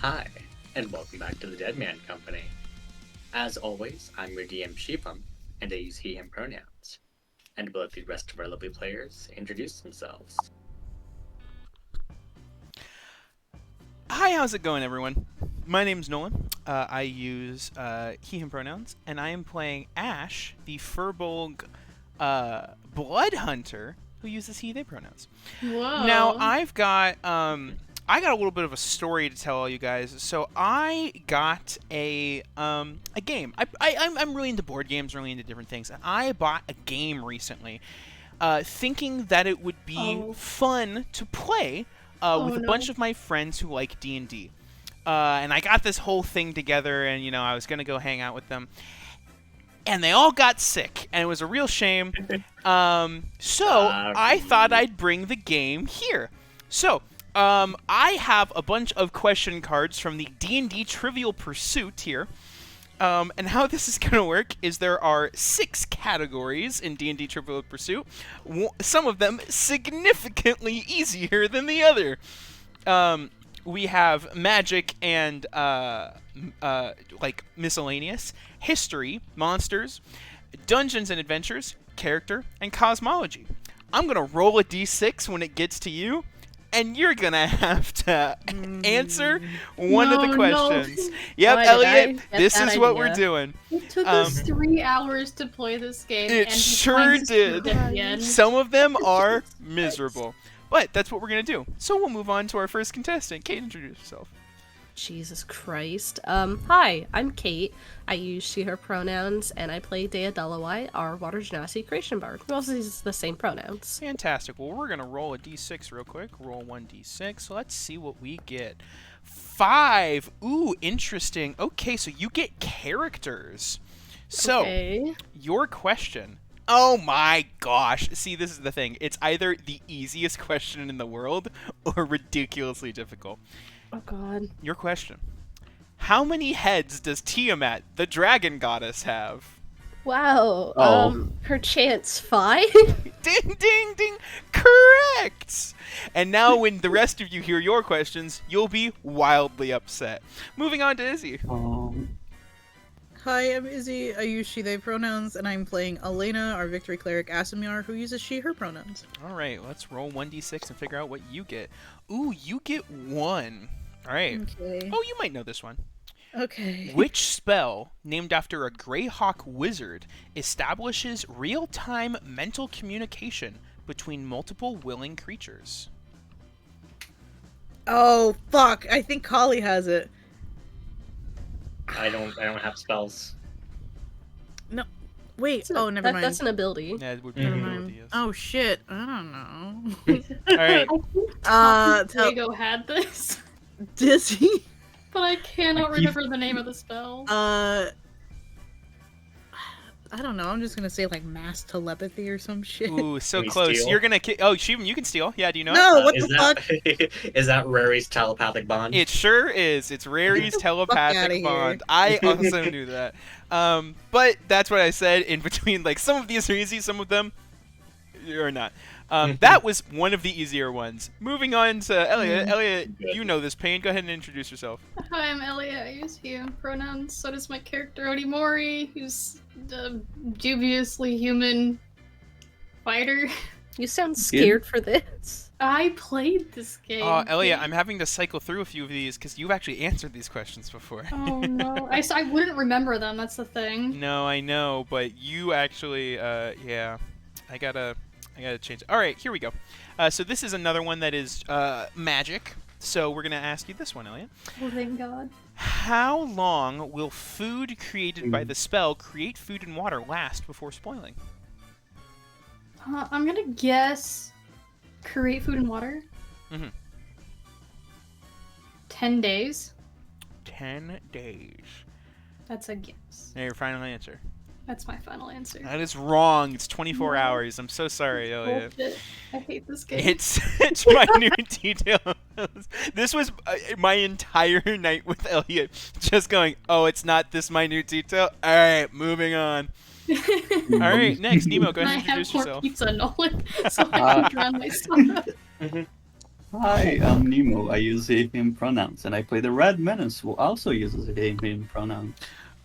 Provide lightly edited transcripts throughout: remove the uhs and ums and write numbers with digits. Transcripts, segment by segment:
Hi, and welcome back to the Deadman Company. As always, I'm your DM Sheepum, and I use he, him pronouns. And will let the rest of our lovely players introduce themselves. Hi, how's it going, everyone? My name's Nolan. I use he, him pronouns, and I am playing Ash, the Furbolg blood hunter who uses he, they pronouns. Whoa. Now, I've got I got a little bit of a story to tell all you guys. So I got a game. I'm really into board games, really into different things, and I bought a game recently, thinking that it would be fun to play with a bunch of my friends who like D&D. And I got this whole thing together, and I was gonna go hang out with them. And they all got sick, and it was a real shame. So I thought I'd bring the game here. So I have a bunch of question cards from the D&D Trivial Pursuit here. And how this is going to work is there are 6 categories in D&D Trivial Pursuit. Some of them significantly easier than the other. We have magic and like miscellaneous, history, monsters, dungeons and adventures, character, and cosmology. I'm going to roll a d6 when it gets to you, and you're going to have to answer one of the questions. No. Yep, Why Elliot, this is what we're doing. It took us 3 hours to play this game. It and sure did. Again. Some of them are miserable. But that's what we're going to do. So we'll move on to our first contestant. Kate, introduce yourself. Jesus Christ. Hi, I'm Kate. I use she, her pronouns, and I play Dea Delawai, our Water Genasi creation bard, who also uses the same pronouns. Fantastic. Well, we're going to roll a d6 real quick. Roll 1d6. So let's see what we get. 5. Ooh, interesting. Okay, so you get characters. So, your question. Oh my gosh. See, this is the thing. It's either the easiest question in the world or ridiculously difficult. Oh god. Your question. How many heads does Tiamat, the dragon goddess, have? Wow. Perchance 5? Ding, ding, ding. Correct. And now when the rest of you hear your questions, you'll be wildly upset. Moving on to Izzy. Hi, I'm Izzy. I use she, they pronouns, and I'm playing Elena, our victory cleric Asimyar, who uses she, her pronouns. All right, let's roll 1d6 and figure out what you get. Ooh, you get 1. All right. Okay. Oh, you might know this one. Okay. Which spell, named after a Greyhawk wizard, establishes real-time mental communication between multiple willing creatures? Oh, fuck. I think Kali has it. I don't have spells. No. Wait. Oh, never mind. That's an ability. Yeah, it would be Never an mind. ability, yes. Oh, shit. I don't know. All right. Diego had this, Dizzy? but I cannot remember the name of the spell. I don't know. I'm just gonna say, like, mass telepathy or some shit. Ooh, so Can we close. steal? You're gonna oh, Sheevan, you can steal. Yeah, do you know No, it? what is the that, fuck? Is that Rary's telepathic bond? It sure is. It's Rary's Get the fuck outta telepathic here. bond. I also knew that. But that's what I said in between. Like, some of these are easy, some of them are not. That was one of the easier ones. Moving on to Elliot. Elliot, you know this pain. Go ahead and introduce yourself. Hi, I'm Elliot. I use he, him pronouns. So does my character Odimori, who's the dubiously human fighter. You sound scared for this. I played this game. Elliot, I'm having to cycle through a few of these because you've actually answered these questions before. Oh no, I wouldn't remember them. That's the thing. No, I know, but you actually, yeah, I gotta change it. All right, here we go. So this is another one that is magic. So we're gonna ask you this one, Elliot. Oh, thank God. How long will food created by the spell create food and water last before spoiling? I'm gonna guess create food and water. 10 days. 10 days. That's a guess. Now your final answer. That's my final answer. That is wrong. It's 24 hours. I'm so sorry, Elliot. Bullshit. I hate this game. It's my new detail. This was my entire night with Elliot, just going, oh, it's not this minute detail. All right, moving on. All right, next, Nemo, go ahead and I have introduce more yourself. pizza, Nolan, so I can drown my stomach. Hi, I'm Nemo. I use he, him pronouns, and I play the Red Menace, who also uses he, him pronouns.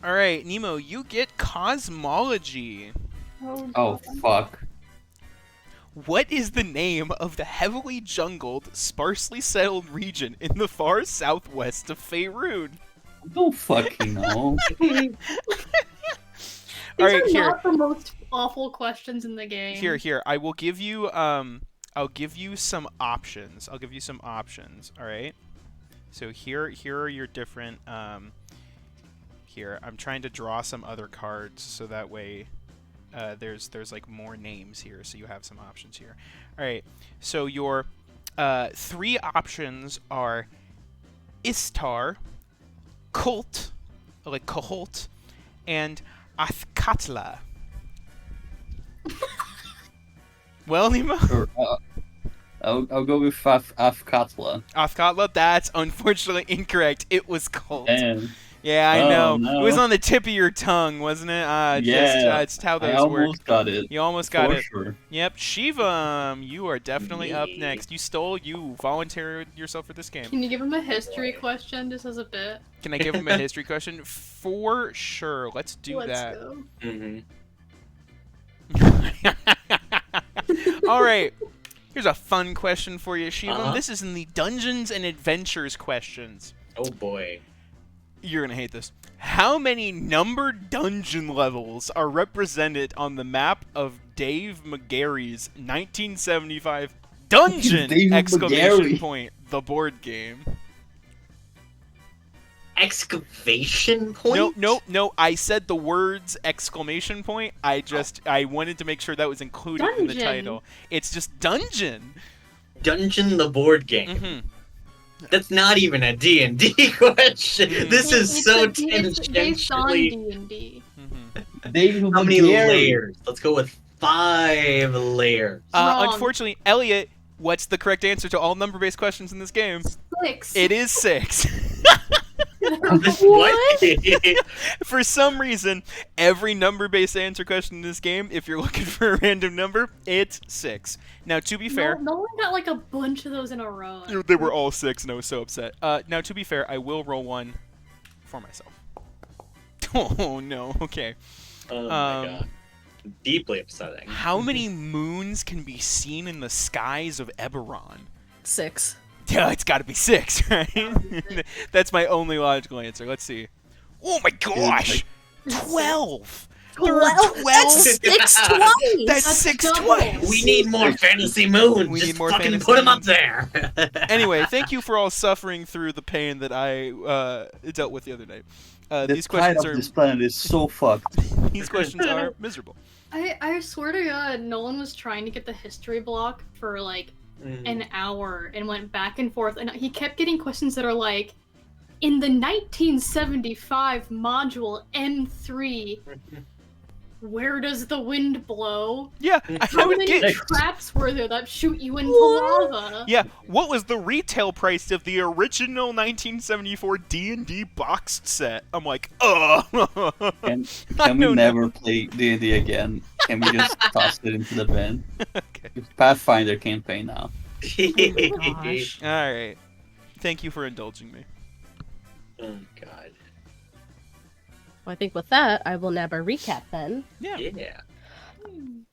All right, Nemo, you get cosmology. Oh, fuck. What is the name of the heavily jungled, sparsely settled region in the far southwest of Faerun? Don't fucking know. These All right, are here. not the most awful questions in the game. Here. I will give you I'll give you some options. All right. So here are your different here. I'm trying to draw some other cards so that way there's like more names here, so you have some options here. All right. So your 3 options are Istar, Kult, like Caholt, and Athkatla. Well, Nemo? Or, I'll go with Afkatla. Athkatla? That's unfortunately incorrect. It was Kult. And Yeah, I Oh, know. no. It was on the tip of your tongue, wasn't it? yeah, It's how I those work. almost got it. You almost got for it. sure. Yep, Shivam, you are definitely up Yeah. next. You volunteered yourself for this game. Can you give him a history question just as a bit? Can I give him a history question? For sure. Let's do Let's that. go. Mm-hmm. All right. Here's a fun question for you, Shivam. Uh-huh. This is in the Dungeons and Adventures questions. Oh boy. You're gonna hate this. How many numbered dungeon levels are represented on the map of Dave McGarry's 1975 Dungeon! Dave Exclamation McGarry. point. The board game. Excavation point? No. I said the words exclamation point. I wanted to make sure that was included in the Dungeon. title. It's just dungeon. Dungeon the board game. hmm That's not even a D&D question. This is so It's based on tangentially... D&D. hmm Dave How many McGarry. layers? Let's go with 5 layers. Wrong. Unfortunately, Elliot, what's the correct answer to all number-based questions in this game? 6. It is 6. What? For some reason, every number-based answer question in this game, if you're looking for a random number, it's 6. Now, to be fair, No one got like a bunch of those in a row. they were all 6, and I was so upset. Now, to be fair, I will roll one for myself. Oh, no. Okay. Oh my god. Deeply upsetting. How many moons can be seen in the skies of Eberron? 6. Yeah, it's got to be 6, right? That's my only logical answer. Let's see. Oh my gosh! 12! There are 12? That's 6 twice. That's That's 6 double. twice! We need more fantasy moons. We Just need more fucking fantasy put them up moons. there. Anyway, thank you for all suffering through the pain that I dealt with the other night. The These tide questions of are this planet is so fucked. these questions are miserable. I swear to God, Nolan was trying to get the history block for like an hour and went back and forth, and he kept getting questions that are like, in the 1975 module N3, where does the wind blow? Yeah, I How would many get. traps were there that shoot you into lava? Yeah, what was the retail price of the original 1974 D&D boxed set? I'm like, Can I we don't never play D&D again? Can we just toss it into the bin? Okay. It's Pathfinder campaign now. Gosh. All right. Thank you for indulging me. Oh god. Well, I think with that, I will nab a recap then. Yeah. Yeah.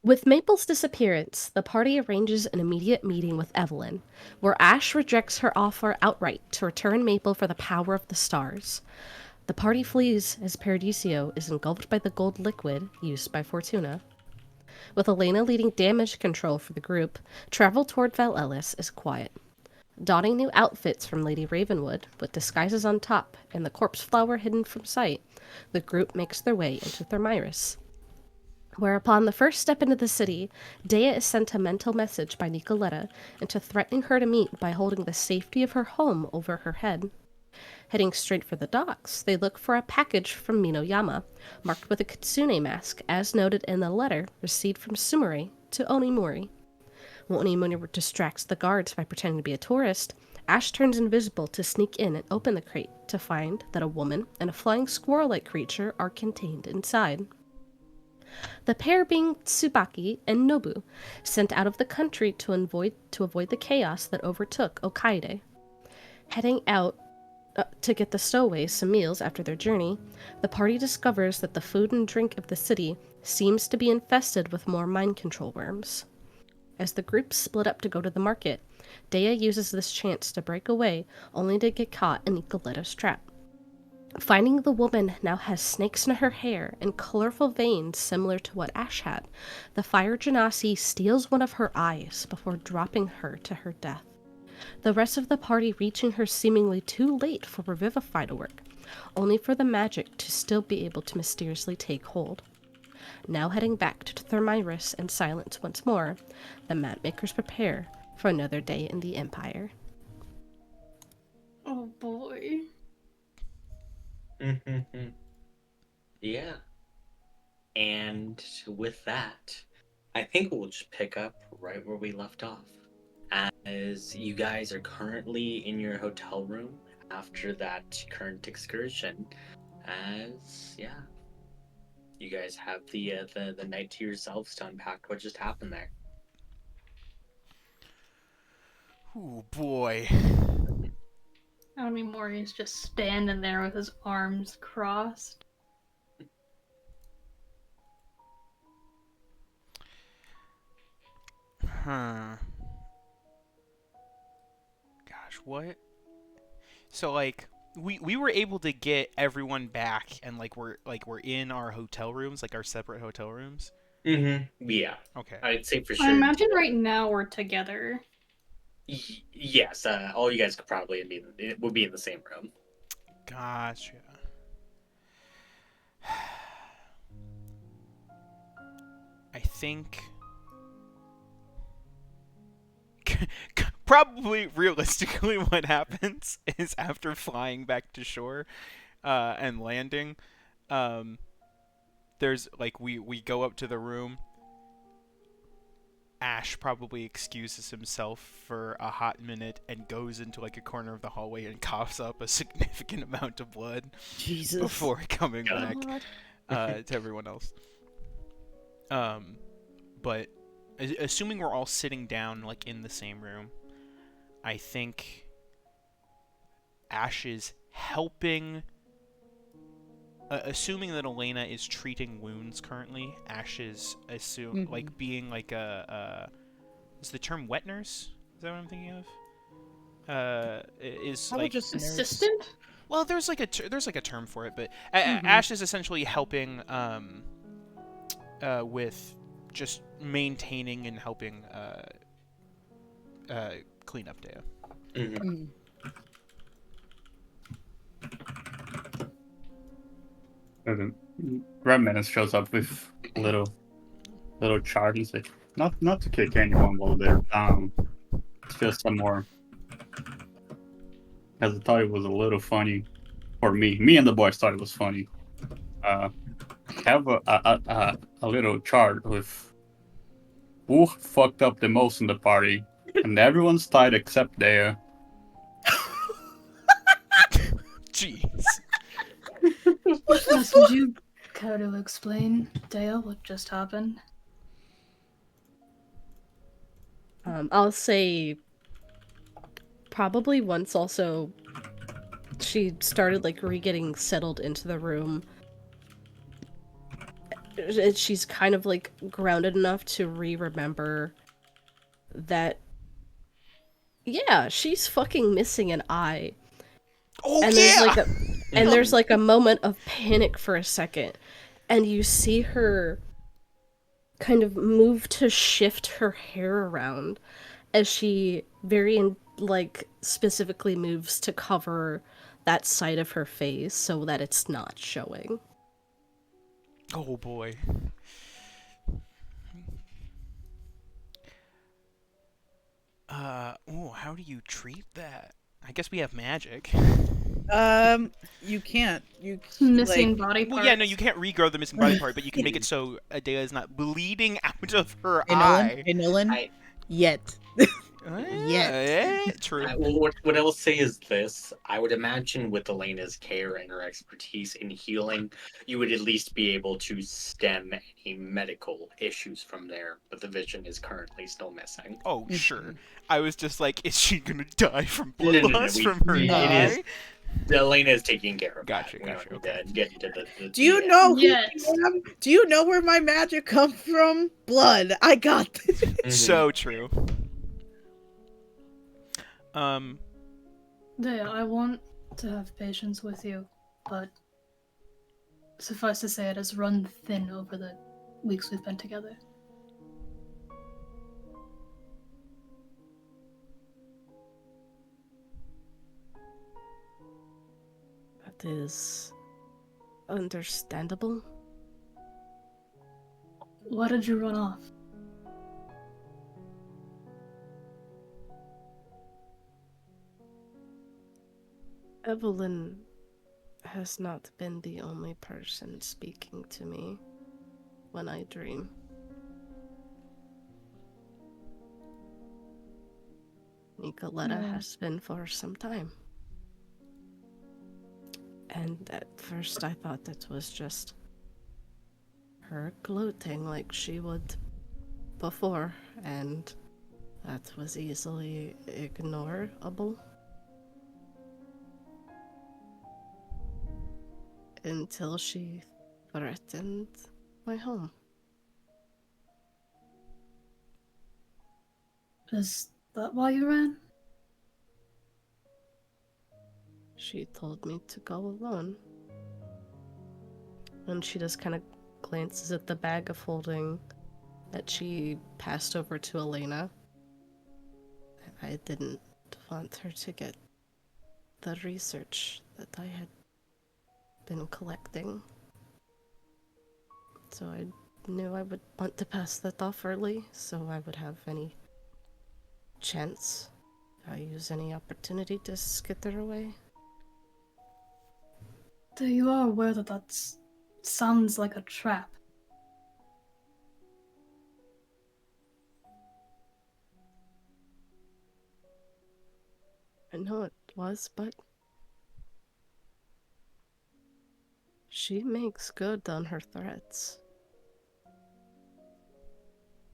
With Maple's disappearance, the party arranges an immediate meeting with Evelyn, where Ash rejects her offer outright to return Maple for the power of the stars. The party flees as Paradiso is engulfed by the gold liquid used by Fortuna. With Elena leading damage control for the group, travel toward Val Ellis is quiet. Donning new outfits from Lady Ravenwood, with disguises on top and the corpse flower hidden from sight, the group makes their way into Thermyrus. Whereupon the first step into the city, Dea is sent a mental message by Nicoletta into threatening her to meet by holding the safety of her home over her head. Heading straight for the docks, they look for a package from Minoyama, marked with a kitsune mask, as noted in the letter received from Sumire to Onimori. When Onimori distracts the guards by pretending to be a tourist, Ash turns invisible to sneak in and open the crate to find that a woman and a flying squirrel-like creature are contained inside. The pair being Tsubaki and Nobu, sent out of the country to avoid the chaos that overtook Okaide. Heading out to get the stowaways some meals after their journey, the party discovers that the food and drink of the city seems to be infested with more mind control worms. As the group split up to go to the market, Dea uses this chance to break away, only to get caught in Nicoletta's trap. Finding the woman now has snakes in her hair and colorful veins similar to what Ash had, the fire genasi steals one of her eyes before dropping her to her death. The rest of the party reaching her seemingly too late for Revivify to work, only for the magic to still be able to mysteriously take hold. Now heading back to Thermyrus and Silence once more, the mapmakers prepare for another day in the Empire. Oh boy. Yeah. And with that, I think we'll just pick up right where we left off. As you guys are currently in your hotel room after that current excursion, as you guys have the night to yourselves to unpack what just happened there. Oh boy. Mori's just standing there with his arms crossed. Huh. Gosh, what? So like we were able to get everyone back and we're in our hotel rooms, like our separate hotel rooms. Yeah. Okay. I'd say for sure. I imagine right now we're together. Yes, all you guys could probably would be in the same room. Gotcha. I think probably realistically what happens is after flying back to shore and landing, there's we go up to the room. Ash probably excuses himself for a hot minute and goes into a corner of the hallway and coughs up a significant amount of blood before coming back to everyone else. But assuming we're all sitting down in the same room, I think Ash is helping. Assuming that Elena is treating wounds currently, Ash is being is the term wet nurse? Is that what I'm thinking of? Is just assistant? Well, there's a term for it, but Ash is essentially helping with just maintaining and helping clean up Dea. Red Menace shows up with a little chart and says, not to kick anyone while they're down. It's just some more. Because I thought it was a little funny for me. Me and the boys thought it was funny. Have a little chart with who fucked up the most in the party, and everyone's tied except Dea. Jeez. Would you care to explain, Dale, what just happened? I'll say probably once also she started re-getting settled into the room. She's kind of grounded enough to remember that she's fucking missing an eye. Oh, and there's there's a moment of panic for a second, and you see her kind of move to shift her hair around as she very specifically moves to cover that side of her face so that it's not showing. Oh boy. How do you treat that? I guess we have magic. You can't. You missing body part. Well, yeah, no, you can't regrow the missing body part, but you can make it so Adea is not bleeding out of her Hey, eye. Nolan. Yet. True. What I will say is this. I would imagine with Elena's care and her expertise in healing, you would at least be able to stem any medical issues from there, but the vision is currently still missing. Oh, sure. I was just like, is she gonna die from blood No. loss from her It is. eye? Elena is taking care of Gotcha, that. We don't okay. need to get into the Do you the- know who Yes. I am? Do you know where my magic comes from? Blood. I got this. Mhm. So true. Dea, I want to have patience with you, but suffice to say, it has run thin over the weeks we've been together. That is understandable. Why did you run off? Evelyn has not been the only person speaking to me when I dream. Nicoletta has been for some time. And at first I thought it was just her gloating like she would before, and that was easily ignorable. Until she threatened my home. Is that why you ran? She told me to go alone. And she just kind of glances at the bag of holding that she passed over to Elena. I didn't want her to get the research that I had been collecting. So I knew I would want to pass that off early, so I would have any chance. I use any opportunity to skitter away. You are aware that that sounds like a trap. I know it was, but she makes good on her threats.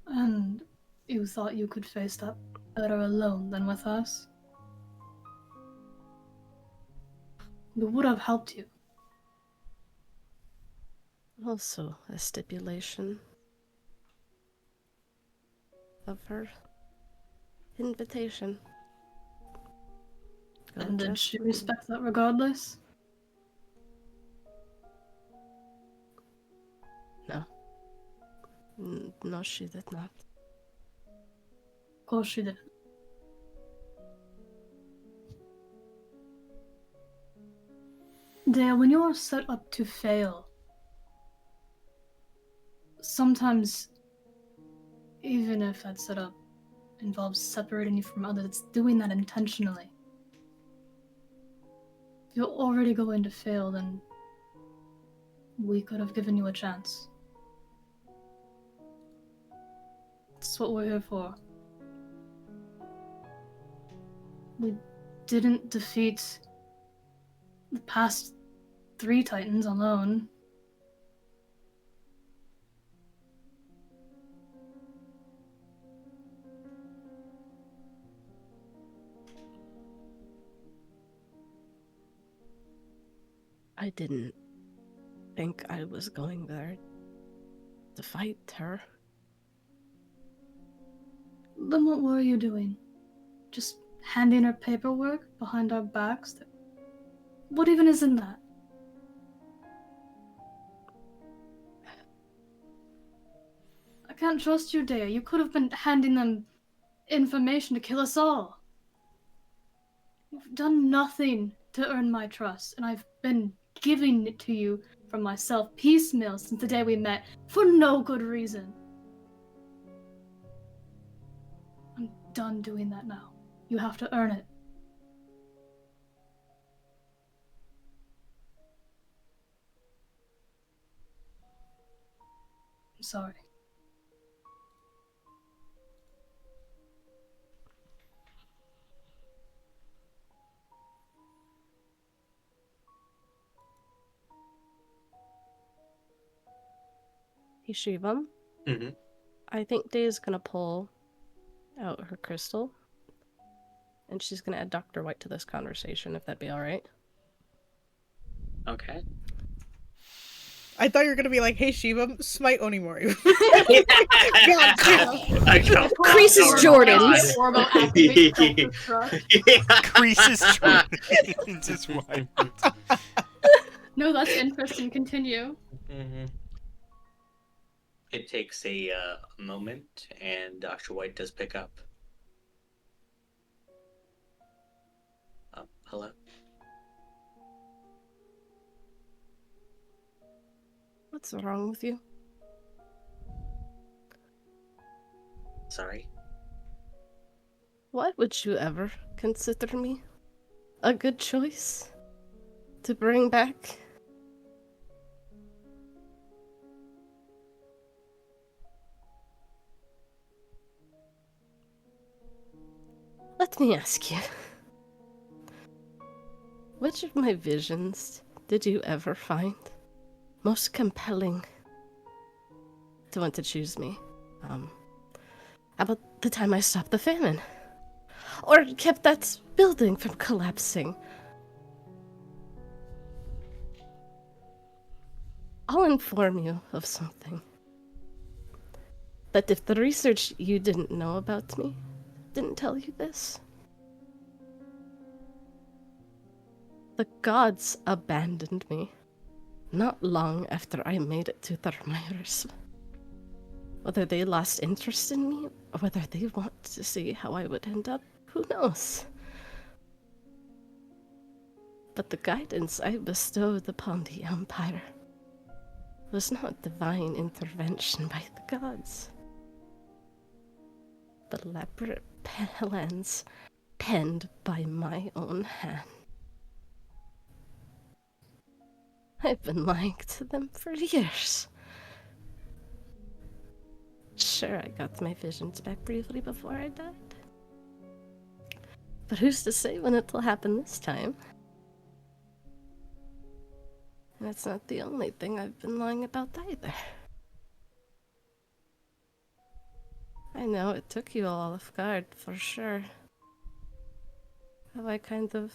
And you thought you could face that better alone than with us? We would have helped you. Also, a stipulation of her invitation. Go And did just she me. respect that regardless? No. No, she did not. Of course she did. Dea, when you're set up to fail, sometimes, even if that setup involves separating you from others, it's doing that intentionally. If you're already going to fail, then we could have given you a chance. That's what we're here for. We didn't defeat the past 3 Titans alone. I didn't think I was going there to fight her. Then what were you doing? Just handing her paperwork behind our backs? What even is in that? I can't trust you, Dea. You could have been handing them information to kill us all. You've done nothing to earn my trust, and I've been giving it to you from myself piecemeal since the day we met for no good reason. I'm done doing that now. You have to earn it. I'm sorry. Hey, Shivam. Mm-hmm. I think Day's gonna pull out her crystal, and she's gonna add Dr. White to this conversation, if that'd be alright. Okay. I thought you were gonna be like, "Hey Shiva, smite Onimori." I know. Creases Oh, Jordan's. God. Orbo activates self-destruct. Creases Jordan. Just wild. No, that's interesting. Continue. Mhm. It takes a moment, and Dr. White does pick up. Hello? What's wrong with you? Sorry? Why would you ever consider me a good choice to bring back? Let me ask you. Which of my visions did you ever find most compelling to want to choose me? How about the time I stopped the famine? Or kept that building from collapsing? I'll inform you of something. That if the research you didn't know about me didn't tell you this, the gods abandoned me not long after I made it to Thermyrus. Whether they lost interest in me, or whether they want to see how I would end up, who knows? But the guidance I bestowed upon the Empire was not divine intervention by the gods, but elaborate plans penned by my own hand. I've been lying to them for years. Sure, I got my visions back briefly before I died. But who's to say when it'll happen this time? And that's not the only thing I've been lying about either. I know it took you all off guard, for sure. How I kind of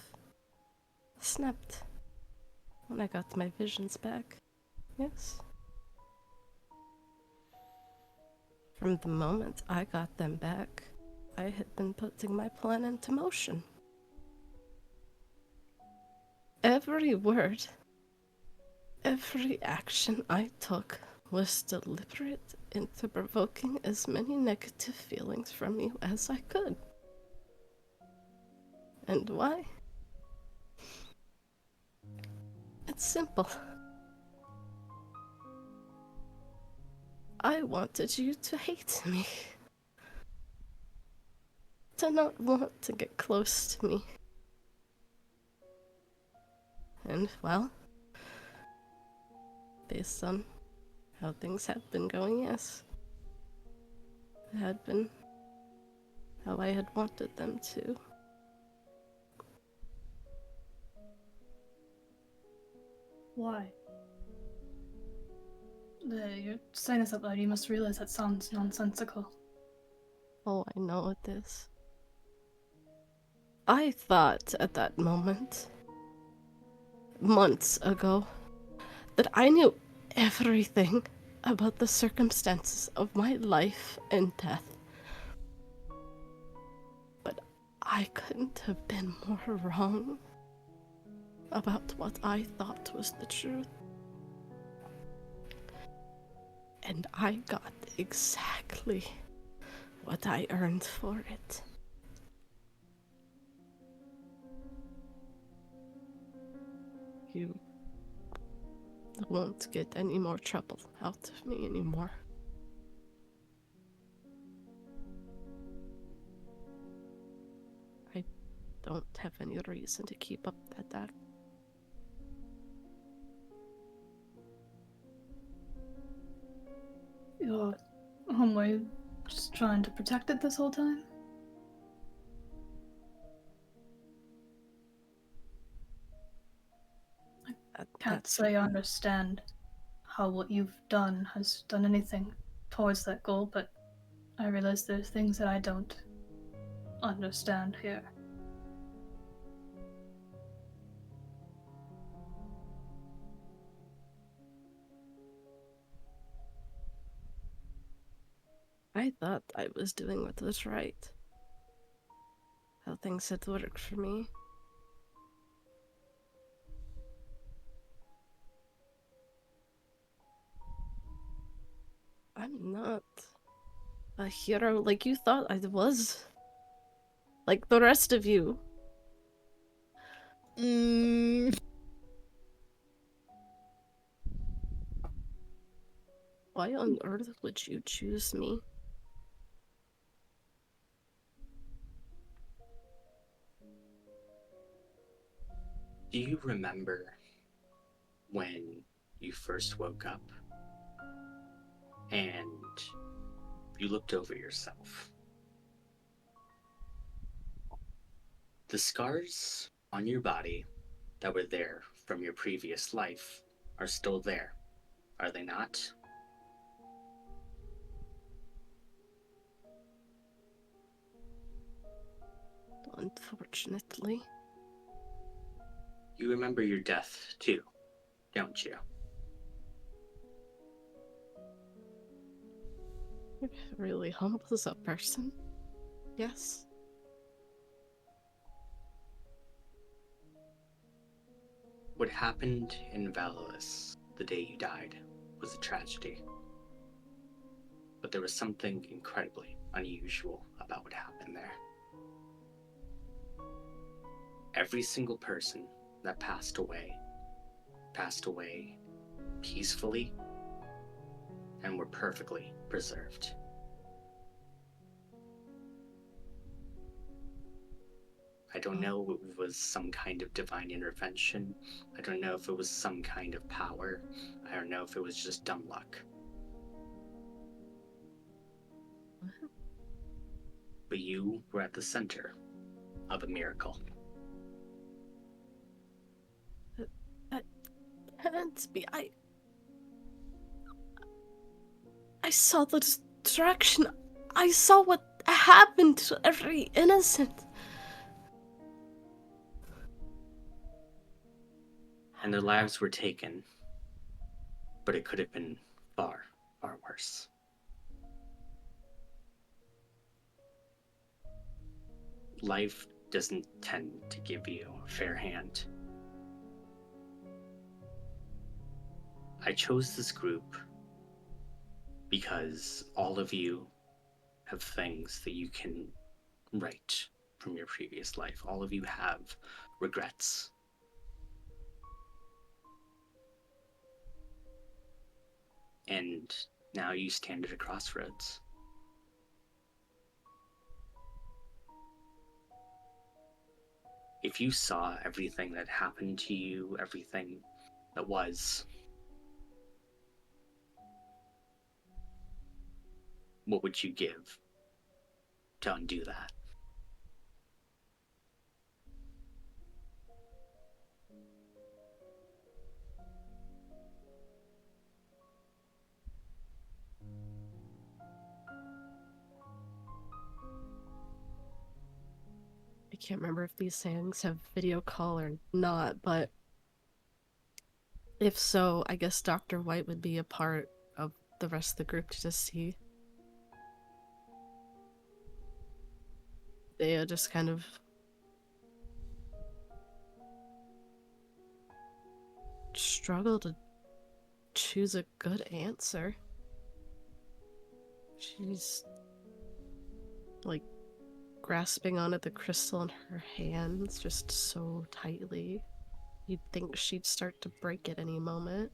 snapped when I got my visions back. Yes? From the moment I got them back, I had been putting my plan into motion. Every word, every action I took was deliberate into provoking as many negative feelings from you as I could. And why? It's simple. I wanted you to hate me. To not want to get close to me. And, well, based on how things have been going, yes. It had been how I had wanted them to. Why? You're saying this out loud. You must realize that sounds nonsensical. Oh, I know it is. I thought at that moment, months ago, that I knew everything about the circumstances of my life and death. But I couldn't have been more wrong about what I thought was the truth. And I got exactly what I earned for it. You won't get any more trouble out of me anymore. I don't have any reason to keep up that act. You're just trying to protect it this whole time? I can't say I understand how what you've done has done anything towards that goal, but I realize there's things that I don't understand here. I thought I was doing what was right. How things had worked for me. I'm not a hero like you thought I was. Like the rest of you. Why on earth would you choose me? Do you remember when you first woke up and you looked over yourself? The scars on your body that were there from your previous life are still there, are they not? Unfortunately. You remember your death too, don't you? You're really humble as a person. Yes. What happened in Valis the day you died was a tragedy. But there was something incredibly unusual about what happened there. Every single person that passed away peacefully and were perfectly preserved. I don't know if it was some kind of divine intervention. I don't know if it was some kind of power. I don't know if it was just dumb luck. But you were at the center of a miracle. That can't be. I saw the destruction. I saw what happened to every innocent. And their lives were taken. But it could have been far, far worse. Life doesn't tend to give you a fair hand. I chose this group because all of you have things that you can write from your previous life. All of you have regrets. And now you stand at a crossroads. If you saw everything that happened to you, everything that was, what would you give to undo that? I can't remember if these things have video call or not, but if so, I guess Dr. White would be a part of the rest of the group to just see. They just kind of struggle to choose a good answer. She's like grasping onto the crystal in her hands just so tightly. You'd think she'd start to break at any moment.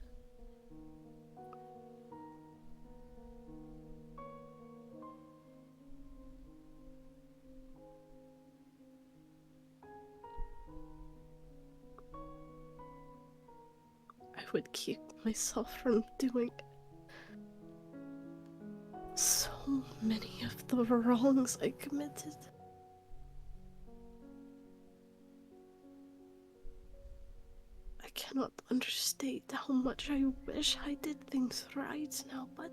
I would keep myself from doing so many of the wrongs I committed. I cannot understate how much I wish I did things right now, but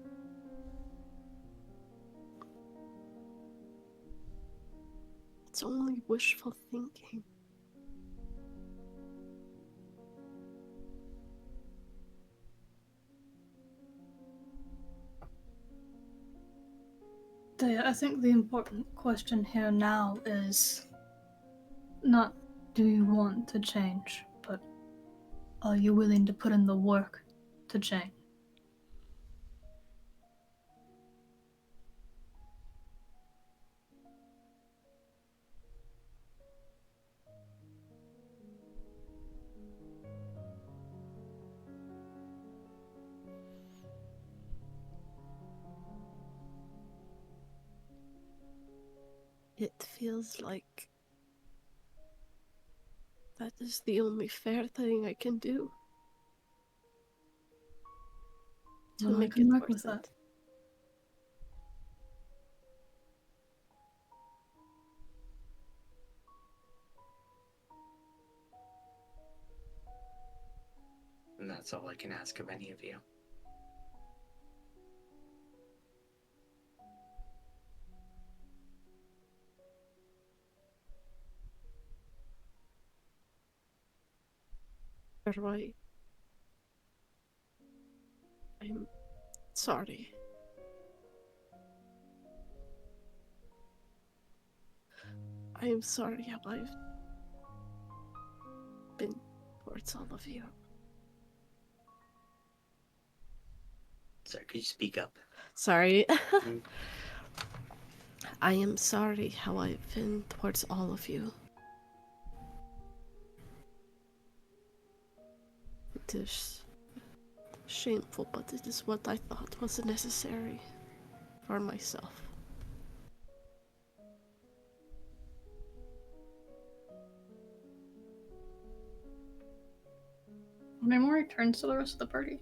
it's only wishful thinking. I think the important question here now is not do you want to change, but are you willing to put in the work to change? It feels like that is the only fair thing I can do to Well, I make can it work worth with it. that. And that's all I can ask of any of you. You're right. I'm sorry. I am sorry how I've been towards all of you. Sorry, could you speak up? Sorry. I am sorry how I've been towards all of you. It is shameful, but it is what I thought was necessary for myself. Memory turns to the rest of the party.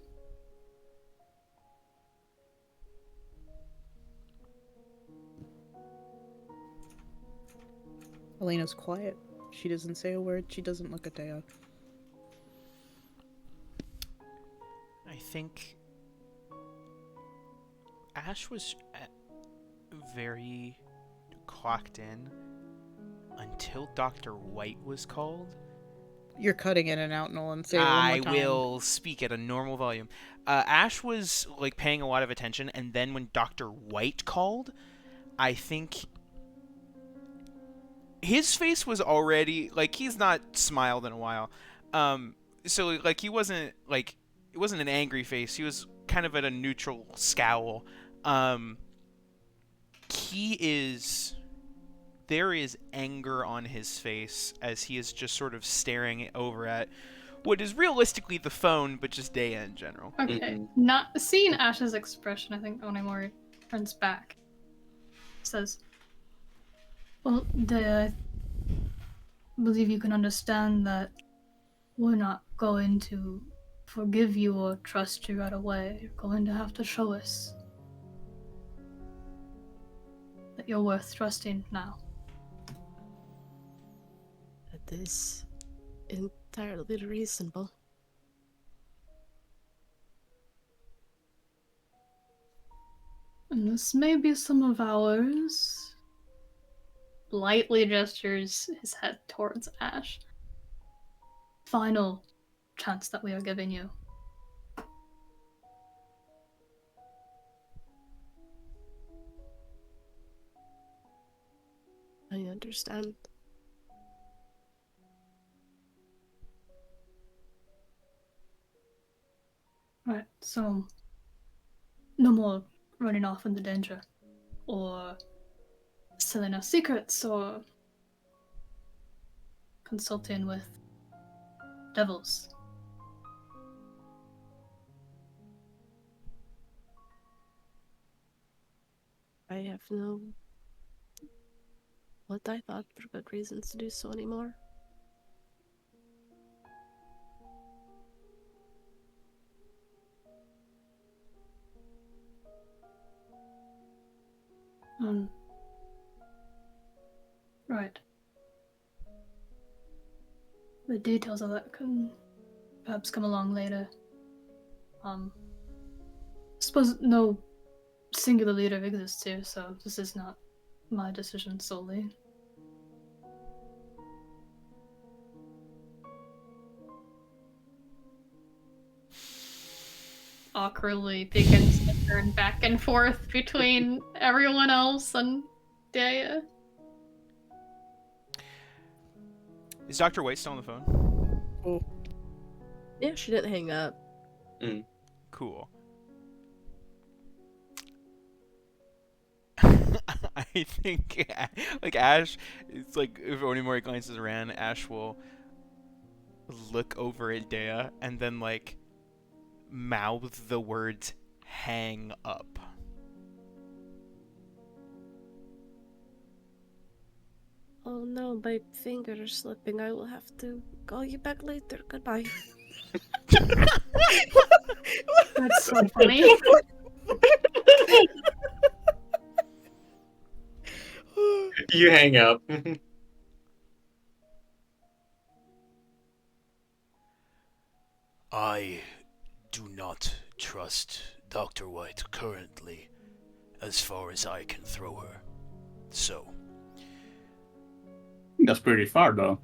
Elena's quiet. She doesn't say a word. She doesn't look at Dea. I think Ash was very clocked in until Dr. White was called. You're cutting in and out, Nolan. Say it one more I time. will speak at a normal volume. Ash was like paying a lot of attention, and then when Dr. White called, I think his face was already like he's not smiled in a while. So like he wasn't like it wasn't an angry face. He was kind of at a neutral scowl. He is there is anger on his face as he is just sort of staring over at what is realistically the phone, but just Dea in general. Okay. Not seeing Ash's expression, I think Onemori turns back. Says, well, I believe you can understand that we're not going to forgive you or trust you right away. You're going to have to show us that you're worth trusting now. It is entirely reasonable. And this may be some of ours. Lightly gestures his head towards Ash. Final chance that we are giving you. I understand. Right, so no more running off into danger, or selling our secrets, or consulting with devils. I have no what I thought for good reasons to do so anymore. Right. The details of that can perhaps come along later. Suppose no singular leader exists here, so this is not my decision solely. Awkwardly begins to turn back and forth between everyone else and Daya. Is Dr. White still on the phone? Oh. Yeah, she didn't hang up. Cool. I think, like, Ash, it's like, if Onimori glances around, Ash will look over at Dea and then, like, mouth the words, hang up. Oh no, my finger is slipping. I will have to call you back later. Goodbye. That's so funny. You hang up. I do not trust Dr. White currently, as far as I can throw her. So, That's pretty far, though.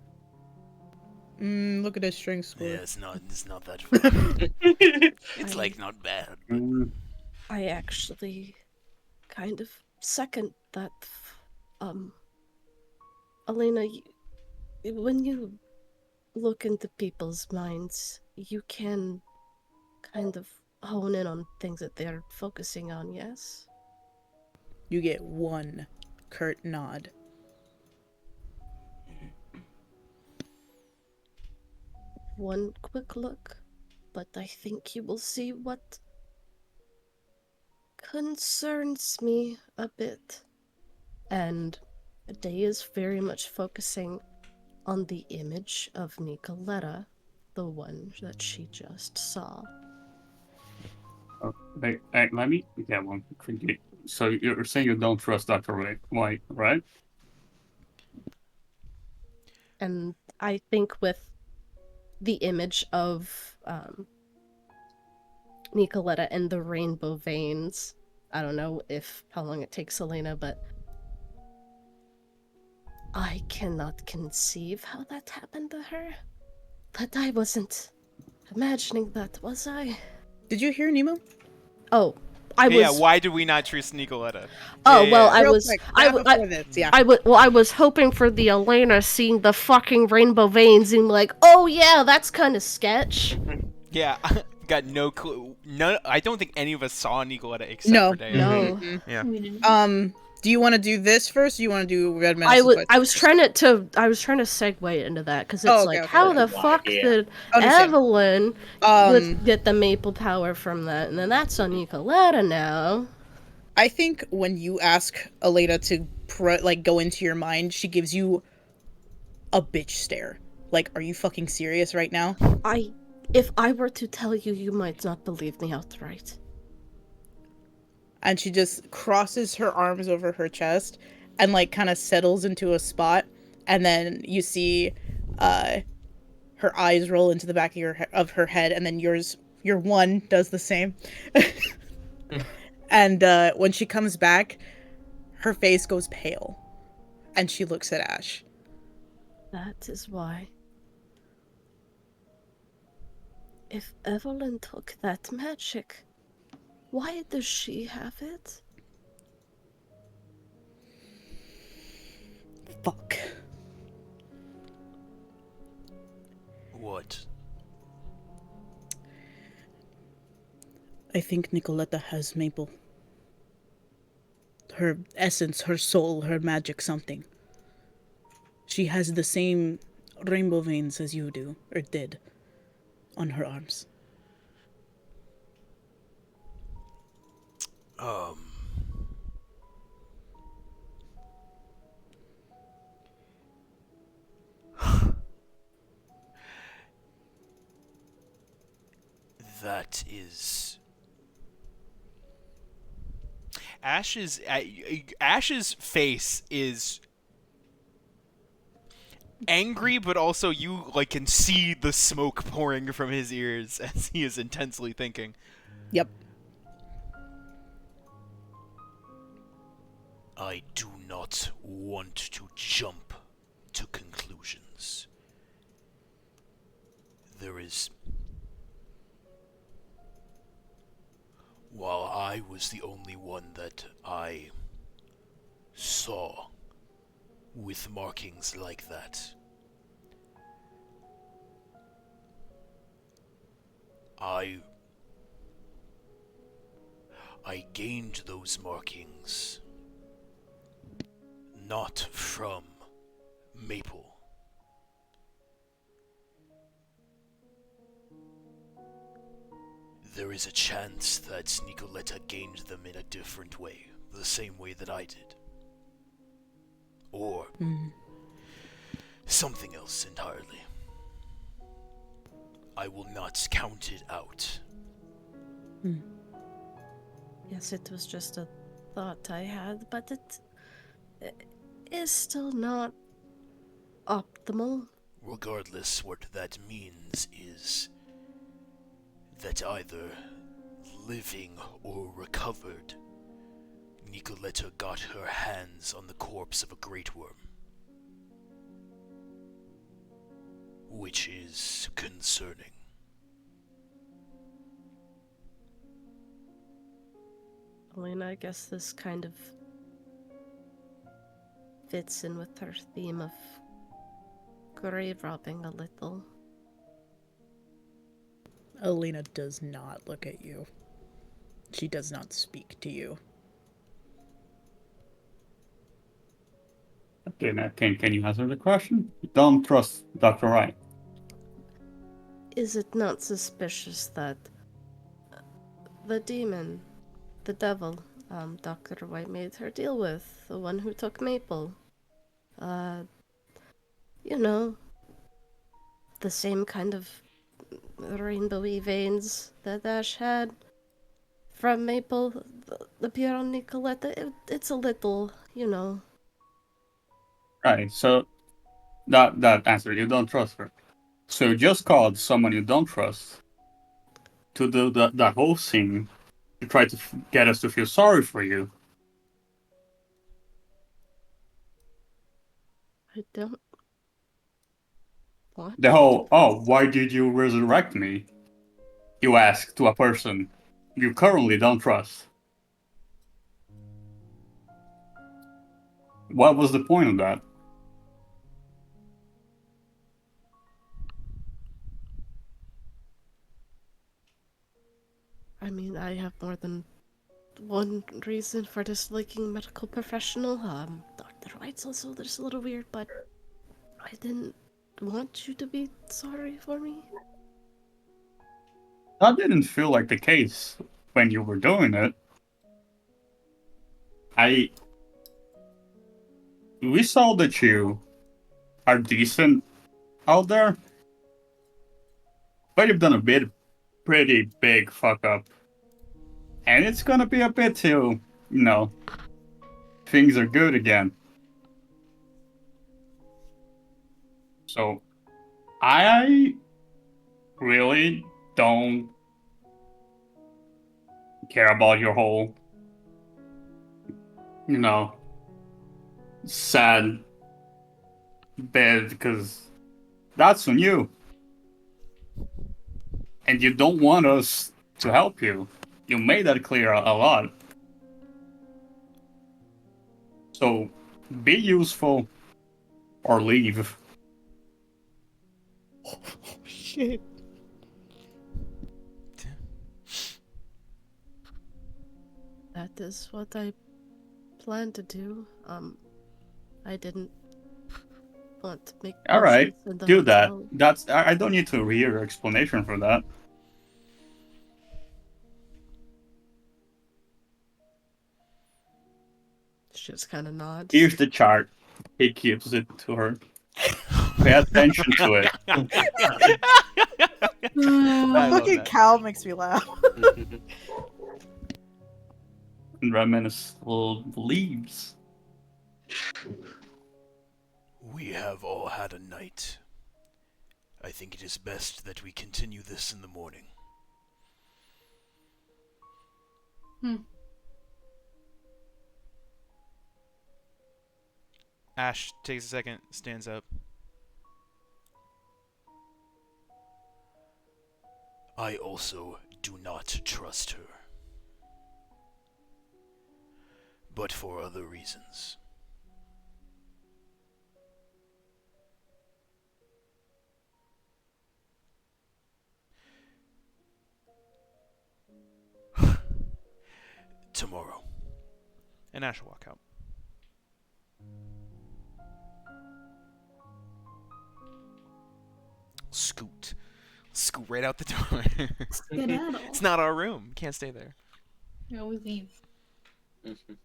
Look at his strength score. yeah, it's not that far. It's like not bad. But I actually kind of second that. Elena, when you look into people's minds, you can kind of hone in on things that they're focusing on, yes? You get one curt nod. One quick look, but I think you will see what concerns me a bit. And Day is very much focusing on the image of Nicoletta, the one that she just saw. Let me get one. So you're saying you don't trust Dr. White, right? And I think with the image of Nicoletta and the rainbow veins, I don't know how long it takes Elena, but I cannot conceive how that happened to her. But I wasn't imagining that, was I? Did you hear Nemo? Oh, I was. Yeah, why do we not trust Nicoletta? Oh Yeah, well, yeah. I Real was. quick, I right before this, yeah. I was hoping for the Elena seeing the fucking rainbow veins and like, oh yeah, that's kind of sketch. Yeah, got no clue. No, I don't think any of us saw Nicoletta except No. for Dea. No. Yeah. We didn't. Do you want to do this first? Or you want to do Red Man? I was trying to segue into that because it's Oh, okay, like, okay. how the Why, fuck yeah. did Understand. Evelyn get the maple power from that? And then that's on Nicoletta now. I think when you ask Elena to go into your mind, she gives you a bitch stare. Like, are you fucking serious right now? If I were to tell you, you might not believe me outright. And she just crosses her arms over her chest and like kind of settles into a spot, and then you see her eyes roll into the back of her head, and then your one does the same. And when she comes back, her face goes pale and she looks at Ash. That is why. If Evelyn took that magic, why does she have it? Fuck. what? I think Nicoletta has Maple. Her essence, her soul, her magic, something. She has the same rainbow veins as you do, or did, on her arms. That is... Ash's face is angry, but also you like can see the smoke pouring from his ears as he is intensely thinking. Yep. I do not want to jump to conclusions. There is... While I was the only one that I saw with markings like that, I gained those markings not from Maple. There is a chance that Nicoletta gained them in a different way, the same way that I did. Or something else entirely. I will not count it out. Yes, it was just a thought I had, but it is still not optimal. Regardless, what that means is that either living or recovered, Nicoletta got her hands on the corpse of a great worm. Which is concerning. Elena, I guess this kind of fits in with her theme of grave robbing a little. Alina does not look at you. She does not speak to you. Okay, now can you answer the question? You don't trust Dr. Wright. Is it not suspicious that the demon, the devil, Dr. White made her deal with, the one who took Maple, you know, the same kind of rainbowy veins that Ash had from Maple, the appear on Nicoletta, it's a little, you know. Right, so that answer, you don't trust her. So you just called someone you don't trust to do that whole thing to try to get us to feel sorry for you. I don't want The you whole, to oh, why did you resurrect me? You ask to a person you currently don't trust. What was the point of that? I mean, I have more than one reason for disliking a medical professional. Dr. White's also just a little weird, but I didn't want you to be sorry for me. That didn't feel like the case when you were doing it. We saw that you are decent out there, but you've done a pretty big fuck up. And it's gonna be a bit till, things are good again. So, I really don't care about your whole, sad bit, because that's on you. And you don't want us to help you. You made that clear a lot. So, be useful or leave. Oh, shit. That is what I plan to do. I didn't want to make All right, potions in the do that. hotel. I don't need to hear your explanation for that. She just kind of nods. Here's the chart. He gives it to her. Pay attention to it. The love fucking that. cow makes me laugh. And Reminisce leaves. We have all had a night. I think it is best that we continue this in the morning. Ash takes a second, stands up. I also do not trust her. But for other reasons. Tomorrow. And Ash will walk out. Scoot right out the door. Skedaddle. It's not our room. Can't stay there. Yeah, we leave. Mhm.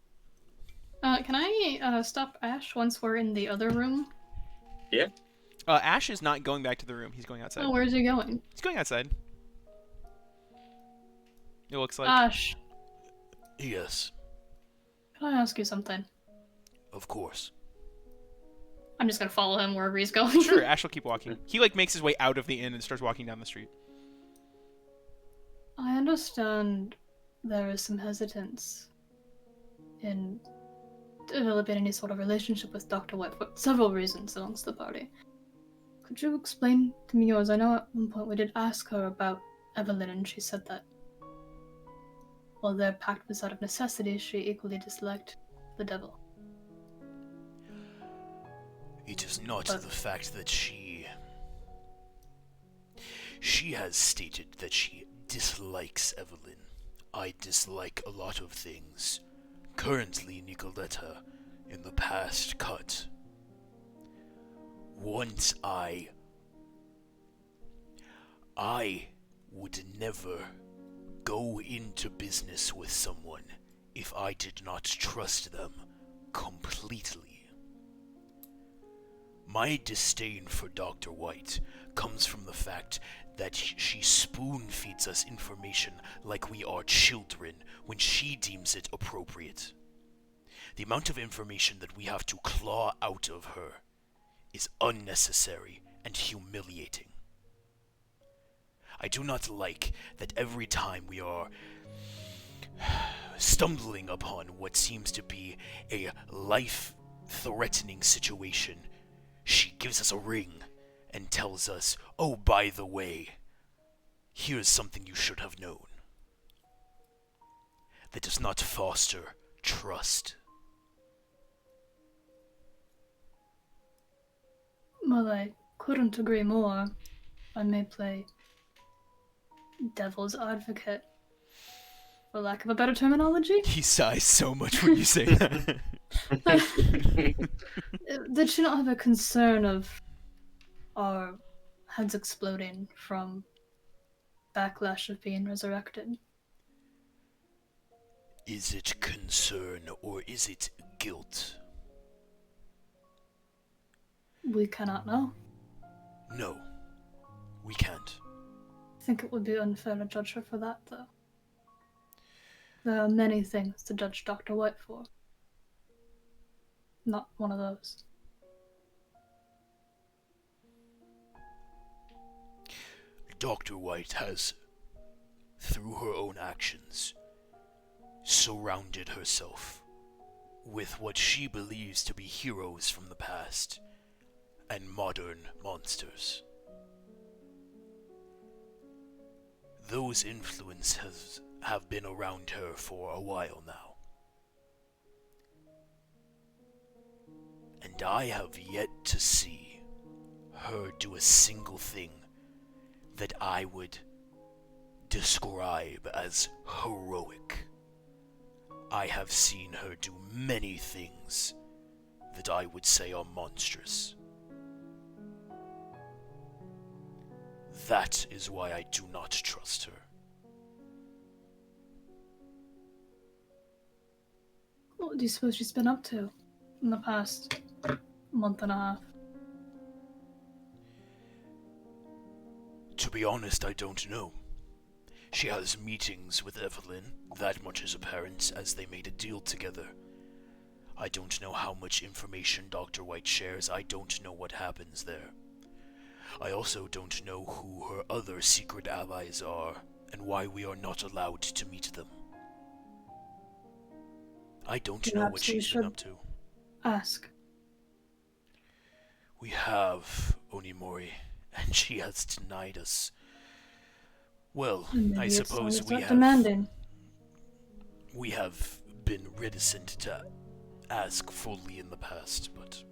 Can I stop Ash once we're in the other room? Yeah. Ash is not going back to the room. He's going outside. Oh, where's he going? He's going outside. It looks like. Ash, Yes, can I ask you something? of course. I'm just gonna follow him wherever he's going. Sure, Ash will keep walking. He makes his way out of the inn and starts walking down the street. I understand there is some hesitance in developing any sort of relationship with Dr. White for several reasons amongst the party. Could you explain to me yours? I know at one point we did ask her about Evelyn, and she said that while their pact was out of necessity, she equally disliked the devil. It is not But- the fact that she has stated that she dislikes Evelyn. I dislike a lot of things. Currently, Nicoletta. In the past, Cut. Once I would never go into business with someone if I did not trust them completely. My disdain for Dr. White comes from the fact that she spoon-feeds us information like we are children when she deems it appropriate. The amount of information that we have to claw out of her is unnecessary and humiliating. I do not like that every time we are stumbling upon what seems to be a life-threatening situation, she gives us a ring and tells us, oh, by the way, here's something you should have known. That does not foster trust. Well, I couldn't agree more. I may play devil's advocate, for lack of a better terminology. He sighs so much when you say that. Did she not have a concern of our heads exploding from backlash of being resurrected? Is it concern or is it guilt? We cannot know. No, we can't. I think it would be unfair to judge her for that, though. There are many things to judge Dr. White for. Not one of those. Dr. White has, through her own actions, surrounded herself with what she believes to be heroes from the past and modern monsters. Those influences have been around her for a while now. And I have yet to see her do a single thing that I would describe as heroic. I have seen her do many things that I would say are monstrous. That is why I do not trust her. What do you suppose she's been up to in the past month and a half? To be honest, I don't know. She has meetings with Evelyn, that much is apparent, as they made a deal together. I don't know how much information Dr. White shares. I don't know what happens there. I also don't know who her other secret allies are, and why we are not allowed to meet them. I don't know what Perhaps we she's been should up to. ask. We have Onimori, and she has denied us. Well, Maybe I it's suppose always not demanding. we have been reticent to ask fully in the past, but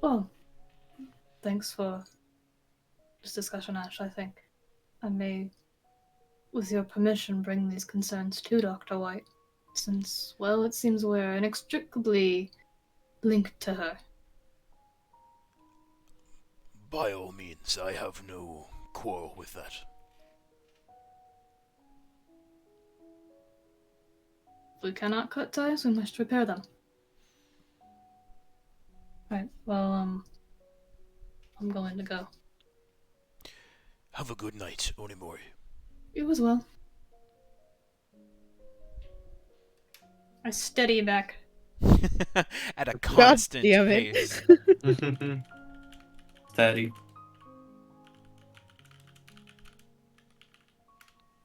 Well, thanks for this discussion, Ash. I think I may, with your permission, bring these concerns to Dr. White, since, well, it seems we're inextricably linked to her. by all means, I have no quarrel with that. If we cannot cut ties, we must repair them. Right, well, I'm going to go. Have a good night, Onimori. You as well. I steady back. At a constant damn it. pace. Steady.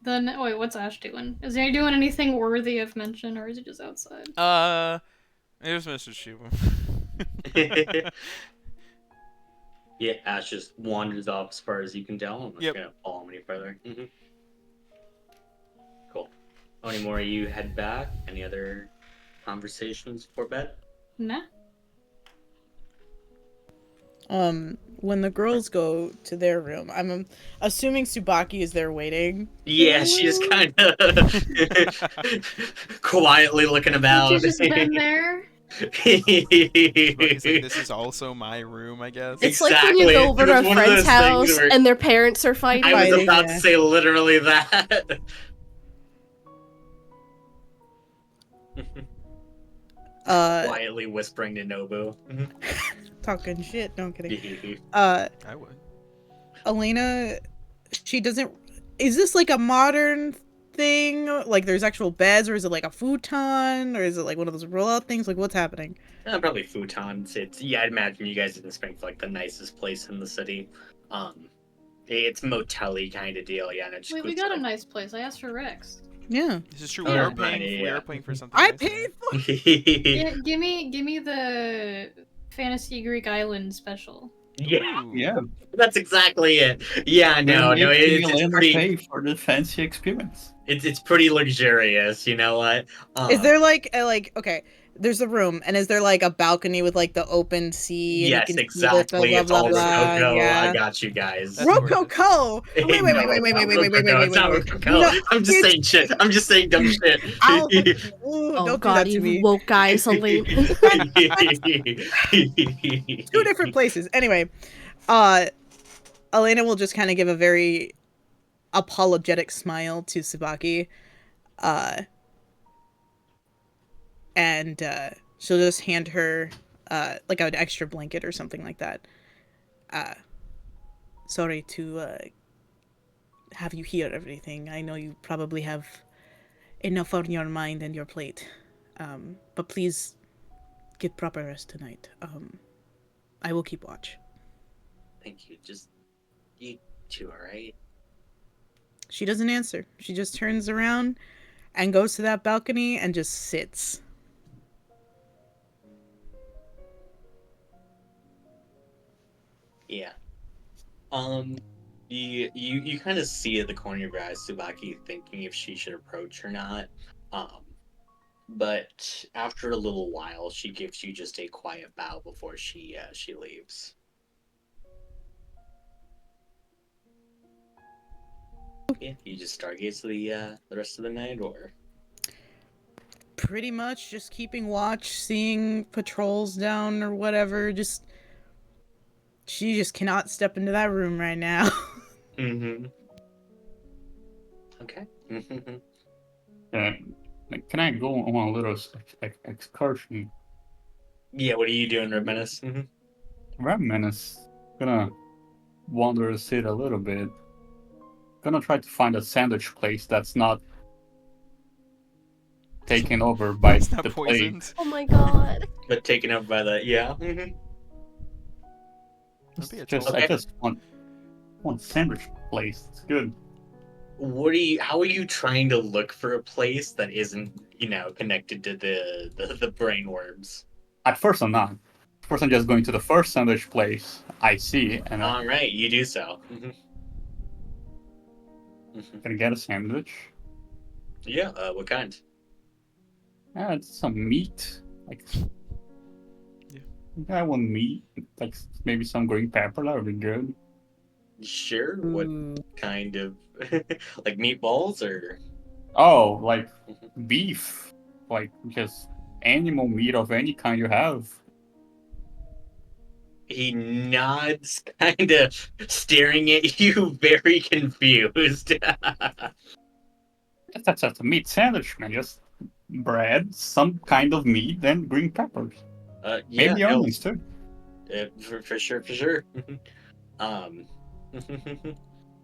Then, wait, what's Ash doing? Is he doing anything worthy of mention, or is he just outside? There's Mr. Shiva. Yeah, Ash just wanders off as far as you can tell. I'm not Yep. gonna follow him any further. Cool. Onimori, you head back. Any other conversations for bed? Nah. When the girls go to their room, I'm assuming Tsubaki is there waiting. Yeah, she just kind of quietly looking about. She's just been there. It's like, this is also my room, I guess. It's like when you Exactly. go over to It a was one of friend's those things house where- and their parents are fighting. I was Fighting, about yeah. to say literally that. Quietly whispering to Nobu. Talking shit. No, I'm kidding. I would. Elena, she doesn't. Is this like a modern thing? Like there's actual beds, or is it like a futon, or is it like one of those roll-out things? Like what's happening? Probably futons. I'd imagine you guys didn't spend for like the nicest place in the city. It's motel-y kind of deal. Yeah, and it's Wait, we got a nice place. I asked for Rex. Yeah, This is true. Oh, We are right, paying. We yeah. are paying for something. I nice paid there. for. Yeah, give me the Fantasy Greek Island special. Yeah, Ooh. Yeah. that's exactly it. Yeah, no, it's pretty. pay for the fancy experience. It's pretty luxurious. You know what? Is there like okay? There's a room, and is there like a balcony with like the open sea? Yes, and you can exactly. See It's all blah, Rococo. yeah. I got you guys. That's Rococo. Wait, wait, wait, No, wait, wait, it's wait, wait, wait, not wait, wait, Rococo, wait, it's not wait. Rococo. No, I'm just it's- saying shit. I'm just saying dumb shit. Ow. Ooh, Oh don't god, do that to you me. woke guys, Elaine. Two different places. Anyway, Elena will just kind of give a very apologetic smile to Tsubaki, and she'll just hand her like an extra blanket or something like that. Sorry to have you hear everything. I know you probably have enough on your mind and your plate, but please get proper rest tonight. I will keep watch. Thank you. Just you two, alright? She doesn't answer. She just turns around and goes to that balcony and just sits. Yeah. You kind of see at the corner of your eyes Tsubaki thinking if she should approach or not. But after a little while, she gives you just a quiet bow before she leaves. Yeah, you just stargaze the rest of the night, or Pretty much just keeping watch, seeing patrols down or whatever. Just she just cannot step into that room right now. mm-hmm. Okay. Can I go on a little excursion? Yeah, what are you doing, Red Menace? Mm-hmm. Red Menace gonna wander the city a little bit. Gonna try to find a sandwich place that's not taken over by It's not the plague. poisoned. Oh my god. But taken up by the That'd be a Just, total- I Okay. just want sandwich place. It's good. How are you trying to look for a place that isn't, connected to the brain worms? At first, I'm not. First, I'm just going to the first sandwich place I see, and I'm All right, you do so. gonna get a sandwich. Yeah, what kind? Yeah, it's some meat. Like, I want meat. Like maybe some green pepper. That would be good. Sure. What kind of like meatballs or? Oh, like beef. Like just animal meat of any kind you have. He nods, kind of staring at you, very confused. That's a meat sandwich, man. Just bread, some kind of meat, then green peppers. Yeah, Maybe no, onions too. for sure, for sure. um,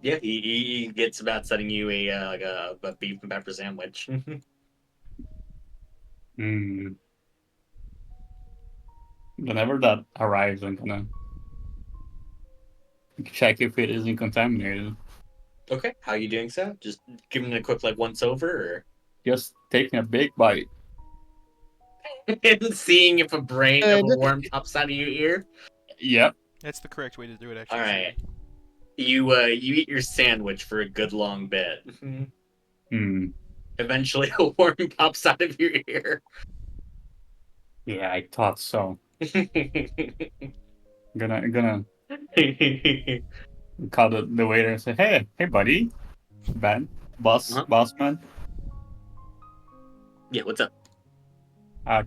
yeah, he gets about setting you a beef and pepper sandwich. Hmm. Whenever that arrives, I'm gonna check if it isn't contaminated. Okay, how are you doing so? Just giving it a quick like once over, or Just taking a big bite. and seeing if a brain of a Good. worm pops out of your ear. Yep. That's the correct way to do it, actually. All right, you eat your sandwich for a good long bit. Hmm. Eventually, a worm pops out of your ear. Yeah, I thought so. Gonna call the waiter and say, hey, buddy, Uh-huh. boss man. Yeah, what's up?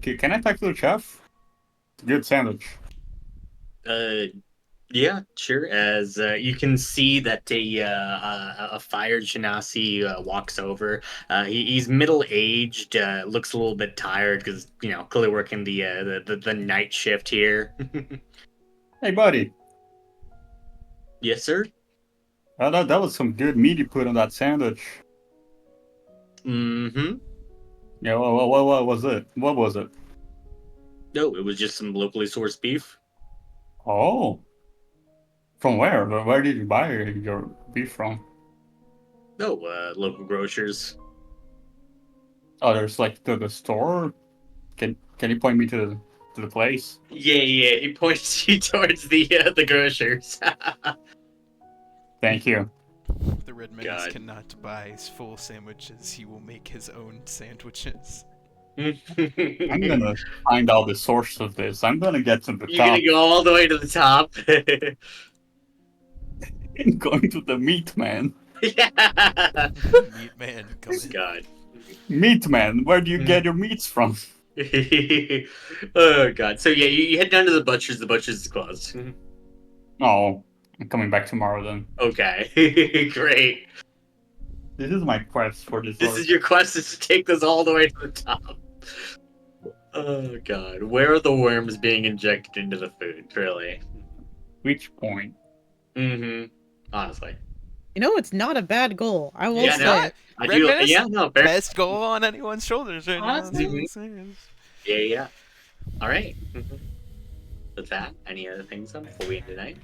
Can I talk to the chef? Good sandwich. Yeah, sure. As you can see that a fired Genasi walks over. He's middle aged, looks a little bit tired because clearly working the night shift here. Hey, buddy. Yes, sir. That was some good meat you put on that sandwich. Mm-hmm. Yeah, what was it? What was it? No, it was just some locally sourced beef. Oh, from where? Where did you buy your beef from? No, local grocers. Oh, there's like the store. Can you point me to the place? Yeah. He points you towards the grocers. Thank you. The Red Menace God. cannot buy full sandwiches. He will make his own sandwiches. I'm gonna find out the source of this. I'm gonna get to the You're top. gonna go all the way to the top. I'm going to the meat man. Yeah. Meat man, come in. God. Meat man, where do you get your meats from? Oh God. So yeah, you head down to the butcher's. The butcher's is closed. Oh, I'm coming back tomorrow then. Okay. Great. This is my quest for this. This is your quest is to take this all the way to the top. Oh God. Where are the worms being injected into the food? Really? Which point? Mm-hmm. Honestly. It's not a bad goal. I will Yeah, say. no. I Red do. Menace? Yeah, no. Fair. Best goal on anyone's shoulders right now. That's what Honestly. I'm saying. Yeah. All right. With that, any other things before we end tonight?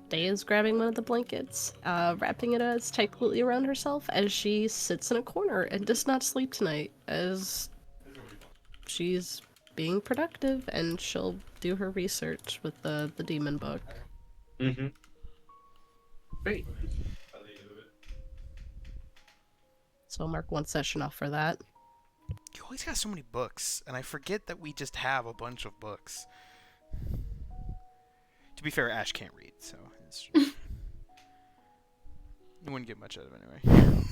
Day is grabbing one of the blankets, wrapping it as tightly around herself as she sits in a corner and does not sleep tonight, as she's being productive and she'll do her research with the demon book. Mm-hmm. Great. So I'll mark one session off for that. You always got so many books, and I forget that we just have a bunch of books. To be fair, Ash can't read, so it's you wouldn't get much out of it anyway.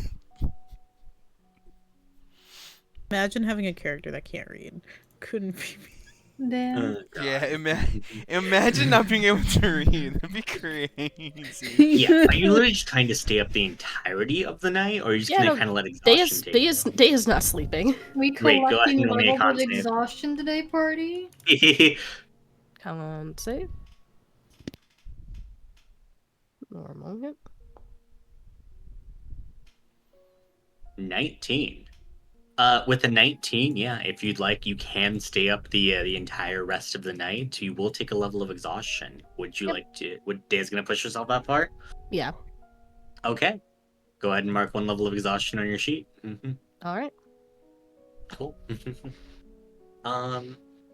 Imagine having a character that can't read. Couldn't be me. Damn. God. Yeah, imagine not being able to read. That'd be crazy. Yeah, are you literally just trying to stay up the entirety of the night, or are you just gonna kind of let exhaustion take Day is not sleeping. We Great, go ahead collecting and roll me a levels con of save. exhaustion today, party? you? Come on, save. Normal hit. 19. With a 19, yeah, if you'd like, you can stay up the entire rest of the night. You will take a level of exhaustion. Would you like to? Would Dave's gonna push yourself that far? Yeah. Okay, go ahead and mark 1 level of exhaustion on your sheet. All right. Cool.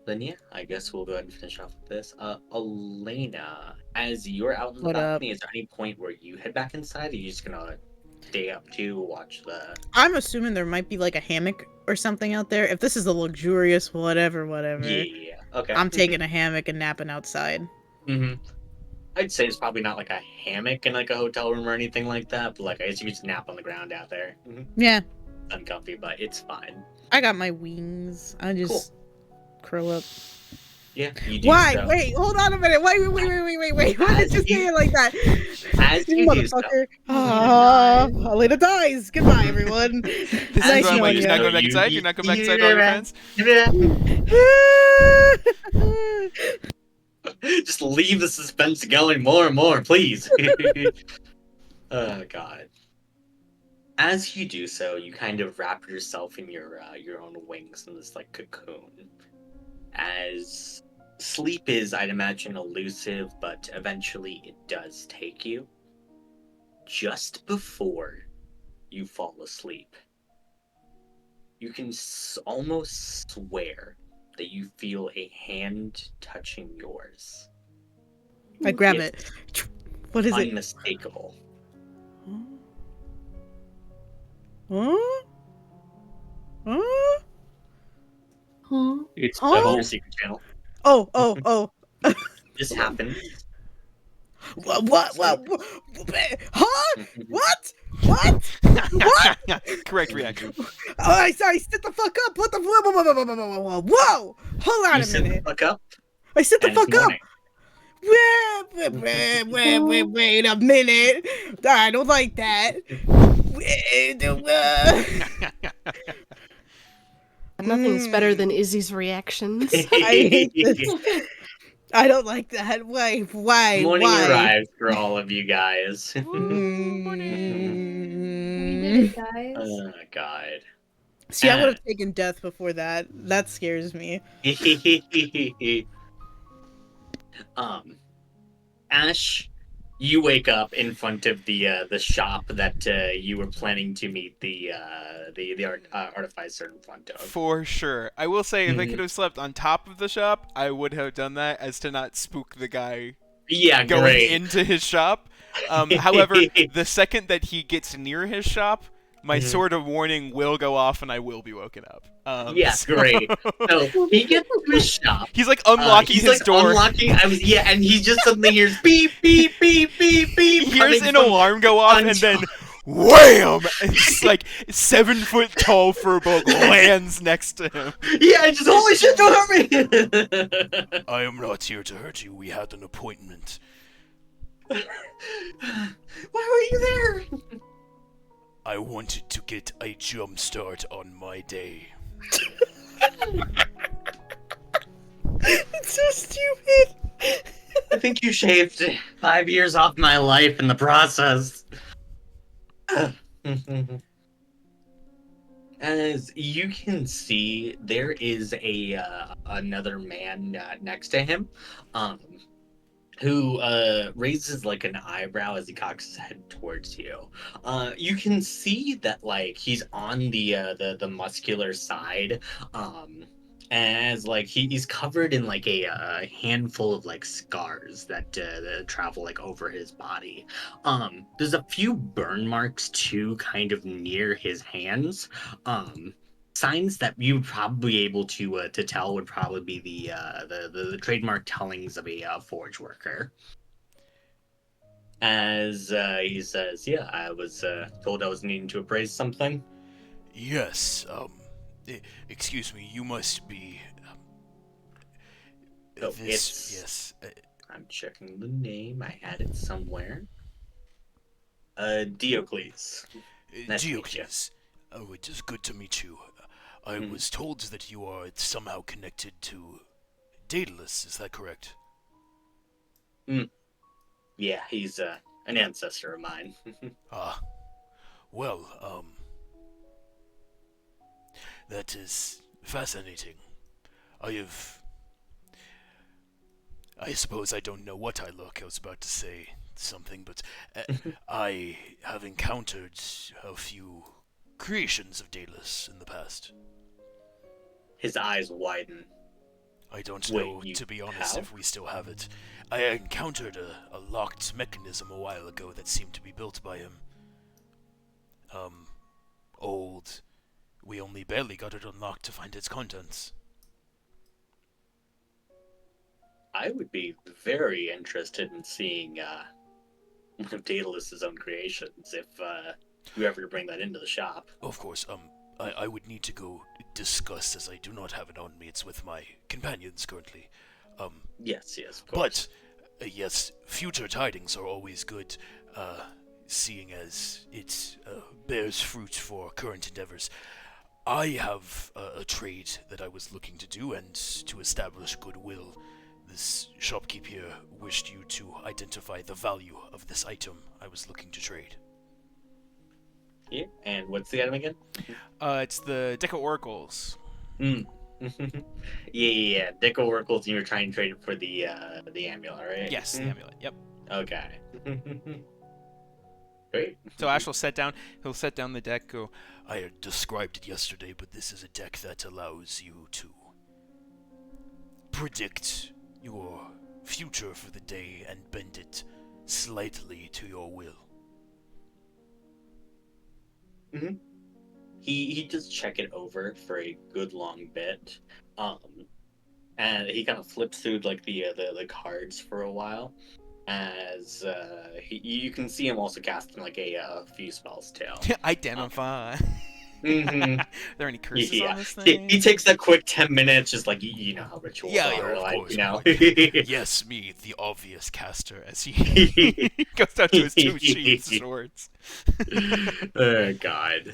Then yeah, I guess we'll go ahead and finish off with this. Elena, as you're out in the What up? balcony, is there any point where you head back inside? Or are you just gonna stay up to watch the? I'm assuming there might be like a hammock or something out there. If this is a luxurious whatever, Yeah. Okay. I'm taking a hammock and napping outside. I'd say it's probably not like a hammock in like a hotel room or anything like that, but like I guess you could just nap on the ground out there. Yeah, Uncomfy, but it's fine. I got my wings. I just curl up. Yeah, you do. Why? So. Wait, hold on a minute. Wait. Why did you say it like that? As You you do so. motherfucker. Elena dies. Goodbye, everyone. This Nice is why knowing you're not you. going back inside. You're not going back inside all your friends. Just leave the suspense going more and more, please. Oh God. As you do so, you kind of wrap yourself in your own wings in this like cocoon. As sleep is, I'd imagine, elusive, but eventually it does take you. Just before you fall asleep, you can almost swear that you feel a hand touching yours. I grab It's it. What is it? unmistakable. Huh? Huh? Huh? It's Huh? the Your whole secret channel. Oh. This happens. What? Huh? What? Correct reaction. Oh, I sit the fuck up. What the? Whoa! Hold on You a sit the minute. fuck up. I sit the And it's fuck up. morning. Wait a minute. I don't like that. Nothing's better than Izzy's reactions. I hate this. I don't like that. Why? Morning Why? arrives for all of you guys. We did it, guys. Oh God. See, I would have taken death before that. That scares me. Ash, you wake up in front of the shop that you were planning to meet the artificer in front of. For sure. I will say, if I Mhm. could have slept on top of the shop, I would have done that as to not spook the guy Yeah, going great. into his shop. However, the second that he gets near his shop, my sword of warning will go off and I will be woken up. Yeah, great. So he gets to his shop. He's like unlocking he's his like door. Unlocking. And he just suddenly hears beep beep beep beep beep. He hears coming an from alarm go off, on and then top. wham! And it's like 7-foot tall furball lands next to him. Yeah, I just holy shit, don't hurt me. I am not here to hurt you. We had an appointment. Why were you there? I wanted to get a jump start on my day. It's so stupid. I think you shaved 5 years off my life in the process. As you can see, there is another man next to him, who raises like an eyebrow as he cocks his head towards you. You can see that like he's on the muscular side, as like he's covered in like a handful of like scars that travel like over his body. There's a few burn marks too, kind of near his hands. Signs that you would probably be able to tell would probably be the trademark tellings of a forge worker. As he says, "Yeah, I was told I was needing to appraise something." Yes, excuse me, you must be... Oh, this... Yes, I'm checking the name. I had it somewhere. Diocles. Nice to meet you. Diocles. Oh, it is good to meet you. I was told that you are somehow connected to Daedalus, is that correct? Yeah, he's an ancestor of mine. Well, That is fascinating. I suppose I don't know what I look. I was about to say something, but I have encountered a few creations of Daedalus in the past. His eyes widen. I don't Wait, know, you to be honest, have? if we still have it. I encountered a locked mechanism a while ago that seemed to be built by him. Old. We only barely got it unlocked to find its contents. I would be very interested in seeing one of Daedalus's own creations if you ever bring that into the shop. Of course, I would need to go discuss, as I do not have it on me. It's with my companions currently. Yes, of course. But, yes, future tidings are always good, seeing as it bears fruit for current endeavors. I have a trade that I was looking to do, and to establish goodwill. This shopkeep here wished you to identify the value of this item I was looking to trade. Yeah, and what's the item again? It's the Deca Oracles. Yeah. Deco Oracles, and you were trying to trade it for the amulet, right? Yes, the amulet. Yep. Okay. Great. So Ash will set down. He'll set down the deck. Go. I had described it yesterday, but this is a deck that allows you to predict your future for the day and bend it slightly to your will. Mm-hmm. He does check it over for a good long bit, and he kind of flips through like the cards for a while, as you can see him also casting like a few spells too. Identify. Mm-hmm. Are there any curses on this He thing? takes that quick 10 minutes, just like you know how rituals are, of like course, you know. of course. Yes, me, the obvious caster, as he goes down to his two sheaths swords. Oh God.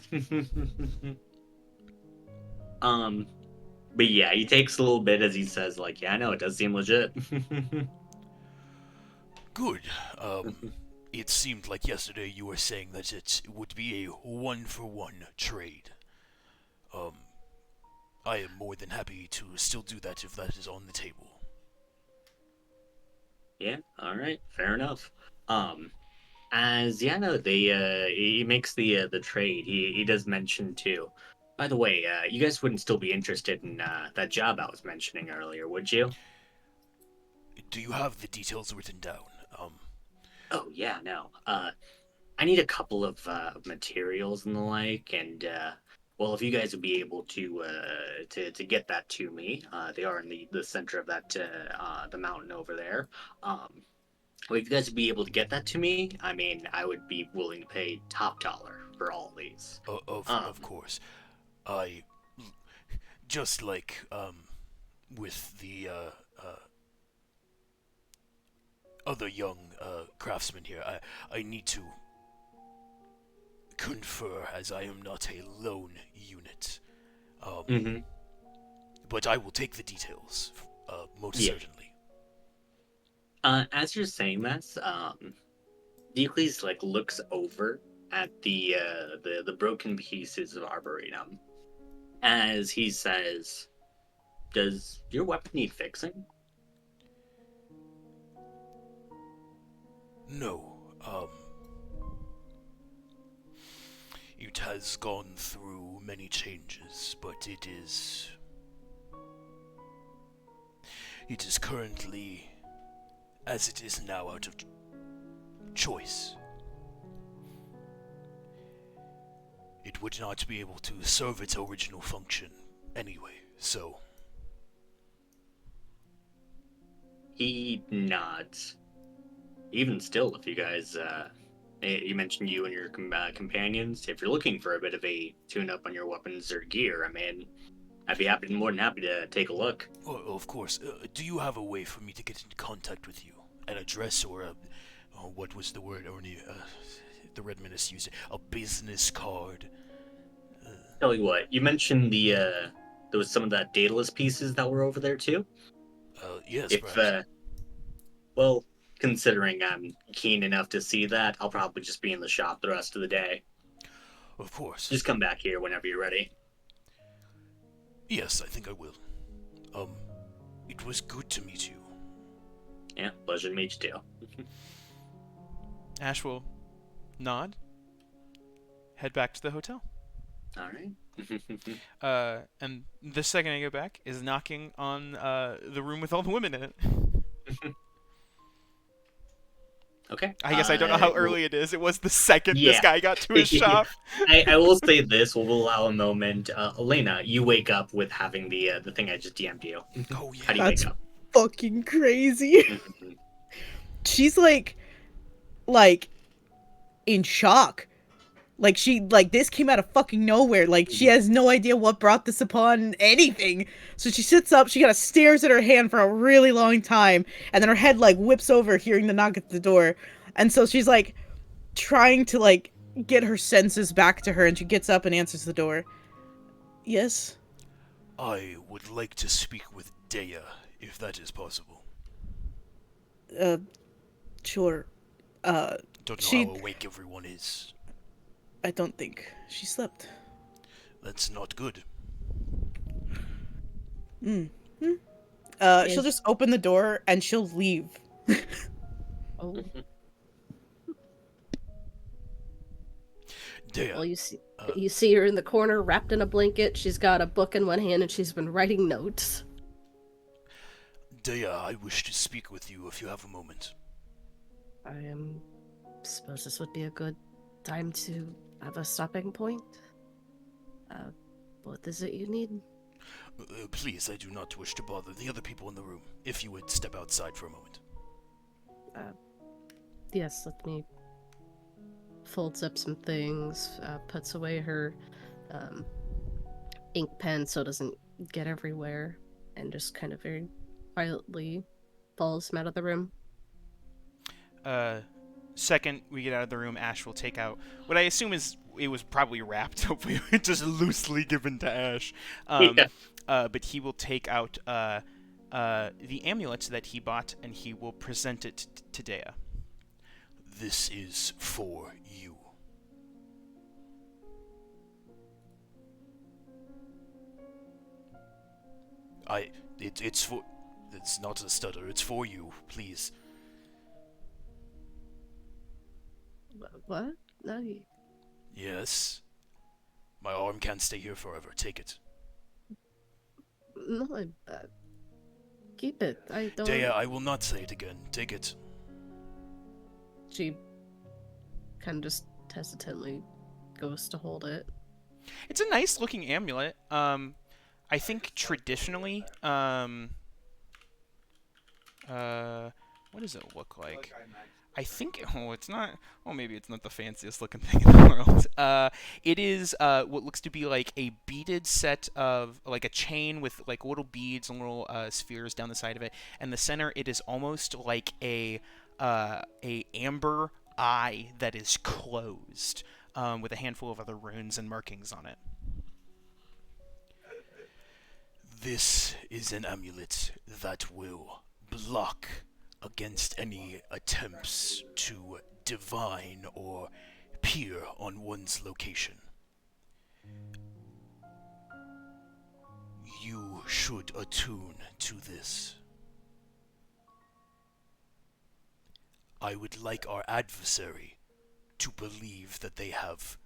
But yeah, he takes a little bit as he says, like, yeah, I know it does seem legit. Good. It seemed like yesterday you were saying that it would be a one-for-one trade. I am more than happy to still do that if that is on the table. Yeah, all right, fair enough. As yeah, no, he makes the trade. He does mention too. By the way, you guys wouldn't still be interested in that job I was mentioning earlier, would you? Do you have the details written down? Oh yeah, no. I need a couple of materials and the like, and well, if you guys would be able to get that to me, they are in the center of that the mountain over there. Well, if you guys would be able to get that to me, I mean, I would be willing to pay top dollar for all these. Of course. I just like with the other young craftsmen here. I need to confer, as I am not a lone unit. But I will take the details, most certainly. As you're saying this, Deacles like looks over at the broken pieces of Arboretum, as he says, "Does your weapon need fixing?" No, it has gone through many changes, but it is currently, as it is now, out of choice. It would not be able to serve its original function anyway, so... He nods. Even still, if you guys, you mentioned you and your companions, if you're looking for a bit of a tune-up on your weapons or gear, I mean, I'd be more than happy to take a look. Oh, of course. Do you have a way for me to get in contact with you? An address or a... Oh, what was the word only the Red Menace used? A business card? Tell you what, you mentioned there was some of that Daedalus pieces that were over there too? Yes, If, well, considering I'm keen enough to see that, I'll probably just be in the shop the rest of the day. Of course. Just come back here whenever you're ready. Yes, I think I will. It was good to meet you. Yeah, pleasure to meet you too. Ash will nod, head back to the hotel. All right. And the second I go back is knocking on the room with all the women in it. Okay. I guess I don't know how early it is. It was the second this Yeah. guy got to his shop. I will say this. We'll allow a moment. Elena, you wake up with having the thing I just DM'd you. Oh, yeah. How do you That's wake up? fucking crazy. She's like in shock. Like this came out of fucking nowhere. Like she has no idea what brought this upon anything. So she sits up, she kind of stares at her hand for a really long time, and then her head like whips over hearing the knock at the door. And so she's like trying to like get her senses back to her, and she gets up and answers the door. Yes? I would like to speak with Dea, if that is possible. Sure. Don't know She- how awake everyone is. I don't think she slept. That's not good. She'll just open the door and she'll leave. Oh, Dea, well, you see her in the corner, wrapped in a blanket. She's got a book in one hand, and she's been writing notes. Dea, I wish to speak with you if you have a moment. Suppose this would be a good time to have a stopping point. What is it you need? Please, I do not wish to bother the other people in the room. If you would step outside for a moment. Yes, let me folds up some things, puts away her ink pen so it doesn't get everywhere, and just kind of very quietly follows him out of the room. Second we get out of the room, Ash will take out what I assume is it was probably wrapped, hopefully just loosely given to Ash. But he will take out the amulet that he bought, and he will present it to Dea. This is for you. It's not a stutter, it's for you, please. What? No, Yes? My arm can't stay here forever, take it. no, keep it. I don't... Dea, I will not say it again, take it. She kind of just hesitantly goes to hold it. It's a nice looking amulet. I think traditionally, what does it look like? I think, it's not, maybe it's not the fanciest looking thing in the world. It is what looks to be like a beaded set of, like a chain with like little beads and little spheres down the side of it. And the center, it is almost like a amber eye that is closed, with a handful of other runes and markings on it. This is an amulet that will block against any attempts to divine or peer on one's location. You should attune to this. I would like our adversary to believe that they have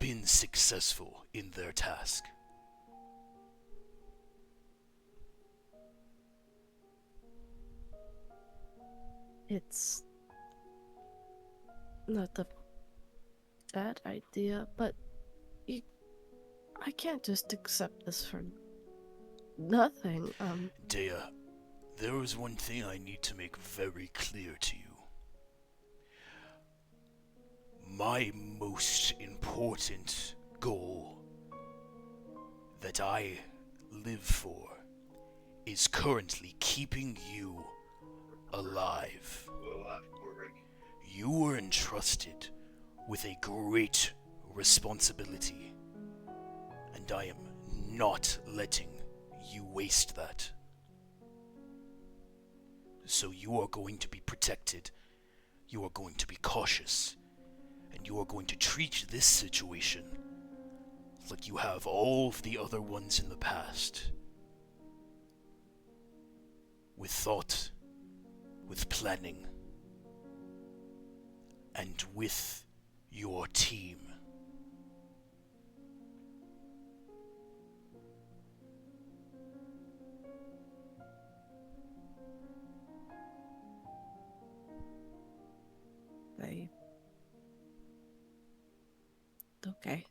been successful in their task. It's not a bad idea, but I can't just accept this for nothing. Dea, there is one thing I need to make very clear to you. My most important goal that I live for is currently keeping you alive. You were entrusted with a great responsibility, and I am not letting you waste that. So you are going to be protected, you are going to be cautious, and you are going to treat this situation like you have all of the other ones in the past. With thought, with planning, and with your team. Okay.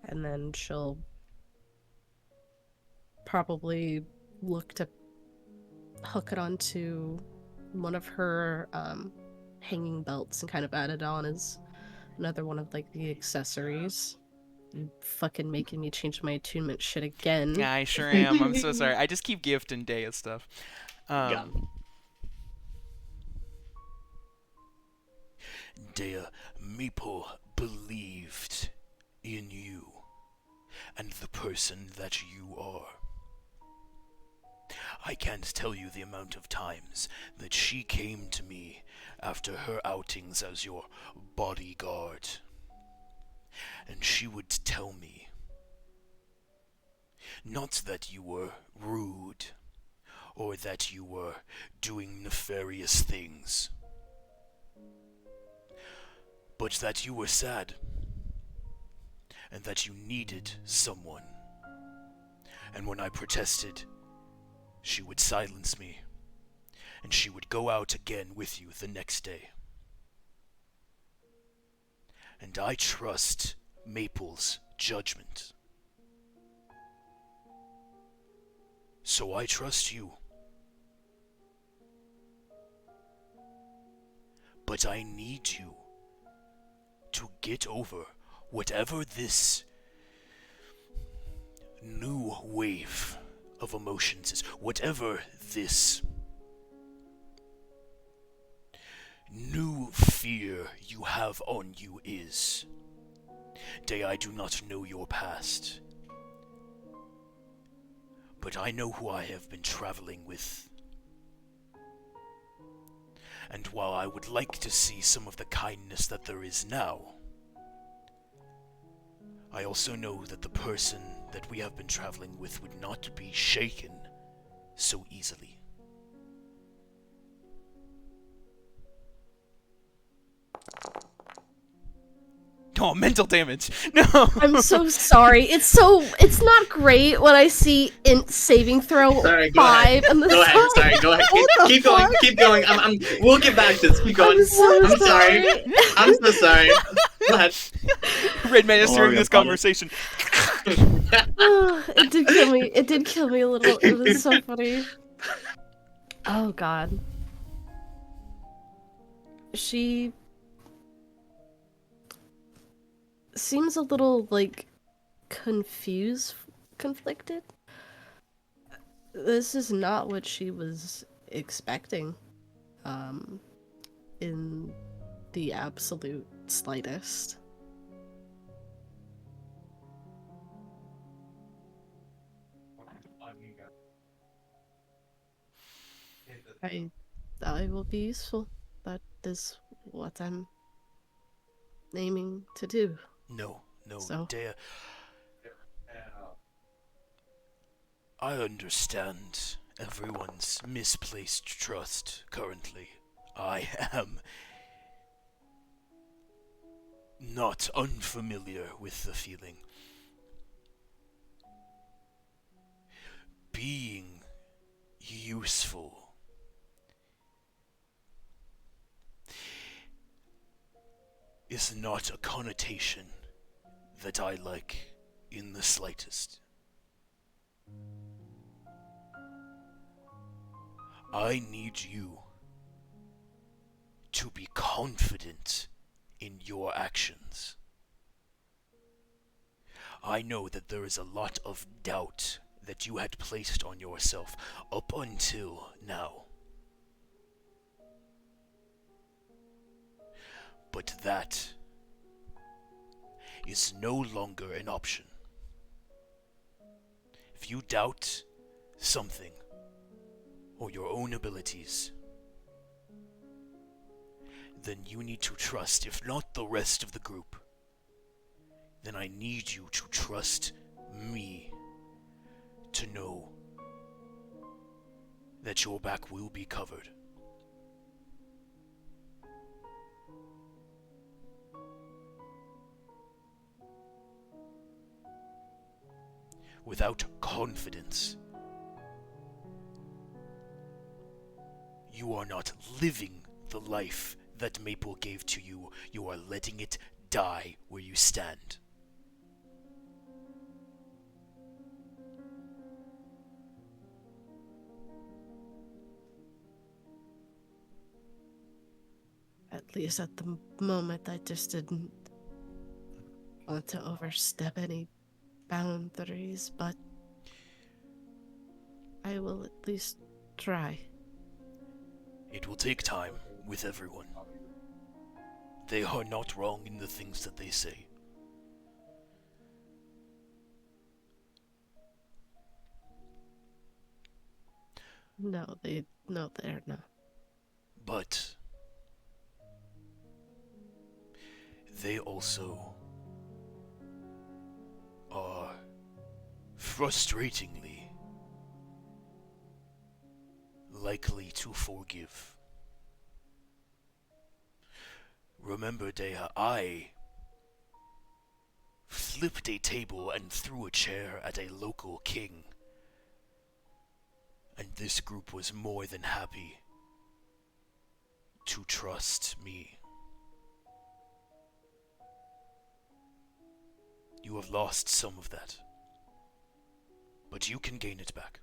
And then she'll probably look to hook it onto one of her hanging belts and kind of add it on as another one of like the accessories. You fucking making me change my attunement shit again. Yeah, I sure am. I'm so sorry. I just keep gifting Dea stuff. Yeah. Dea, Meeple believed in you and the person that you are. I can't tell you the amount of times that she came to me after her outings as your bodyguard, and she would tell me, not that you were rude, or that you were doing nefarious things, but that you were sad, and that you needed someone. And when I protested, she would silence me, and she would go out again with you the next day. And I trust Maple's judgment. So I trust you. But I need you to get over whatever this new wave of emotions is, whatever this new fear you have on you is. Day, I do not know your past, but I know who I have been traveling with. And while I would like to see some of the kindness that there is now, I also know that the person that we have been traveling with would not be shaken so easily. Oh, mental damage. No. I'm so sorry. It's not great when I see int saving throw Sorry, go 5 and the Go ahead. Sorry. Go ahead. Keep going. Keep going. We'll get back to this. Keep going. I'm so sorry. I'm so sorry. Go ahead. Redman is hearing this about it. conversation. It did kill me. It did kill me a little. It was so funny. Oh god. She seems a little like conflicted. This is not what she was expecting. In the absolute slightest. I will be useful. That is what I'm aiming to do. No, So? Dea. I understand everyone's misplaced trust currently. I am not unfamiliar with the feeling. Being useful is not a connotation that I like in the slightest. I need you to be confident in your actions. I know that there is a lot of doubt that you had placed on yourself up until now. But that is no longer an option. If you doubt something or your own abilities, then you need to trust, if not the rest of the group, then I need you to trust me to know that your back will be covered. Without confidence, you are not living the life that Maple gave to you. You are letting it die where you stand. At least at the moment, I just didn't want to overstep any boundaries, but I will at least try. It will take time with everyone. They are not wrong in the things that they say. No, they're not. But they also are frustratingly likely to forgive. Remember, Dea, I flipped a table and threw a chair at a local king, and this group was more than happy to trust me. You have lost some of that, but you can gain it back.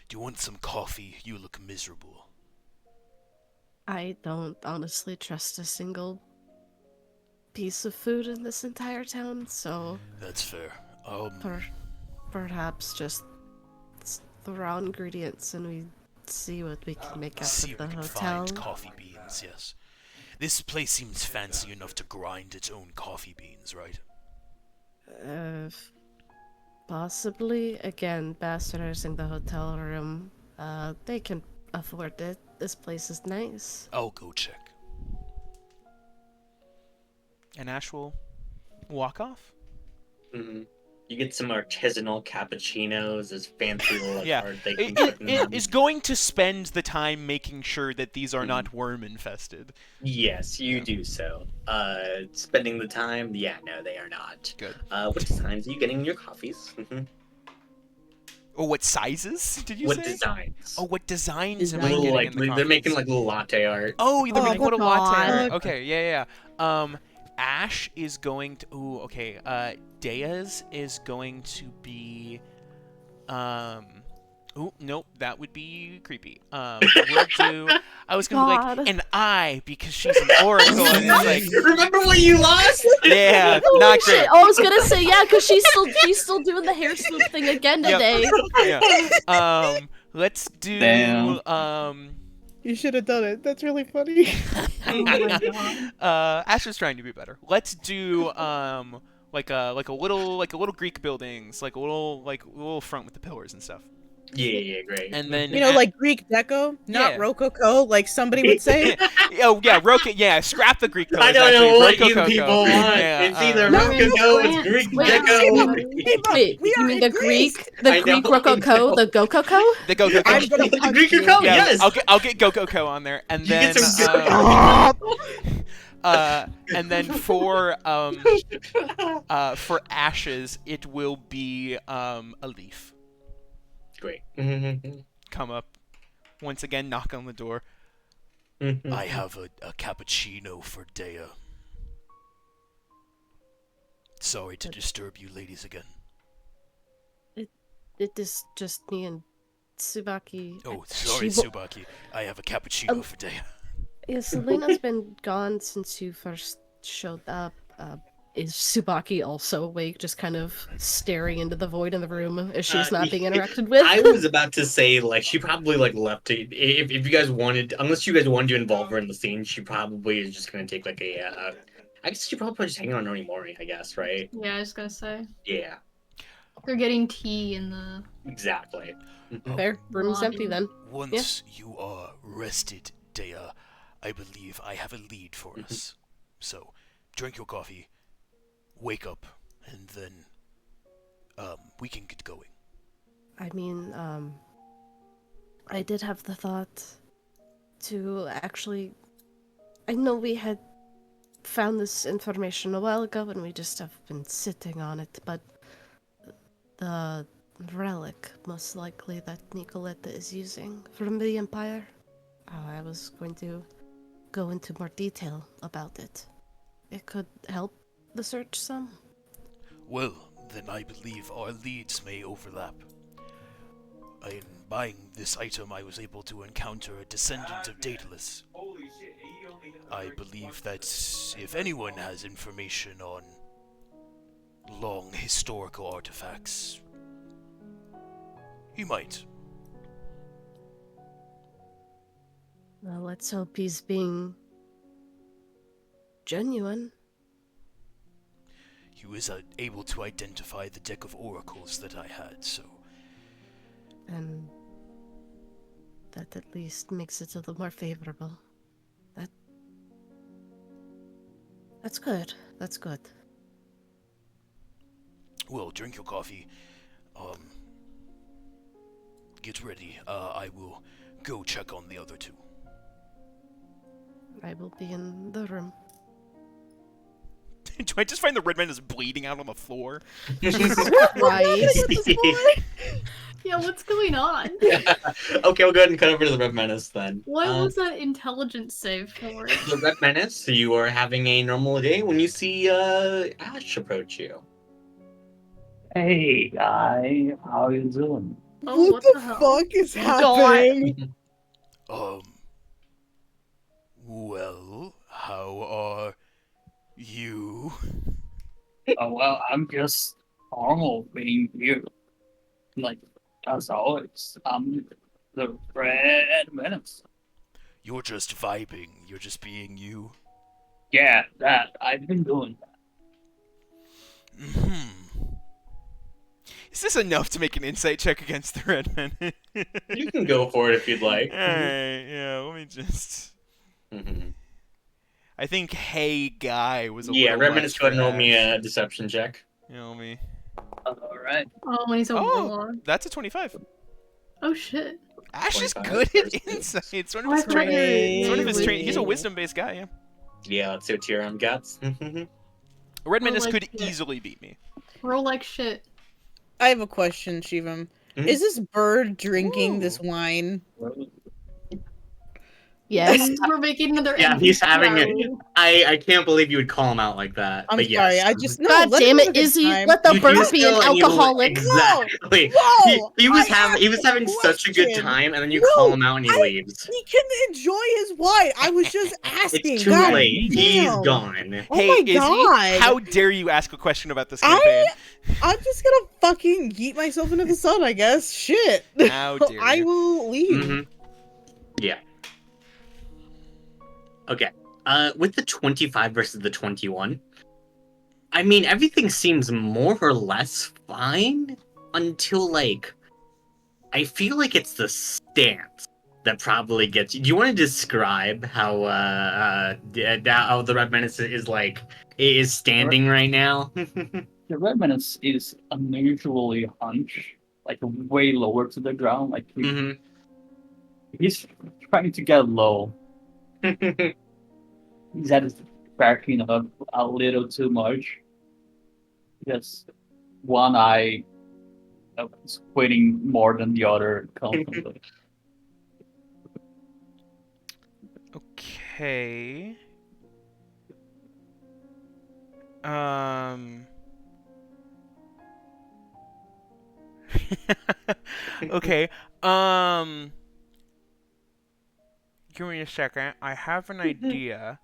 Do you want some coffee? You look miserable. I don't honestly trust a single piece of food in this entire town, so That's fair. perhaps just throw ingredients and we see what we can make out See of if the we can hotel. find coffee beans, yes. This place seems fancy enough to grind its own coffee beans, right? Possibly. Again, bastardizing the hotel room. They can afford it. This place is nice. I'll go check. And Ash will walk off. Mm-hmm. You get some artisanal cappuccinos, as fancy little Yeah, art they can it put in them. is going to spend the time making sure that these are Mhm. not worm infested. Yes, you Yeah. do so. Spending the time? Yeah, no, they are not. Good. What designs are you getting in your coffees? Mm-hmm. Oh, what sizes did you What say? designs? Oh, what designs am I Little, getting like, in the they're making coffees? like little latte art. Oh, they're making what a latte God. art. Okay, yeah. Ash is going to. Ooh, okay. Dea's is going to be. Ooh, nope, that would be creepy. We'll do. I was gonna be God. like an eye because she's an oracle, and it's like, Remember when you lost? yeah, Holy not shit. great. Oh, I was gonna say, yeah, because she's still doing the hair swoop thing again Yep. today. Yeah. Let's do. Damn. You should have done it. That's really funny. Oh my god. Ash was trying to be better. Let's do like a little Greek buildings, like a little front with the pillars and stuff. Yeah, great. And then You know, like Greek deco, not Yeah. Rococo, like somebody would say. oh yeah, yeah, scrap the Greek pillars. I don't actually. know what you Rococo. people want. Yeah, It's either No, Rococo, it's plants, Greek plants, deco. Wait, we you are mean in the Greece. I Greek know, Rococo, I know. the Gococo? The Gococo. I'm gonna The punch Greek you. Rococo, Yeah, yes. I'll get Gococo on there, and You then get some and then for ashes, it will be a leaf. Great. Come up once again, knock on the door. I have a cappuccino for Dea. Sorry to disturb you ladies again. It is just me and Tsubaki. Oh, sorry, She wa- Tsubaki. I have a cappuccino for Dea. Yeah, Selena's been gone since you first showed up. Is Tsubaki also awake, just kind of staring into the void in the room as she's not being interacted with? I was about to say, like, she probably like left it. If you guys wanted, unless you guys wanted to involve her in the scene, she probably is just gonna take like a. I guess she probably just hanging on Mori, I guess, right? Yeah, I was gonna say. Yeah. They're getting tea in the. Exactly. Fair. Room's empty then. Once you are rested, Dea, I believe I have a lead for us. So, drink your coffee, wake up, and then we can get going. I mean, I did have the thought to actually. I know we had found this information a while ago and we just have been sitting on it, but the relic, most likely, that Nicoletta is using from the Empire, I was going to go into more detail about it. It could help the search some. Well, then I believe our leads may overlap. In buying this item, I was able to encounter a descendant of Daedalus. I believe that if anyone has information on long historical artifacts, he might. Well, let's hope he's being genuine. He was able to identify the deck of oracles that I had, so... And that at least makes it a little more favorable. That's good. That's good. Well, drink your coffee. Get ready. I will go check on the other two. I will be in the room. Do I just find the red man is bleeding out on the floor? Christ. Yeah, what's going on? Okay, we'll go ahead and cut over to the Red Menace then. What was that intelligence save for? The Red Menace, you are having a normal day when you see Ash approach you. Hey, guy, how you doing? Oh, what what the the hell? fuck is happening? Well, how are you? Oh, well, I'm just normal being here. Like, as always, I'm the Red Menace. You're just vibing. You're just being you. Yeah, that. I've been doing that. Is this enough to make an insight check against the red man? You can go for it if you'd like. Alright, yeah, let me just... I think hey guy was a little Red much Menace, go ahead and roll for me Ash. a deception check. You know me. Alright. Oh, when he's a warlock. That's a 25. Oh shit. Ash is 25 good at versus- insight. It's one Oh, of I his thought traits. you were- It's one of his you were traits. He's a wisdom. wisdom-based guy, yeah. Yeah, let's see what tier on guts. Red Oh, Menace like could shit. easily beat me. Roll like shit. I have a question, Shivam. Mhm. Is this bird drinking this Ooh. wine? Yes. We're making another Yeah, NPC he's having it. battle. I can't believe you would call him out like that. I'm but sorry, yes. I just no. God let damn him have it, a good Izzy. time. Let the You bird do be an still- you- alcoholic. Exactly. Whoa, He was I having asked a such a good question. time, and then you No, call him out and he leaves. He can enjoy his wine. I was just asking. It's too God late. He's damn. gone. Oh Hey, my Izzy, god. how dare you ask a question about this campaign? I'm just gonna fucking yeet myself into the sun, I guess. Shit. How dare I you. will leave. Mhm. Yeah. Okay. With the 25 versus the 21, I mean, everything seems more or less fine until, like, I feel like it's the stance that probably gets you. Do you want to describe how how the Red Menace is standing right now? The Red Menace is unusually hunched, like way lower to the ground. Like he's trying to get low. His head is cracking up a little too much. Just one eye squinting more than the other constantly. Okay. Okay. Give me a second. I have an idea.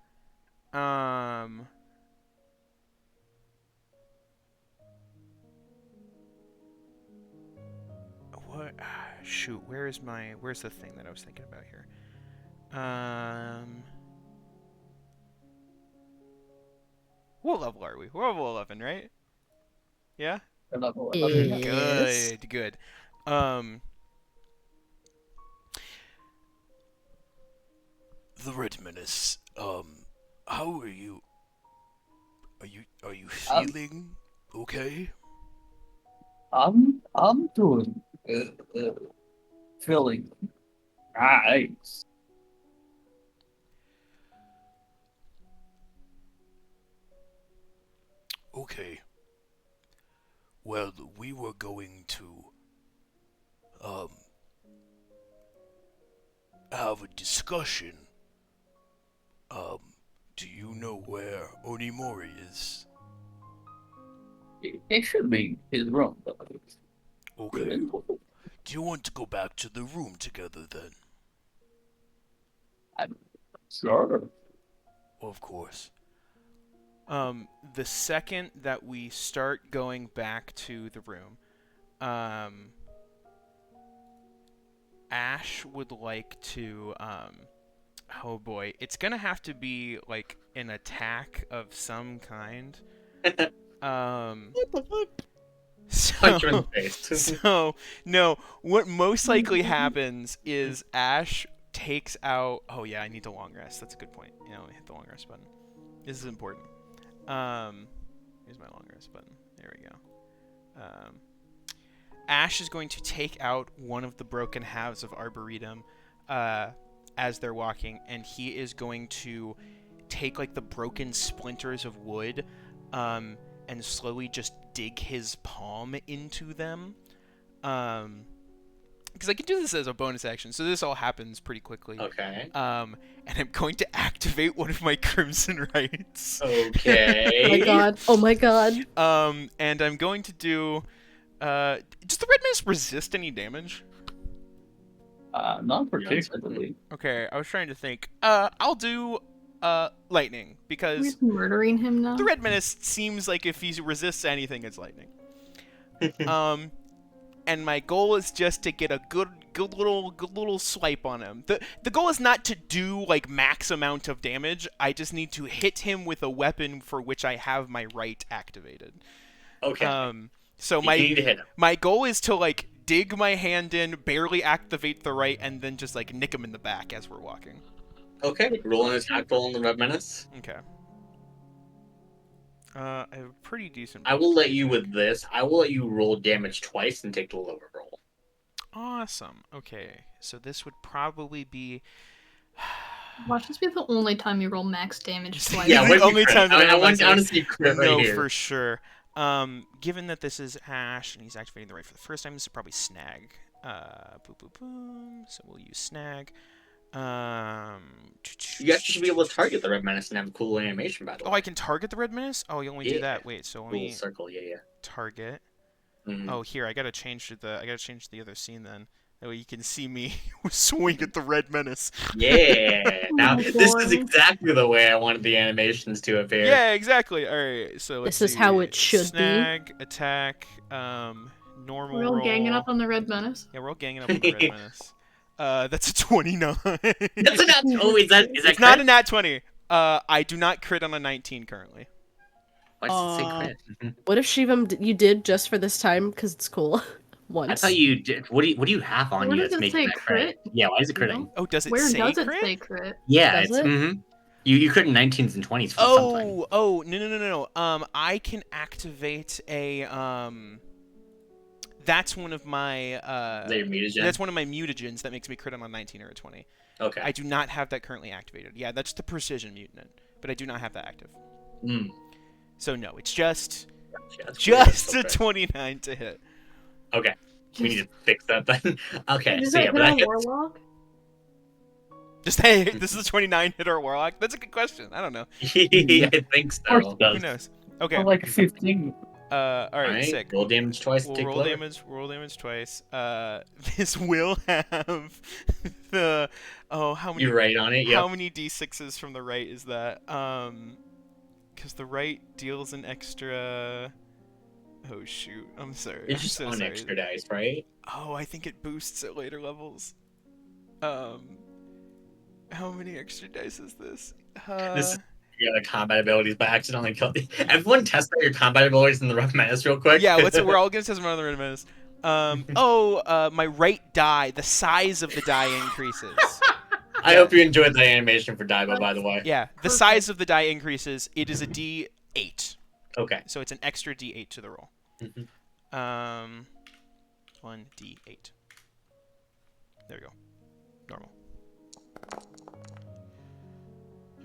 What? Shoot. Where's the thing that I was thinking about here? What level are we? We're level 11, right? Yeah? Is Good. The Red Menace, how are you? Are you Um, feeling okay? I'm doing feeling nice. Okay. Well, we were going to, um, have a discussion. Um, do you know where Onimori is? It should be his room. Okay. Do you want to go back to the room together then? I'm sure. Of course. The second that we start going back to the room, Ash would like to, oh boy, it's gonna have to be like an attack of some kind. What the fuck? Punch you in So, the face. so no, what most likely happens is Ash takes out. Oh yeah, I need the long rest. That's a good point. Hit the long rest button. This is important. Here's my long rest button. There we go. Ash is going to take out one of the broken halves of Arboretum as they're walking, and he is going to take like the broken splinters of wood and slowly just dig his palm into them. Because I can do this as a bonus action, so this all happens pretty quickly. Okay. And I'm going to activate one of my Crimson Rights. Okay. oh my god. And I'm going to do. Does the Red Mist resist any damage? Not particularly. Okay, I was trying to think. I'll do lightning We're because just murdering him now. the Red Menace seems like if he resists anything, it's lightning. And my goal is just to get a good little swipe on him. The goal is not to do like max amount of damage. I just need to hit him with a weapon for which I have my right activated. Okay. So You need to hit him. my goal is to like dig my hand in, barely activate the right, and then just like nick him in the back as we're walking. Okay. Roll an attack roll on the Red Menace. Okay. I have a pretty decent. I will let you with this. I will let you roll damage twice and take the lower roll. Awesome. Okay, so this would probably be. Watch this be the only time you roll max damage twice. Yeah, The what's only your time crit? that I I want roll to see crit right No, here. for sure. Given that this is Ash and he's activating the right for the first time, this is probably snag. Boom, boom, boom. So we'll use snag. You actually should be able to target the Red Menace and have a cool animation, by the way. Oh, I can target the Red Menace? Oh, you only do Yeah. that. Wait, so let Cool me circle, yeah. target. Mhm. Oh, here I gotta change the other scene then. That way you can see me swing at the Red Menace. Yeah. Now Oh, this is boy. exactly the way I wanted the animations to appear. Yeah, exactly. All right, so let's This is see. how it should be. Snag, attack, normal We're all roll. ganging up on the Red Menace. Yeah, we're all ganging up on the Red Menace. That's a 29. That's a nat. Oh, is that It's not a nat 20. I do not crit on a 19 currently. Why does it say crit? What if Shivam you did just for this time because it's cool? Once. I thought you did. What do you have on Where you does that's it making say that crit? crit? Yeah, why is it You critting? know? Oh, does it Where say does crit? it say crit? Yeah, Does it's it? You crit in 19s and 20s for something. Oh, no. I can activate a That's one of my Is that your mutagen? That's one of my mutagens that makes me crit on a 19 or a 20. Okay. I do not have that currently activated. Yeah, that's the precision mutant, but I do not have that active. Mm. So no, it's just Gotcha, that's just weird, a that's okay. 29 to hit. Okay. We need to fix that then. Okay, Does so that yeah, hit but that on hits. Warlock? Just hey, this is a 29 hit or warlock. That's a good question. I don't know. I think Of course so. it does. Who knows? Okay. For like 15. All right, sick. Roll damage twice. We'll Take roll lower. damage. Roll damage twice. This will have the how many? You're right on it. Yep. How many d6s from the right is that? Because the right deals an extra. Oh shoot! I'm sorry. It's I'm just so on sorry. extra dice, right? Oh, I think it boosts at later levels. How many extra dice is this? This your combat abilities by accidentally killing. Everyone test out your combat abilities in the Red Menace real quick. Yeah, we're all gonna test them on the Red Menace. My right die, the size of the die increases. I hope you enjoyed the animation for Daibo, by the way. Yeah, the size of the die increases. It is a D8. Okay. So it's an extra D8 to the roll. 1D8. There we go. Normal.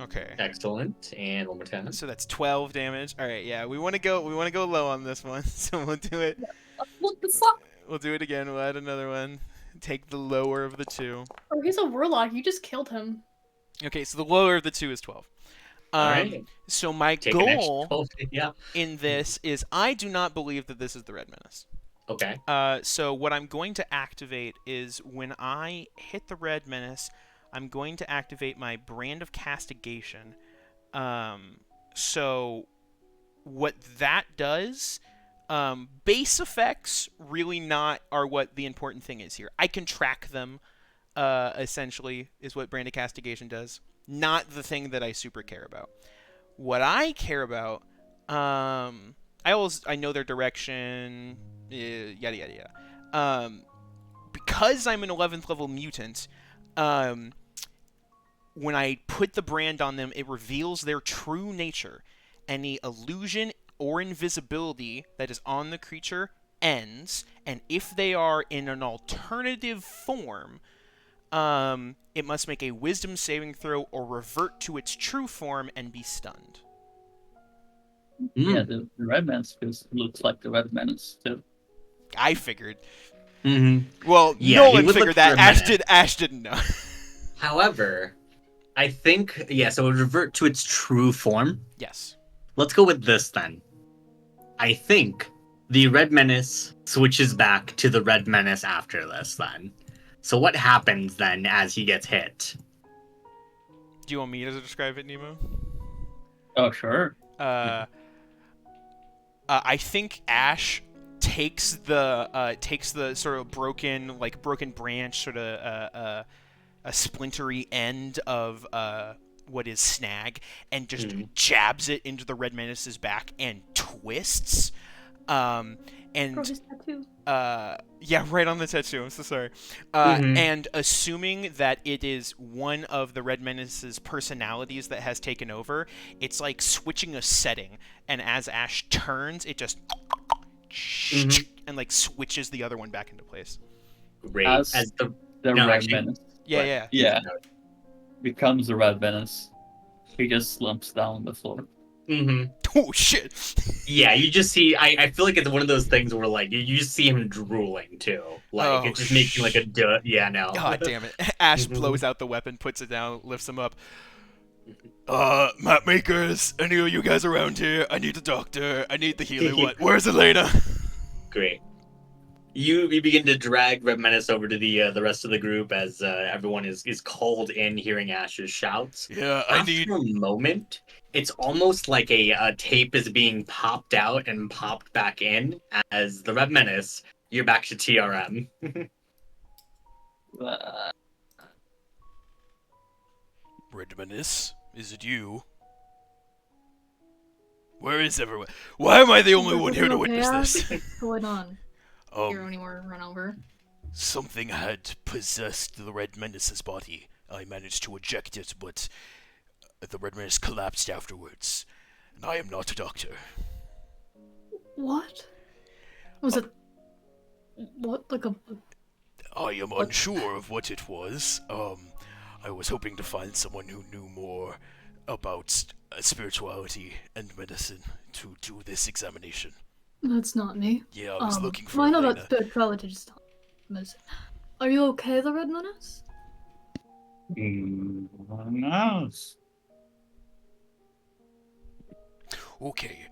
Okay. Excellent. And one more time. So that's 12 damage. All right, yeah, we want to go low on this one, so we'll do it. What the fuck? We'll do it again. We'll add another one. Take the lower of the two. Oh, he's a warlock. You just killed him. Okay, so the lower of the two is 12. All right. So my Take an extra goal 12. Yeah. in this is I do not believe that this is the Red Menace. Okay. So what I'm going to activate is when I hit the Red Menace, I'm going to activate my Brand of Castigation. So what that does, base effects really not are what the important thing is here. I can track them, essentially, is what Brand of Castigation does. Not the thing that I super care about. What I care about, I know their direction, yada yada yada. Because I'm an 11th level mutant, when I put the brand on them, it reveals their true nature. Any illusion or invisibility that is on the creature ends, and if they are in an alternative form, it must make a wisdom saving throw or revert to its true form and be stunned. Yeah, the Red Menace looks like the Red Menace too. I figured. Mm-hmm. Well, Yeah, Nolan he would figured look that. for a minute. Ash didn't know. However, I think, so it would revert to its true form. Yes. Let's go with this then. I think the Red Menace switches back to the Red Menace after this then. So what happens then as he gets hit? Do you want me to describe it, Nemo? Oh, sure. I think Ash takes the sort of broken branch, sort of a splintery end of what is Snag, and just jabs it into the Red Menace's back and twists. And Bro, his tattoo. yeah, right on the tattoo. I'm so sorry. And assuming that it is one of the Red Menace's personalities that has taken over, it's like switching a setting. And as Ash turns, it just and like switches the other one back into place. Great. As the Red Menace. Yeah. Becomes the Red Menace. He just slumps down on the floor. Oh shit. Yeah, you just see. I feel like it's one of those things where like you just see him drooling too. Like it's just making like a duh. Yeah, no. God damn it. Ash blows out the weapon, puts it down, lifts him up. Map makers, any of you guys around here? I need a doctor. I need the healer. Where's Elena? Great. You begin to drag Red Menace over to the rest of the group as everyone is called in, hearing Ash's shouts. Yeah, After a moment, it's almost like a tape is being popped out and popped back in as the Red Menace. You're back to TRM. Red Menace, is it you? Where is everyone? Why am I the only one here to witness this? What's going on? Here anywhere run over. Something had possessed the Red Menace's body. I managed to eject it, but the Red Menace collapsed afterwards. And I am not a doctor. What? Was it... What? Like a... I am unsure of what it was. I was hoping to find someone who knew more about spirituality and medicine to do this examination. That's not me. Yeah, I was looking for Well, I know Elena. that's spirituality, just not medicine. Are you okay, the Red Menace? Okay,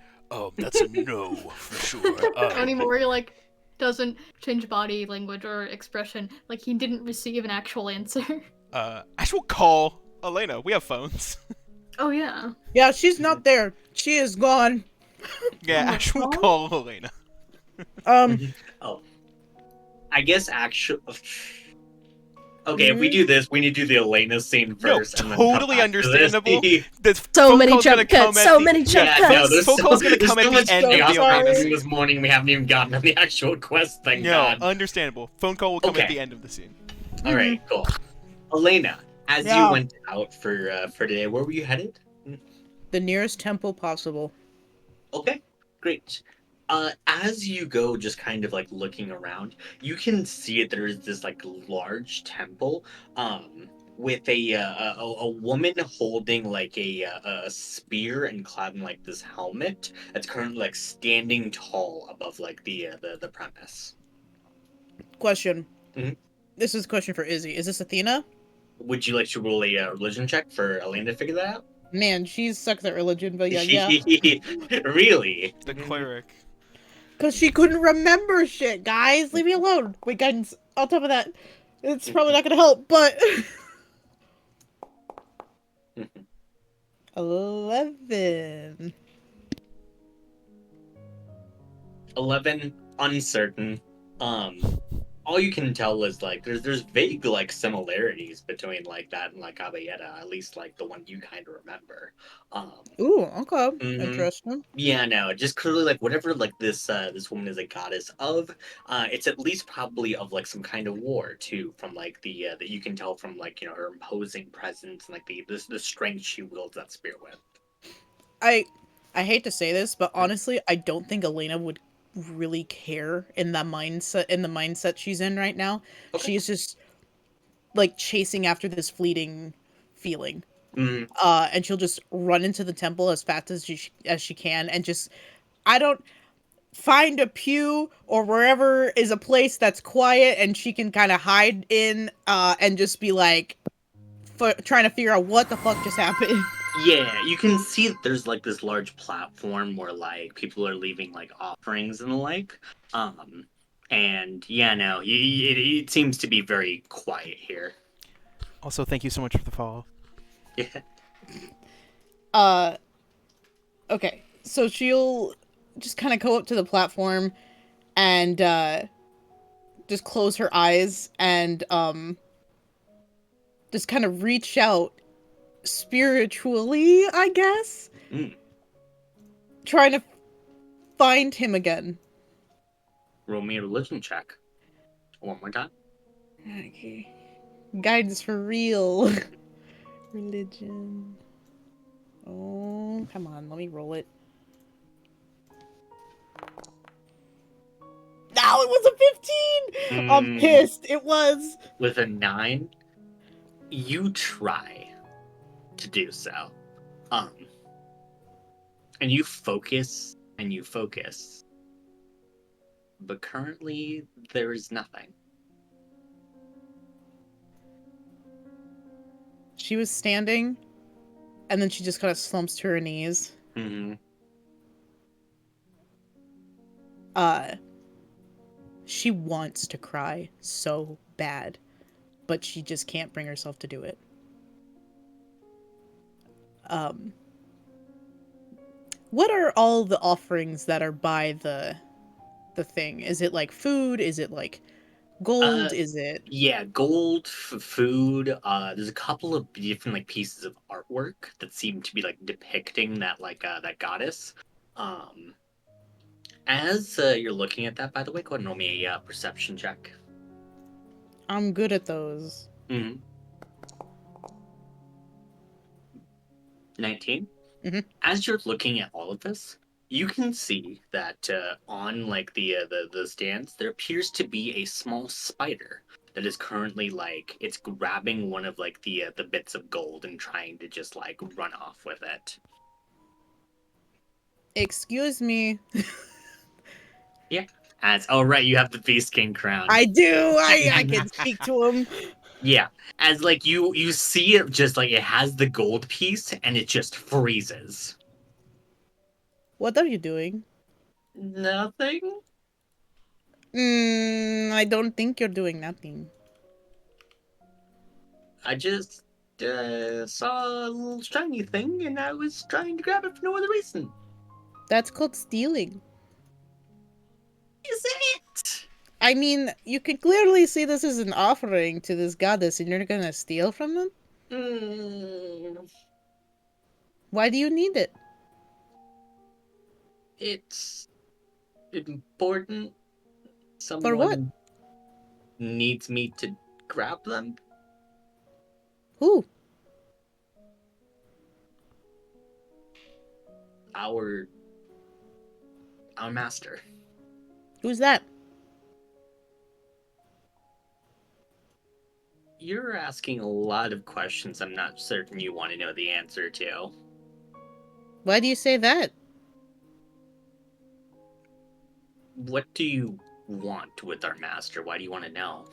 that's a no for sure. Anymore, he like doesn't change body language or expression. Like he didn't receive an actual answer. Ash will call Elena. We have phones. Oh yeah. Yeah, she's not there. She is gone. Yeah, Ash will call Elena. Oh. I guess actually... Okay, if we do this, we need to do the Elena scene No, first. And then come totally back to this. understandable. The So phone many call's gonna jump cuts, come at so the- many jump yeah, cuts. No, there's phone call's gonna there's come at so the much end of chaos the opening happening scene. this morning. We haven't even gotten to the actual quest. Thank No, God. understandable. Phone call will come at Okay. the end of the scene. All right, cool. Elena, as Yeah. you went out for today, where were you headed? The nearest temple possible. Okay, great. As you go, just kind of like looking around, you can see it. There is this like large temple, with a woman holding like a spear and clad in like this helmet that's currently like standing tall above like the premise. Question. Mhm. This is a question for Izzy. Is this Athena? Would you like to roll a religion check for Elena to figure that out? Man, she sucks at religion, but yeah. Really? The cleric. Because she couldn't remember shit, guys. Leave me alone. Wait, guidance. On top of that, it's probably not gonna help, but 11. 11, uncertain. All you can tell is like there's vague like similarities between like that and like Abayeta, at least like the one you kind of remember. Ooh, okay, Mhm. interesting. Yeah, no, just clearly like whatever like this woman is a goddess of, it's at least probably of like some kind of war too, from like the that you can tell from like her imposing presence and like the strength she wields that spear with. I hate to say this, but honestly, I don't think Elena would really care in the mindset she's in right now. Okay. She's just like chasing after this fleeting feeling. Mm, And she'll just run into the temple as fast as she can and just I don't find a pew or wherever is a place that's quiet and she can kind of hide in and just be like trying to figure out what the fuck just happened. yeah, you can see that there's like this large platform where like people are leaving like offerings and the like. And yeah, no, it seems to be very quiet here. Also, thank you so much for the follow. Yeah. Okay, so she'll just kind of go up to the platform and just close her eyes and just kind of reach out spiritually, I guess, trying to find him again. Roll me a religion check. One more time. Okay. Guidance for real. Religion. Oh, come on, let me roll it. No, it was a 15! I'm pissed. It was. With a 9, you try to do so. And you focus and you focus. But currently, there is nothing. She was standing, and then she just kind of slumps to her knees. Mm-hmm. She wants to cry so bad, but she just can't bring herself to do it. What are all the offerings that are by the thing? Is it like food? Is it like gold? Is it? Yeah, gold, food. There's a couple of different like pieces of artwork that seem to be like depicting that like that goddess. As you're looking at that, by the way, go ahead and roll me a perception check. I'm good at those. 19. Mm-hmm. As you're looking at all of this, you can see that on like the stands, there appears to be a small spider that is currently like it's grabbing one of like the bits of gold and trying to just like run off with it. Excuse me. Yeah. As oh right, you have the Beast King crown. I do. I can speak to him. Yeah. As like you see it just like it has the gold piece and it just freezes. What are you doing? Nothing. I don't think you're doing nothing. I just saw a little shiny thing and I was trying to grab it for no other reason. That's called stealing. Is it? I mean, you can clearly see this is an offering to this goddess, and you're gonna steal from them? Mm, Why do you need it? it's important. For what? Someone needs me to grab them. Who? Our master. Who's that? You're asking a lot of questions I'm not certain you want to know the answer to. Why do you say that? What do you want with our master? Why do you want to know?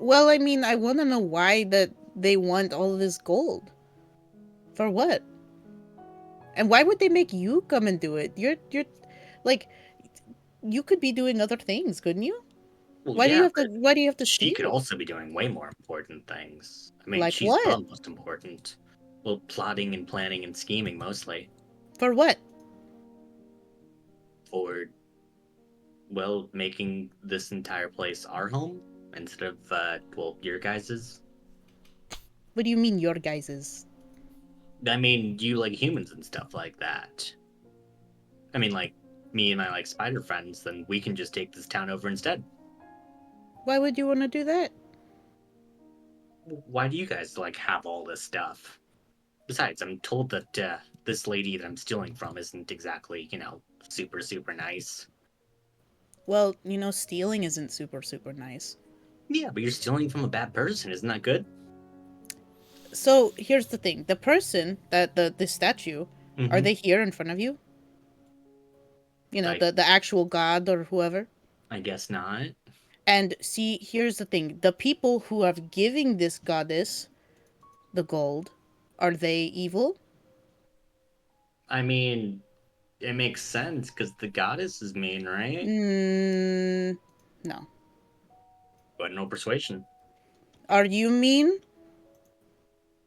Well, I mean, I want to know why that they want all of this gold. For what? And why would they make you come and do it? You're, like, you could be doing other things, couldn't you? Well, Why do yeah, you have but to? Why do you have to she could steal? also be doing way more important things. I mean, Like she's what? the most important. Well, plotting and planning and scheming mostly. For what? For, well, making this entire place our home instead of, well, your guys's. What do you mean, your guys's? I mean, you like humans and stuff like that. I mean, like, me and my, like, spider friends, then we can just take this town over instead. Why would you want to do that? Why do you guys, like, have all this stuff? Besides, I'm told that, this lady that I'm stealing from isn't exactly, super, super nice. Well, you know, stealing isn't super, super nice. Yeah, but you're stealing from a bad person, isn't that good? So, here's the thing. The person, the statue, are Mhm. they here in front of you? You know, Like- the actual god or whoever? I guess not. And see, here's the thing. The people who are giving this goddess the gold, are they evil? I mean, it makes sense, because the goddess is mean, right? No. But no persuasion. Are you mean?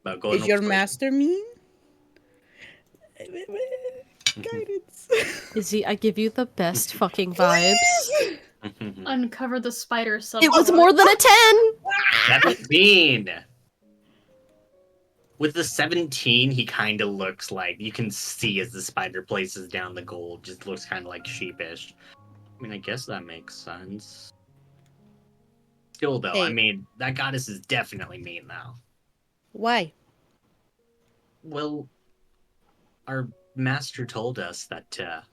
But go Is no your persuasion. master mean? Guidance. Izzy, I give you the best fucking vibes. Uncover the spider sub. It was more than a 10! 17! With the 17, he kind of looks like, you can see as the spider places down the gold, just looks kind of like sheepish. I mean, I guess that makes sense. Still, though, I Hey. mean, that goddess is definitely mean, though. Why? Well, our master told us that,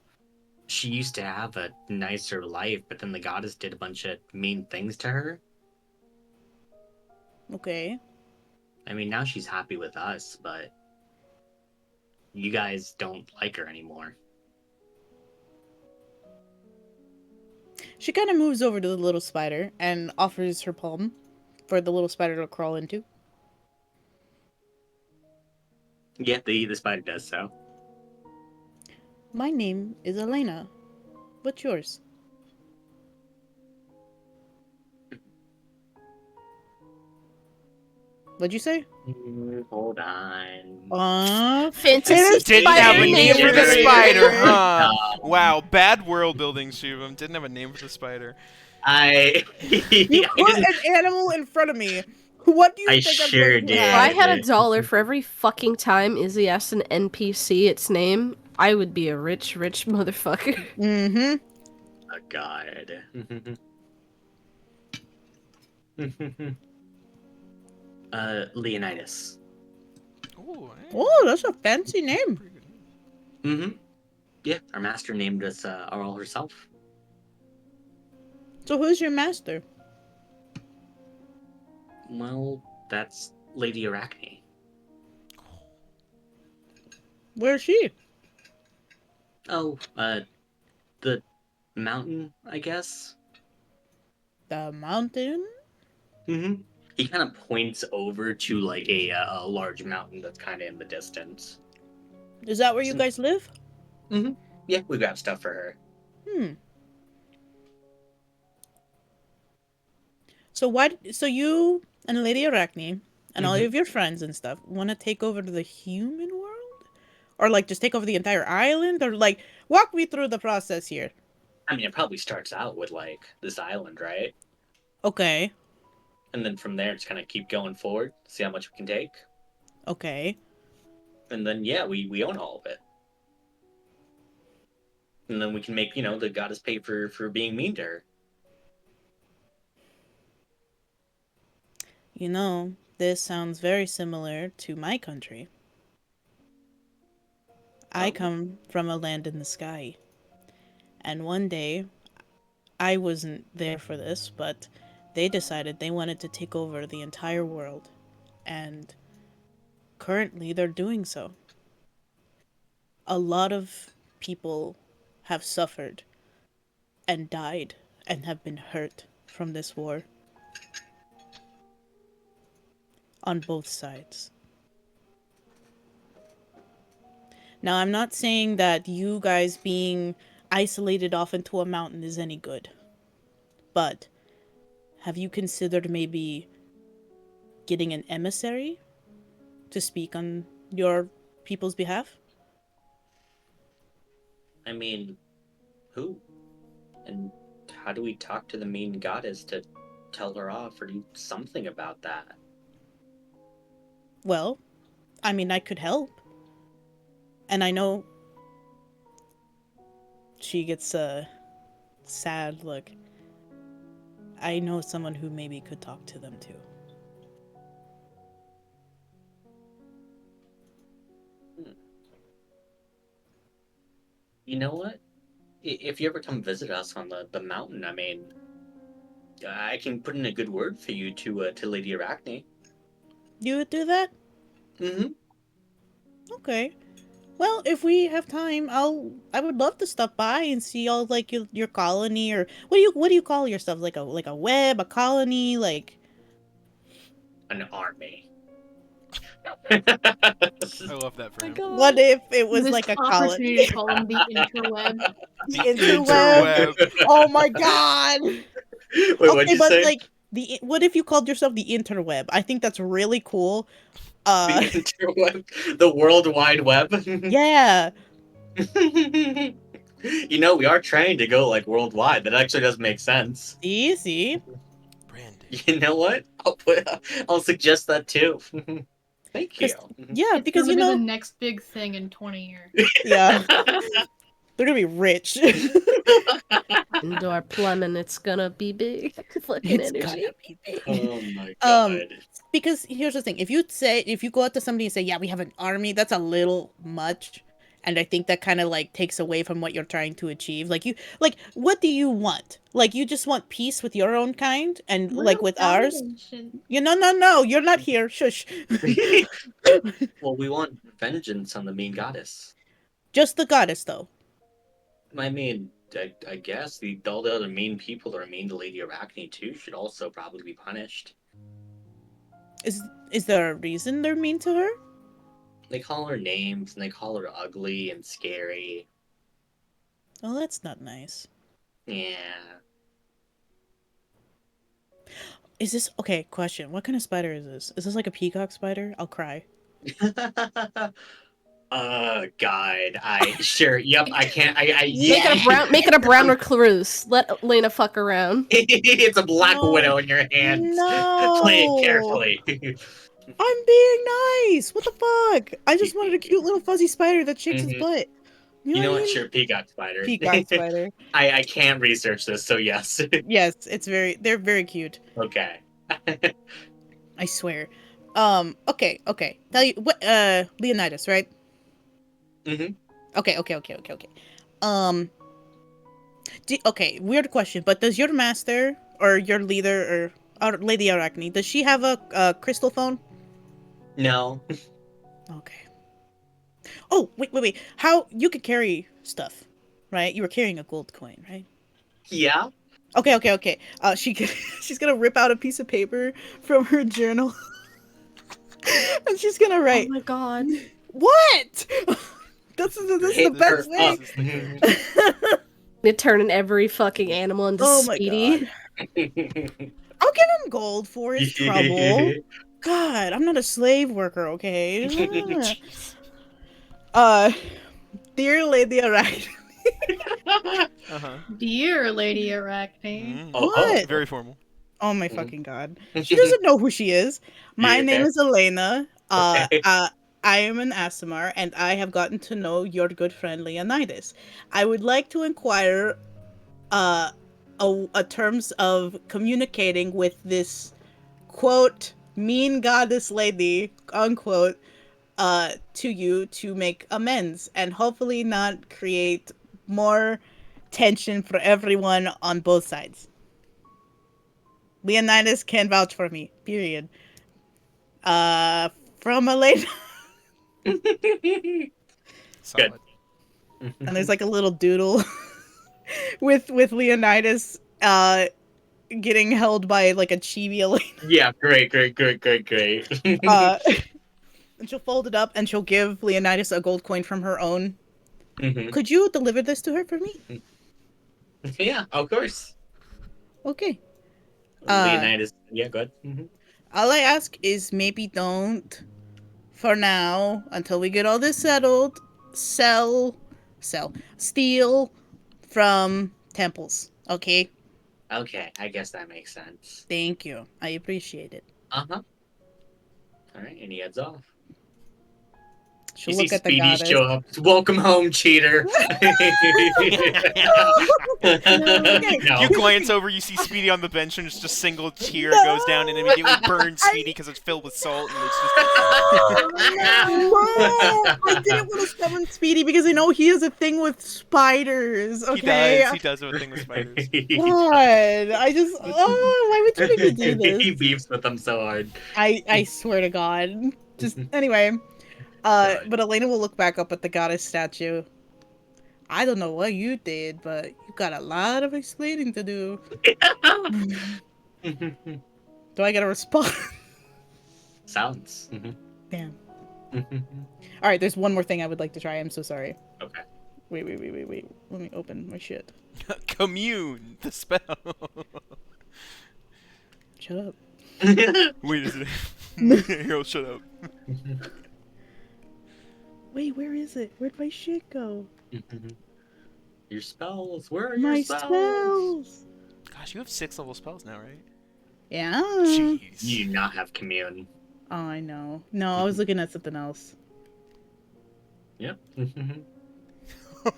she used to have a nicer life, but then the goddess did a bunch of mean things to her. Okay. I mean, now she's happy with us, but you guys don't like her anymore. She kind of moves over to the little spider and offers her palm for the little spider to crawl into. Yeah, the spider does so. My name is Elena. What's yours? What'd you say? Hold on. Fantasy Didn't have a spider name for the name. spider, huh? No. Wow, bad world building, Shivam. Didn't have a name for the spider. I You put an animal in front of me. What do you I think I'm sure going to did. If I have? had $1 for every fucking time Izzy asked an NPC its name, I would be a rich, rich motherfucker. Mm-hmm. Oh god. Leonidas. Ooh, hey, Oh, that's a fancy name. pretty good. Mm-hmm. Yeah, our master named us all herself. So who's your master? Well, that's Lady Arachne. Where's she? Oh, the mountain, I guess. The mountain? Mm-hmm. He kind of points over to like a large mountain that's kind of in the distance. Is that where you guys live? Mm-hmm. Yeah, we got stuff for her. So you and Lady Arachne and all Mhm. of your friends and stuff want to take over the human world? Or like just take over the entire island? Or like walk me through the process here. I mean, it probably starts out with like this island, right? Okay. And then from there, just kind of keep going forward, see how much we can take, Okay. and then yeah, we own all of it, and then we can make the goddess pay for being mean to her. You know, this sounds very similar to my country. I Oh, come from a land in the sky. And one day, I wasn't there for this, but they decided they wanted to take over the entire world. And currently, they're doing so. A lot of people have suffered and died and have been hurt from this war on both sides. Now, I'm not saying that you guys being isolated off into a mountain is any good, but have you considered maybe getting an emissary to speak on your people's behalf? I mean, who? And how do we talk to the mean goddess to tell her off or do something about that? Well, I mean, I could help. And I know she gets a sad look. I know someone who maybe could talk to them too. You know what? If you ever come visit us on the mountain, I mean, I can put in a good word for you to Lady Arachne. You would do that? Mm-hmm. Okay. Well, if we have time, I would love to stop by and see all like your colony, or what do you call your stuff? Like a web, a colony, like An army. I love that for him. what if it was this like a opportunity colony? to call them the interweb. The interweb. Oh my god. Wait, what'd Okay, you but say? like what if you called yourself the interweb? I think that's really cool. The interweb, the World Wide Web. Yeah. We are trying to go like worldwide. That actually does make sense. Easy. Brandon. You know what? I'll suggest that too. Thank you. Yeah, It's because gonna you be the know, next big thing in 20 years. yeah, they're gonna be rich. Indoor plumbing, it's gonna be big. Fucking It's energy. gonna be big. Oh my god. Because here's the thing: if you go out to somebody and say, "Yeah, we have an army," that's a little much, and I think that kind of like takes away from what you're trying to achieve. What do you want? Like, you just want peace with your own kind, and like with ours. No, you're not here. Shush. Well, we want vengeance on the mean goddess. Just the goddess, though. I mean, I guess all the other mean people that are mean to Lady Arachne too should also probably be punished. Is there a reason they're mean to her? They call her names and they call her ugly and scary. Oh, that's not nice. Yeah. Is this okay? Question: what kind of spider is this? Is this like a peacock spider? I'll cry. God. Sure. Yep. I can't. Make it a brown recluse. Let Lena fuck around. It's a black No. widow in your hands. No. Play it carefully. I'm being nice. What the fuck? I just wanted a cute little fuzzy spider that shakes his butt. You know what I what? mean? Sure, peacock spider. Peacock spider. I can't research this, so yes. Yes, they're very cute. Okay. I swear. Okay. Tell you what, Leonidas, right? Mm-hmm. Okay. Okay, weird question, but does your master or your leader or Lady Arachne, does she have a crystal phone? No. Okay. Oh, wait. How you could carry stuff, right? You were carrying a gold coin, right? Yeah. Okay. She's gonna rip out a piece of paper from her journal, and she's gonna write. Oh my god. What? This is the best thing. They turn in every fucking animal into Oh my Speedy. I'll give him gold for his trouble. God, I'm not a slave worker, okay? Dear Lady Arachne, Uh-huh. Dear Lady Arachne. Oh, What? Very formal. Oh my fucking god. She doesn't know who she is. My You name okay? is Elena. Okay. I am an Asimar, and I have gotten to know your good friend Leonidas. I would like to inquire a terms of communicating with this quote mean goddess lady unquote to you to make amends and hopefully not create more tension for everyone on both sides. Leonidas can vouch for me. Period. Uh, from Elena. Solid. And there's like a little doodle with Leonidas getting held by like a chibi Elena. Yeah, great. Uh, and she'll fold it up and she'll give Leonidas a gold coin from her own. Mhm. Could you deliver this to her for me? Yeah, of course. Okay. Leonidas. Yeah, go ahead. All I ask is maybe don't, for now, until we get all this settled, steal from temples. Okay? Okay, I guess that makes sense. Thank you. I appreciate it. Uh-huh. All right, and he heads off. She'll You look see at the Speedy goddess. show up. Welcome home, cheater. No. You glance over, you see Speedy on the bench, and just a single tear goes down and immediately burns Speedy because it's filled with salt, and it's just... I didn't want to summon Speedy because I know he has a thing with spiders. Okay. He does have a thing with spiders. God, I just why would you make me do this? He beefs with them so hard. I swear to God. Just anyway. But Elena will look back up at the goddess statue. I don't know what you did, but you got a lot of explaining to do. Do I get a response? Sounds. Damn. Alright, there's one more thing I would like to try. I'm so sorry. Okay. Wait. Let me open my shit. Commune, the spell. Shut up. Wait a second. Yo, shut up. Wait, where is it? Where'd my shit go? Your spells. Where are My your spells? Gosh, you have 6 level spells now, right? Yeah. Jeez. You do not have commune. Oh, I know. No, I was looking at something else. Yep.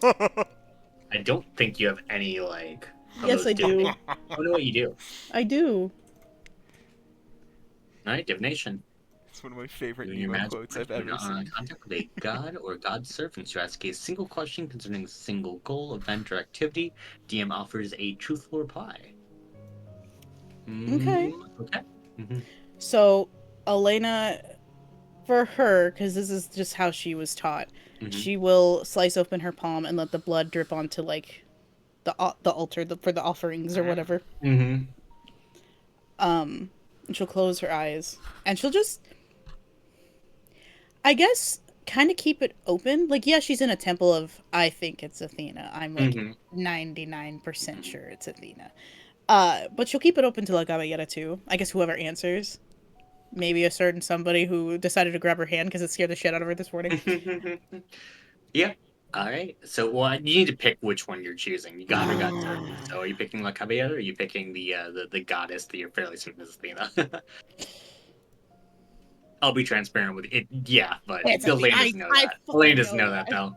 I don't think you have any, like... of Yes, those I do. I know what you do. I do. Alright, divination. It's one of my favorite Doing your emo magic quotes I've when ever seen. contact with a god or god's servant to ask a single question concerning a single goal, event, or activity. DM offers a truthful reply. Okay. Okay. So, Elena, for her, because this is just how she was taught, she will slice open her palm and let the blood drip onto, like, the altar for the offerings or whatever. And she'll close her eyes. And she'll just, I guess, kind of keep it open. Like, yeah, she's in a temple of, I think it's Athena. I'm, like, 99% sure it's Athena. But she'll keep it open to La Caballera, too. I guess whoever answers. Maybe a certain somebody who decided to grab her hand because it scared the shit out of her this morning. Yeah. All right. So, well, you need to pick which one you're choosing. You got or got servant. So, are you picking La Caballera or are you picking the goddess that you're fairly certain is Athena? I'll be transparent with you. Yeah, but It's Elaine Athena. doesn't know I that. fucking Elaine doesn't know know that, though.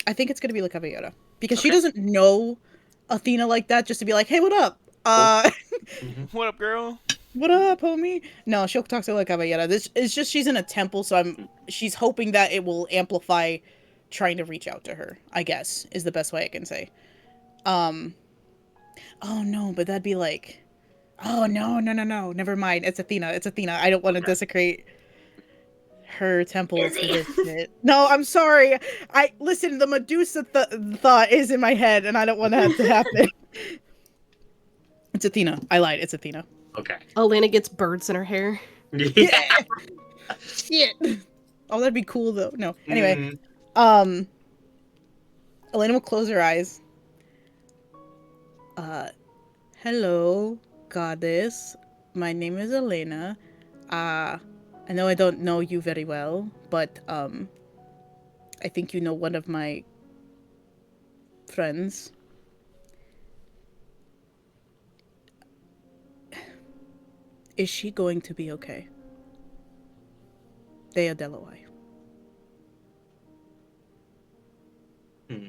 I think it's gonna be La Caballera because she Okay. doesn't know Athena like that. Just to be like, hey, what up? What up, girl? What up, homie? No, she'll talk to La Caballera. This is just she's in a temple, so she's hoping that it will amplify trying to reach out to her. I guess is the best way I can say. Oh no, but that'd be like, oh no, never mind. It's Athena. I don't want to desecrate her temple for this shit. No, I'm sorry. I listen. The Medusa thought is in my head, and I don't want that to happen. It's Athena. I lied. It's Athena. Okay. Elena gets birds in her hair. Yeah. Shit. Oh, that'd be cool though. No. Anyway, Mhm. Elena will close her eyes. Hello, goddess. My name is Elena. I know I don't know you very well, but I think you know one of my friends. Is she going to be okay? Dea Delawai. Hmm.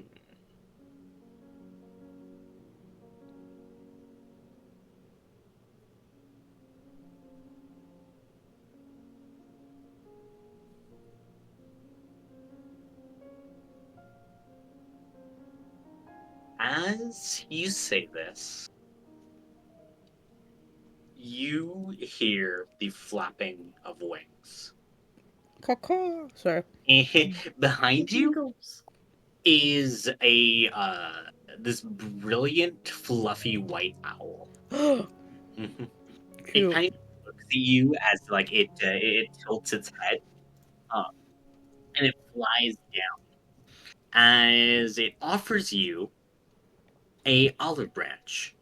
As you say this, you hear the flapping of wings. Caw. Sorry. Behind you Eagles. is a this brilliant, fluffy white owl. Mhm. It Cute. kind of looks at you as like it tilts its head up and it flies down as it offers you a olive branch.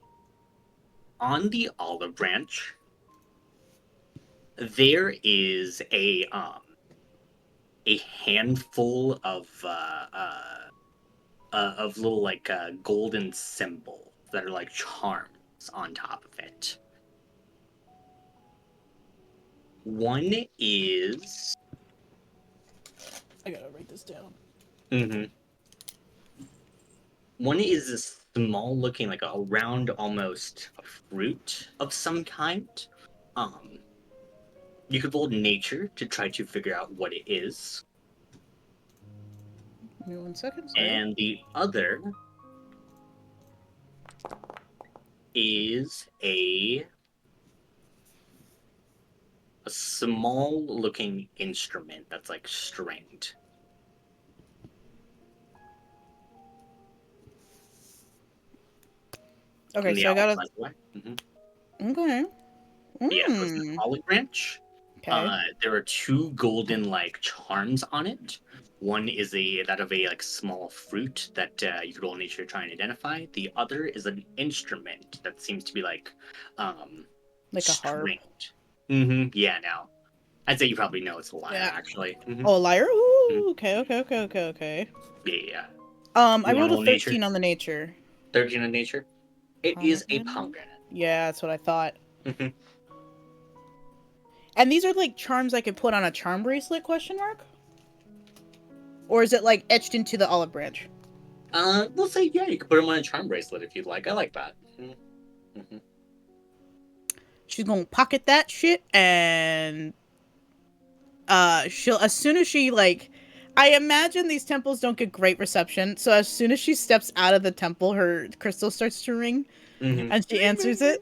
On the olive branch, there is a handful of little like golden symbols that are like charms on top of it. One is I gotta write this down. mhm. One is a small looking like a round almost a fruit of some kind. Um you could roll nature to try to figure out what it is. Give me 1 second. Sorry. And the other is a small looking instrument that's like stringed. Okay, From the so I gotta. outside way. Mhm. Okay. Yeah, so it's an olive branch. Okay. There are two golden like charms on it. One is that of a like small fruit that you could roll nature to try and identify. The other is an instrument that seems to be like Like a harp. stringed. Mm-hmm. Yeah, now I'd say you probably know it's a lyre Yeah. actually. Mhm. Oh, liar. Ooh. Mhm. Okay. Yeah. I You rolled wanna a roll 13 nature? on the nature. 13 in nature. It is a Pomegranate? pomegranate. Yeah, that's what I thought. Mhm. And these are like charms I could put on a charm bracelet? Question mark. Or is it like etched into the olive branch? We'll say yeah. You could put them on a charm bracelet if you'd like. I like that. Mm-hmm. She's gonna pocket that shit and she'll as soon as she like I imagine these temples don't get great reception, so as soon as she steps out of the temple, her crystal starts to ring, Mm-hmm. and she answers it.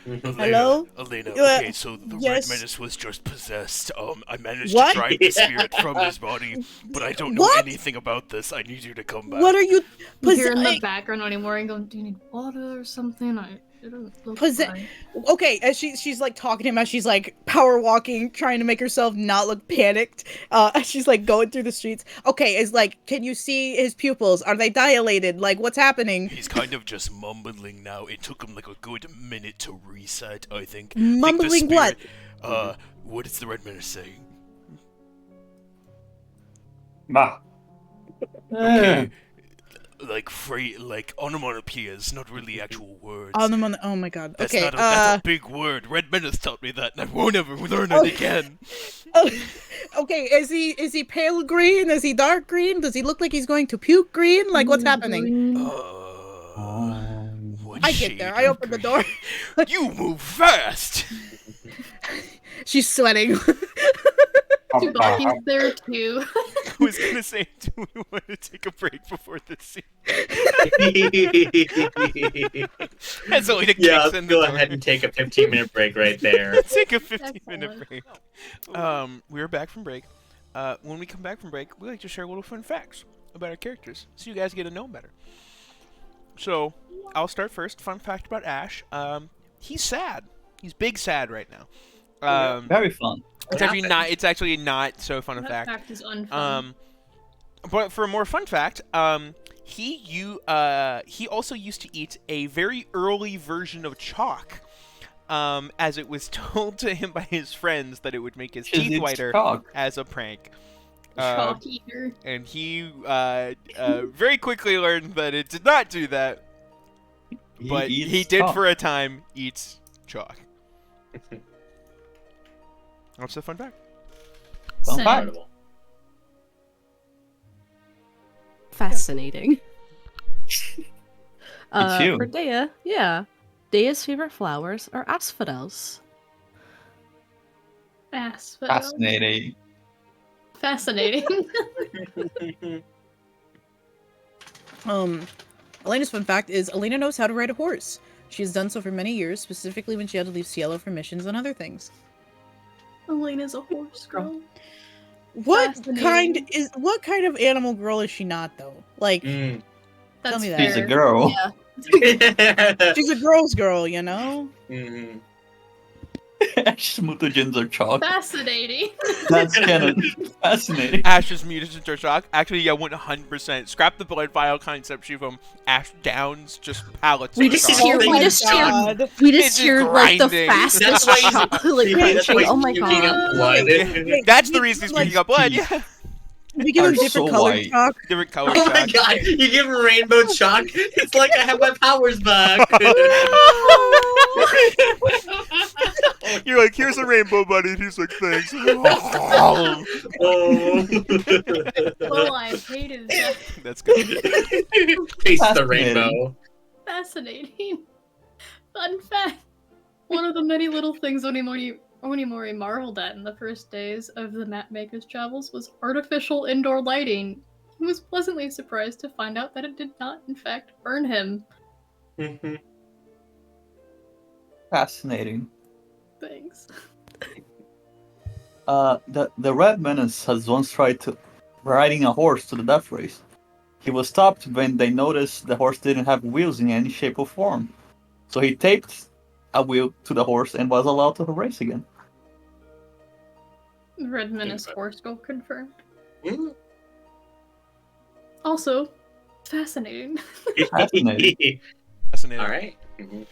Mm-hmm. Hello? Elena, Yeah, okay, so the yes. Red Menace was just possessed. I managed What? to drive the spirit from his body, but I don't know What? anything about this. I need you to come back. What are you You hear in the background anymore and go, do you need water or something? It doesn't look right. Okay, as she's like talking to him as she's like power walking, trying to make herself not look panicked. As she's like going through the streets. Okay, is like, can you see his pupils? Are they dilated? Like, what's happening? He's kind of just mumbling now. It took him like a good minute to reset, I think. Mumbling what? What is the Red Menace saying? Bah. Okay. Like onomatopoeias, not really actual words. Oh my god. That's Okay, that's a big word. Red Menace taught me that, and I won't ever learn it again. Okay, is he pale green? Is he dark green? Does he look like he's going to puke green? Like, what's happening? What I get shade there. I of open the green? door. You move fast! She's sweating. Tsubaki's there too. I was gonna say, do we want to take a break before this scene? As Elena Yeah, kicks let's in the go door. ahead and take a 15-minute break right there. Let's take a 15-minute Excellent. break. We're back from break. When we come back from break, we like to share little fun facts about our characters, so you guys get to know them better. So, I'll start first. Fun fact about Ash. He's sad. He's big sad right now. Very fun. It's actually not so fun a That fact. fact is unfun. But for a more fun fact, he also used to eat a very early version of chalk, as it was told to him by his friends that it would make his teeth whiter as a prank. Chalk eater. And he very quickly learned that it did not do that, but he eats did chalk. for a time eat chalk. That's a fun fact. Well, Same. Incredible. Fascinating. too. For Dea, yeah. Dea's favorite flowers are asphodels. Fascinating. Fascinating. Elena's fun fact is Elena knows how to ride a horse. She has done so for many years, specifically when she had to leave Cielo for missions and other things. Elena's a horse girl. What Fascinating. kind of animal girl is she not though? Like, Mm. That's me that. She's a fair. girl. Yeah. she's a girl's girl, you know? Mhm. Ash's mutagens are chalk. Fascinating. That's canon. Fascinating. Ash's mutagens are chalk. Actually, yeah, 100%. Scrap the blood vial concept, Shivam. Ash downs just pallets We of just chalk. hear, Oh we my just hear, God. we It's just just hear like the grinding. fastest That's why he's- shot, like Yeah, that's crunching. why Oh my he's puking god. up blood. That's the reason he's Like, picking up blood, yeah. We give him Are different so colored white. chalk. Different color Oh my chalk. god, you give him rainbow chalk? It's like I have my powers back. You're like, here's a rainbow buddy, and he's like, thanks. Oh. Oh, I hated that. That's good. Taste the Fascinating. rainbow. Fascinating. Fun fact. One of the many little things Onimori marveled at in the first days of the mapmaker's travels was artificial indoor lighting. He was pleasantly surprised to find out that it did not, in fact, burn him. Mhm. Fascinating. Thanks. The Red Menace has once tried to riding a horse to the death race. He was stopped when they noticed the horse didn't have wheels in any shape or form. So he taped a wheel to the horse and was allowed to race again. Red Menace horse goal confirmed. Mm. Also, fascinating. Fascinating. Fascinating. All right. Mhm.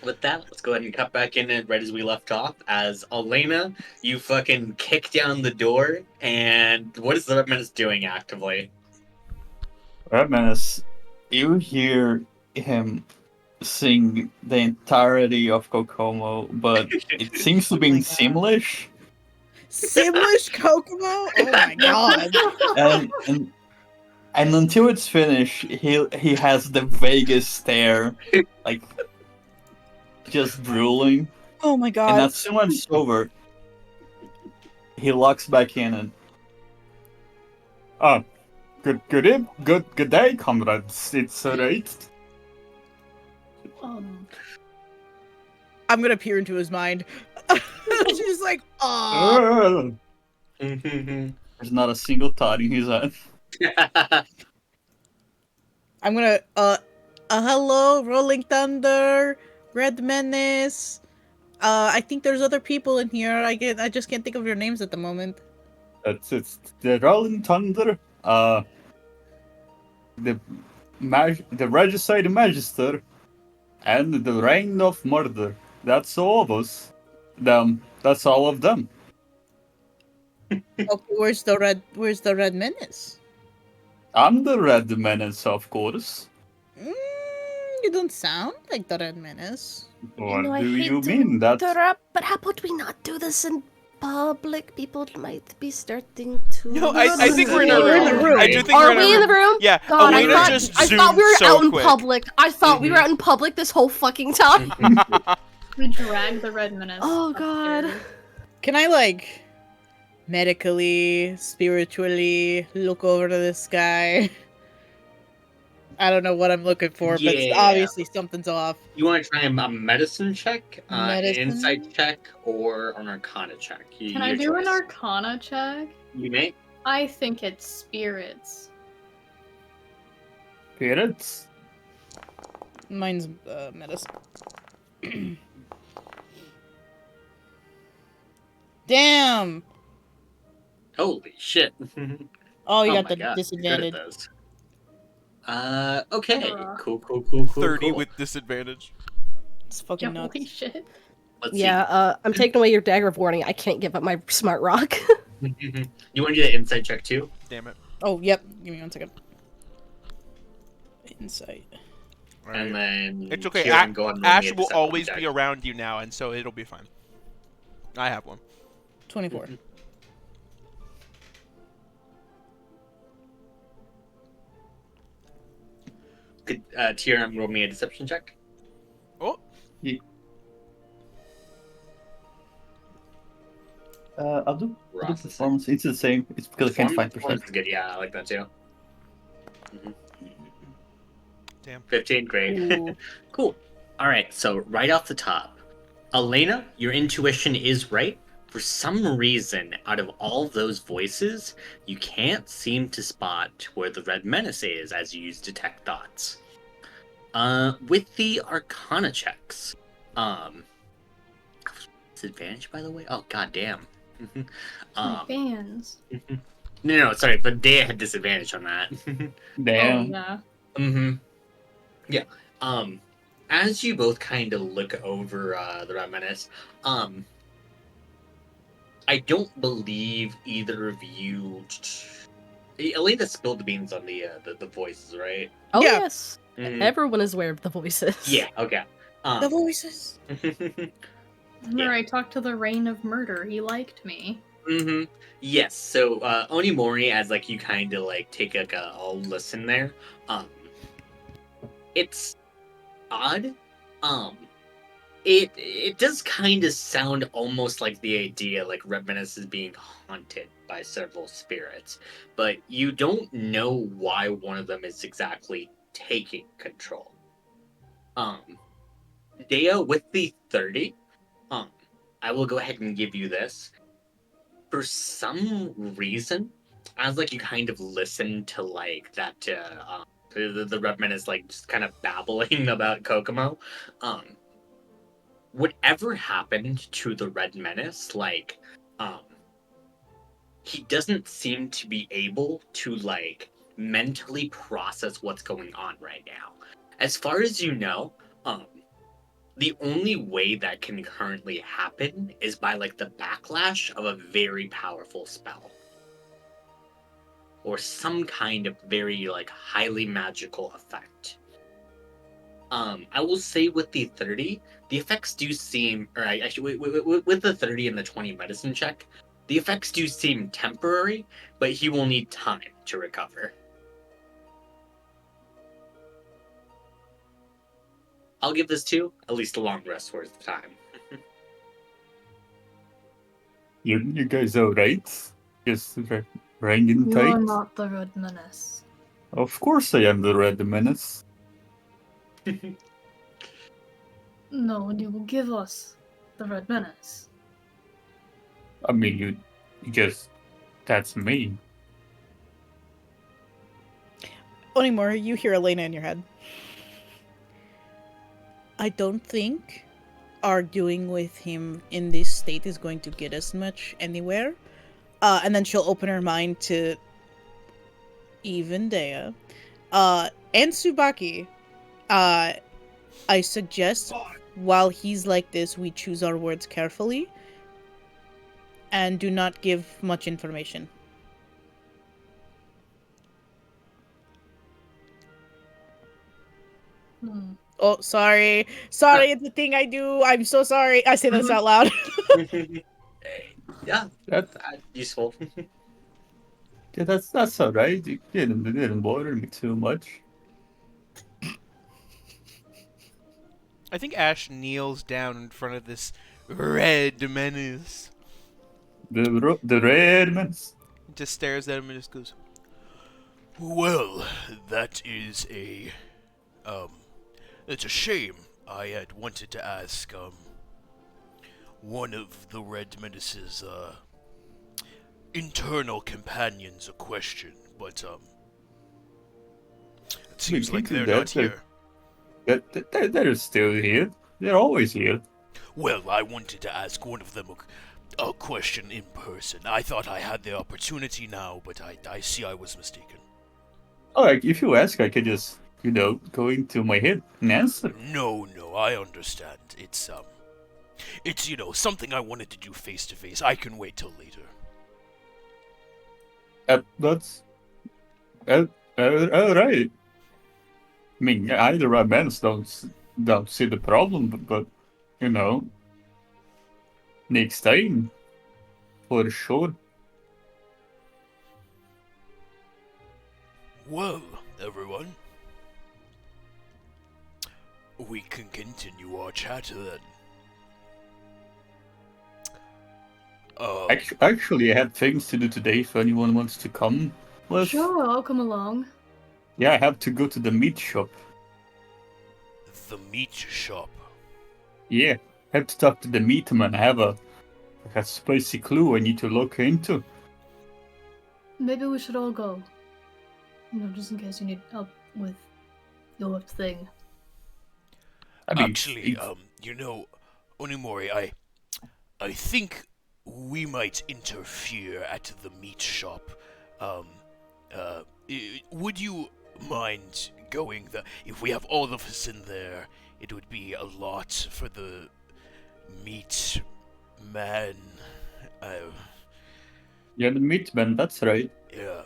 With that, let's go ahead and cut back in right as we left off. As Elena, you fucking kick down the door, and what is the Red Menace doing actively? Red Menace, you hear him sing the entirety of Kokomo, but it seems to be in Simlish, Simlish Kokomo? Oh my god. and until it's finished, he has the vaguest stare, like just drooling. Oh my And god. as soon as it's over, he locks back in and. Good day, comrades. It's late. I'm gonna peer into his mind. She's like, aw. There's not a single thought in his head. I'm gonna, hello, Rolling Thunder, Red Menace. I think there's other people in here. I just can't think of your names at the moment. It's the Rolling Thunder, the Regicide Magister, and the Reign of Murder. That's all of us. That's all of them. Okay, where's the Red Menace? I'm the Red Menace, of course. You don't sound like the Red Menace. What I do hate you to mean? That's interrupt, but how about we not do this in public? People might be starting to. No, I think we're in a We're in room. the room. I do think Are we're in a we in the room? Yeah, God, Elena I just thought we were zoomed so out in quick. public. I thought we were out in public this whole fucking time. We dragged the Red Menace. Oh, God. upstairs. Can I, like, medically, spiritually look over to this guy? I don't know what I'm looking for, but Yeah. obviously something's off. You want to try a medicine check, an Medicine? insight check, or an arcana check? Can I do an Arcana check? You may. I think it's spirits. spirits. Mine's medicine. Damn! Holy shit. Oh, you Oh got my the God, you're good at disadvantage. those. Okay. Bruh. Cool. 30 cool. with disadvantage. It's fucking nuts. Holy shit. Let's Yeah, I'm taking away your dagger of warning. I can't give up my smart rock. You want to do the insight check too? Damn it. Oh, yep. Give me 1 second. Insight. And then It's okay. Kieran, go ahead and roll me Ash a will deception always check. be around you now, and so it'll be fine. I have one. 24. Could Kieran roll me a deception check? Oh, I'll do Ross, performance. It's the same. It's because I can't find Performance percent. is good. Yeah, I like that too. damn. 15, great. Ooh. Cool. All right, so right off the top, Elena, your intuition is right. For some reason, out of all those voices, you can't seem to spot where the Red Menace is as you use Detect Thoughts. With the Arcana checks, disadvantage, by the way? Oh, goddamn. My fans. No, sorry, but Dea had disadvantage on that. Damn. Oh, yeah. Yeah. As you both kind of look over the Red Menace, I don't believe either of you. Elena spilled the beans on the voices, right? Oh, Yeah. yes. Mhm. Everyone is aware of the voices. Yeah. Okay. The voices. Remember, Yeah. I talked to the Reign of Murder. He liked me. Yes. So Onimori, as like you kind of like take like a listen there. It's odd. It does kind of sound almost like the idea like Red Menace is being haunted by several spirits, but you don't know why one of them is exactly taking control. Dea, with the 30, I will go ahead and give you this. For some reason, as like you kind of listen to like that the Red Menace like just kind of babbling about Kokomo, whatever happened to the Red Menace, like, he doesn't seem to be able to, like, mentally process what's going on right now. As far as you know, the only way that can currently happen is by, like, the backlash of a very powerful spell. Or some kind of very, like, highly magical effect. I will say with the 30, the effects do seem, or actually, with the 30 and the 20 medicine check, the effects do seem temporary, but he will need time to recover. I'll give this to at least a long rest worth of time. You guys alright? Just hanging You tight? are not the Red Menace. Of course I am the Red Menace. No, you will give us the Red Menace. I mean, you just... That's me. Onimori, you hear Elena in your head. I don't think arguing with him in this state is going to get us much anywhere. And then she'll open her mind to even Dea. And Tsubaki. I suggest while he's like this, we choose our words carefully and do not give much information. Oh, sorry. Sorry, it's a thing I do. I'm so sorry. I say this out loud. Yeah, That, useful. yeah, that's alright. It didn't bother me too much. I think Ash kneels down in front of this Red Menace. The Red Menace. Just stares at him and just goes, Well, that is it's a shame. I had wanted to ask, one of the Red Menace's, internal companions a question, but, it seems We like can do they're not that, here. They're still here. They're always here. Well, I wanted to ask one of them a question in person. I thought I had the opportunity now, but I see I was mistaken. Alright, if you ask, I can just, go into my head and answer. No, I understand. It's something I wanted to do face to face. I can wait till later. That's all right. I mean, either red men don't see the problem, but you know, next time for sure. Well, everyone, we can continue our chat then. Actually, I have things to do today. If anyone wants to come with, Sure, I'll come along. yeah, I have to go to the meat shop. The meat shop. Yeah, I have to talk to the meat man. I have a spicy clue I need to look into. Maybe we should all go. Just in case you need help with your thing. I mean, Actually, Onimori, I think we might interfere at the meat shop. Would you mind going there? If we have all of us in there, it would be a lot for the meat man. yeah, the meat man. That's right. Yeah.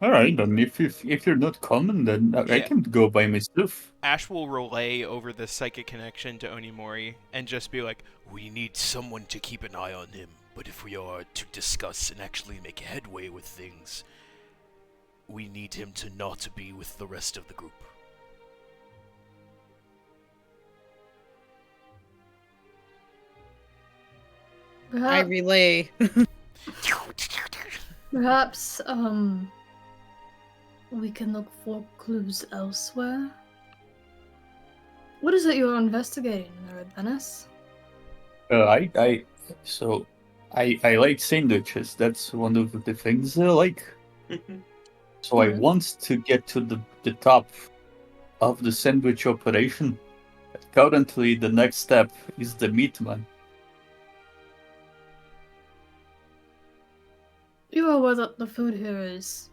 All right, then if you're not coming, then I Yeah. can go by myself. Ash will relay over the psychic connection to Onimori and just be like, We need someone to keep an eye on him, but if we are to discuss and actually make headway with things, we need him to not be with the rest of the group. I relay. Perhaps, we can look for clues elsewhere. What is it you're investigating in the Red Venice? I like sandwiches. That's one of the things I like. So I Alright. want to get to the top of the sandwich operation. Currently, the next step is the meat man. You are aware that the food here is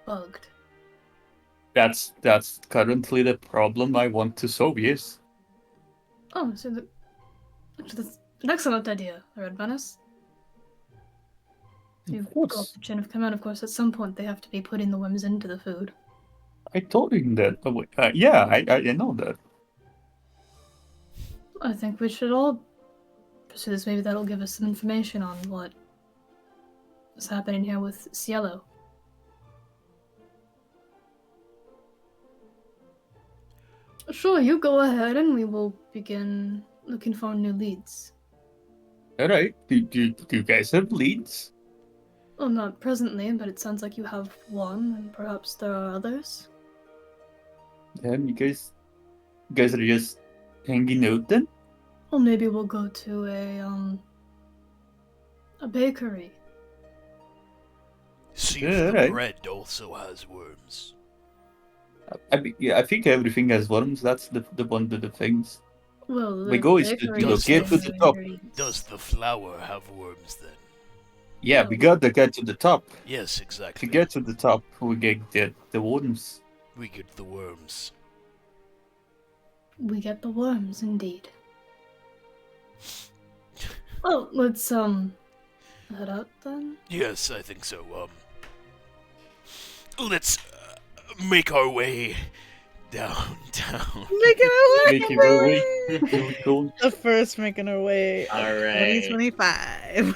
bugged. That's currently the problem I want to solve. Yes. Oh, so actually, that's an excellent idea, the Red Venice. You Of go up course. the chain of command, of course, at some point they have to be putting the worms into the food. I told him that. Yeah, I know that. I think we should all pursue this. Maybe that'll give us some information on what is happening here with Cielo. Sure, you go ahead and we will begin looking for new leads. All right. Do you guys have leads? Well, not presently, but it sounds like you have one, and perhaps there are others. Then you guys are just hanging out then? Or maybe we'll go to a bakery. See Yeah, if the alright. bread also has worms. I mean, yeah, I think everything has worms. That's the one of the things. Well, My the goal is to, bakery get is to getting the new top. ingredients. Does the flour have worms then? Yeah, we gotta get to the top. Yes, To exactly. get to the top, we get the worms. We get the worms. We get the worms, indeed. Well, let's head out then. Yes, I think so. Let's make our way downtown. Making our way. Making our way. Cool. The first making our way of All right. 2025.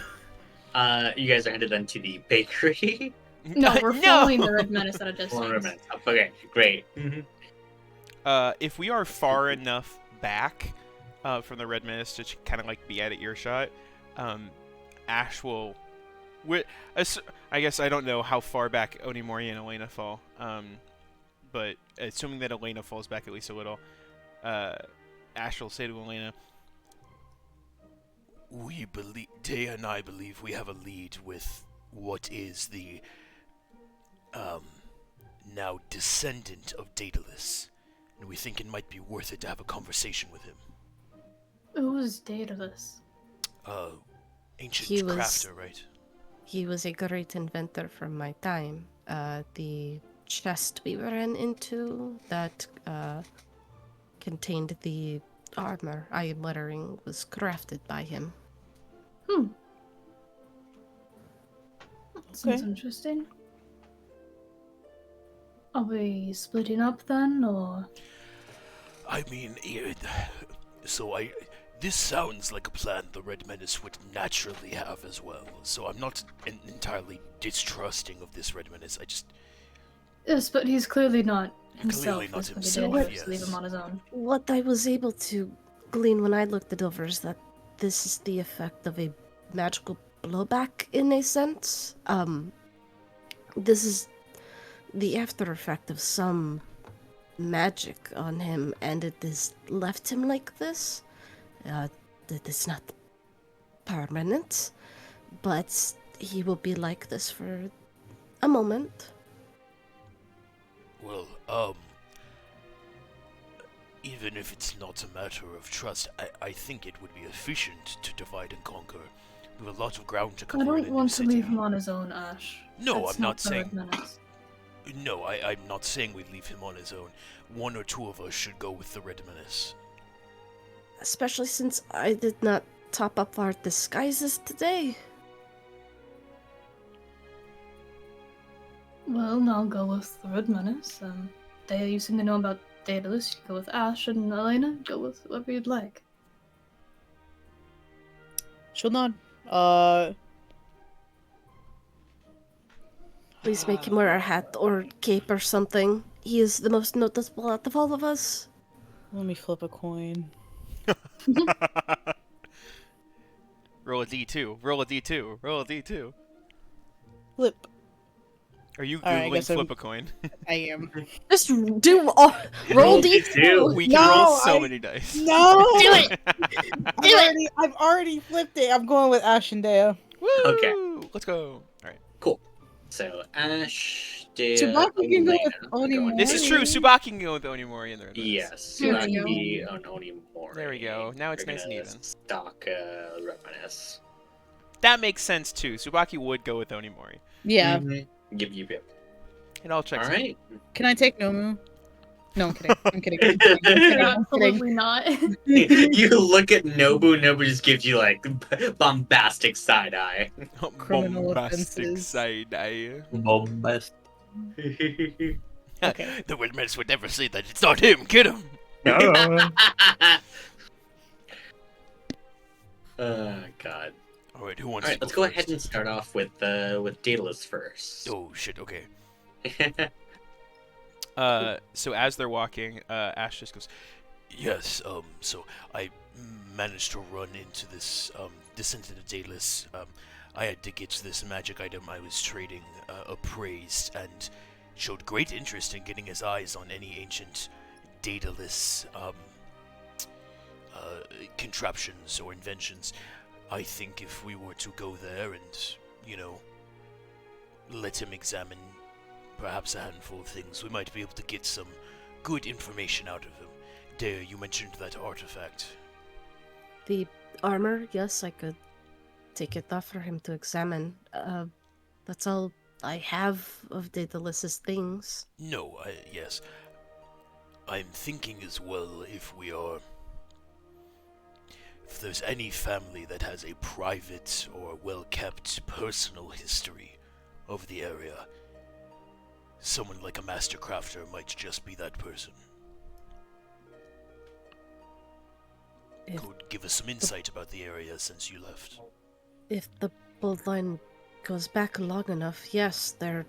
You guys are headed then to the bakery. No, we're following the Red Menace at a Well, distance. okay, great. if we are far enough back from the Red Menace to kind of like be at earshot, Ash will. I guess I don't know how far back Onimori and Elena fall, but assuming that Elena falls back at least a little, Ash will say to Elena, Day and I believe we have a lead with what is the now descendant of Daedalus, and we think it might be worth it to have a conversation with him. Who was Daedalus? Ancient He was- crafter, right? He was a great inventor from my time. The chest we ran into that contained the armor I am wearing was crafted by him. Sounds interesting. Are we splitting up then, or? I mean, this sounds like a plan the Red Menace would naturally have as well. So I'm not entirely distrusting of this Red Menace. Yes, but he's clearly not himself. Clearly not is what he himself, did. yes. Just leave him on his own. What I was able to glean when I looked it over is that this is the effect of a magical blowback in a sense. This is the after effect of some magic on him, and it has left him like this. It is not permanent, but he will be like this for a moment. Well, even if it's not a matter of trust, I think it would be efficient to divide and conquer. We have a lot of ground to cover. I in a don't new want to city. leave him on his own, Ash. No, That's I'm not the Red saying. Menace. No, I'm not saying we leave him on his own. One or two of us should go with the Red Menace. Especially since I did not top up our disguises today. Well, I'll go with the Red Menace. Dea, you seem to know about Daedalus. You can go with Ash, and Elena, go with whoever you'd like. She'll nod. Please make him wear a hat or cape or something. He is the most noticeable out of all of us. Let me flip a coin. Roll a D2. Roll a D2. Roll a D2. Flip. Are you Alright, I Googling guess flip a coin? I am. Just do all, roll D2. We can No, roll so I- many dice. No! Do it! I've already flipped it. I'm going with Ash and Dea. Woo! Okay. Let's go. All right. Cool. So Ash, Dea, Chewbacca can go with Elena, Onimori. This is true. Subaki can go with Onimori in there. Yes, There we Subaki, Onimori. There we go. Now it's nice and even. Stock Reminisce. That makes sense too. Subaki would go with Onimori. Yeah. Give. It all checks. All right. Can I take Nomu? No, I'm kidding. I'm kidding. I'm kidding. I'm kidding. Absolutely not. You look at Nobu. Nobu just gives you like bombastic side eye. Criminal Bombastic offenses. side eye. Bombast. Okay. The Red Menace would never say that. It's not him. Get him. Oh God. All right. Who wants All to right, let's go go first? ahead and start off with Daedalus first. Oh shit. Okay. So as they're walking, Ash just goes, Yes. So I managed to run into this descent into Daedalus. I had to get this magic item I was trading appraised, and showed great interest in getting his eyes on any ancient Daedalus contraptions or inventions. I think if we were to go there and, let him examine perhaps a handful of things, we might be able to get some good information out of him. Dea, you mentioned that artifact. The armor, yes, I could take it off for him to examine. That's all I have of Daedalus's things. No, yes. I'm thinking as well if there's any family that has a private or well-kept personal history of the area, someone like a master crafter might just be that person. If- Could give us some insight about the area since you left. If the bloodline goes back long enough, yes, there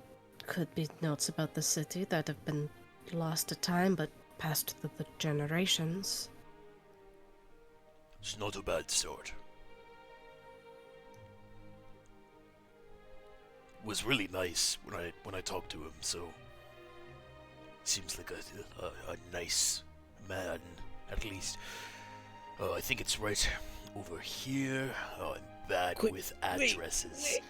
could be notes about the city that have been lost to time but passed through the generations. It's not a bad start. Was really nice when I talked to him, so seems like a nice man, at least. I think it's right over here. Oh, I'm bad Quick, with addresses.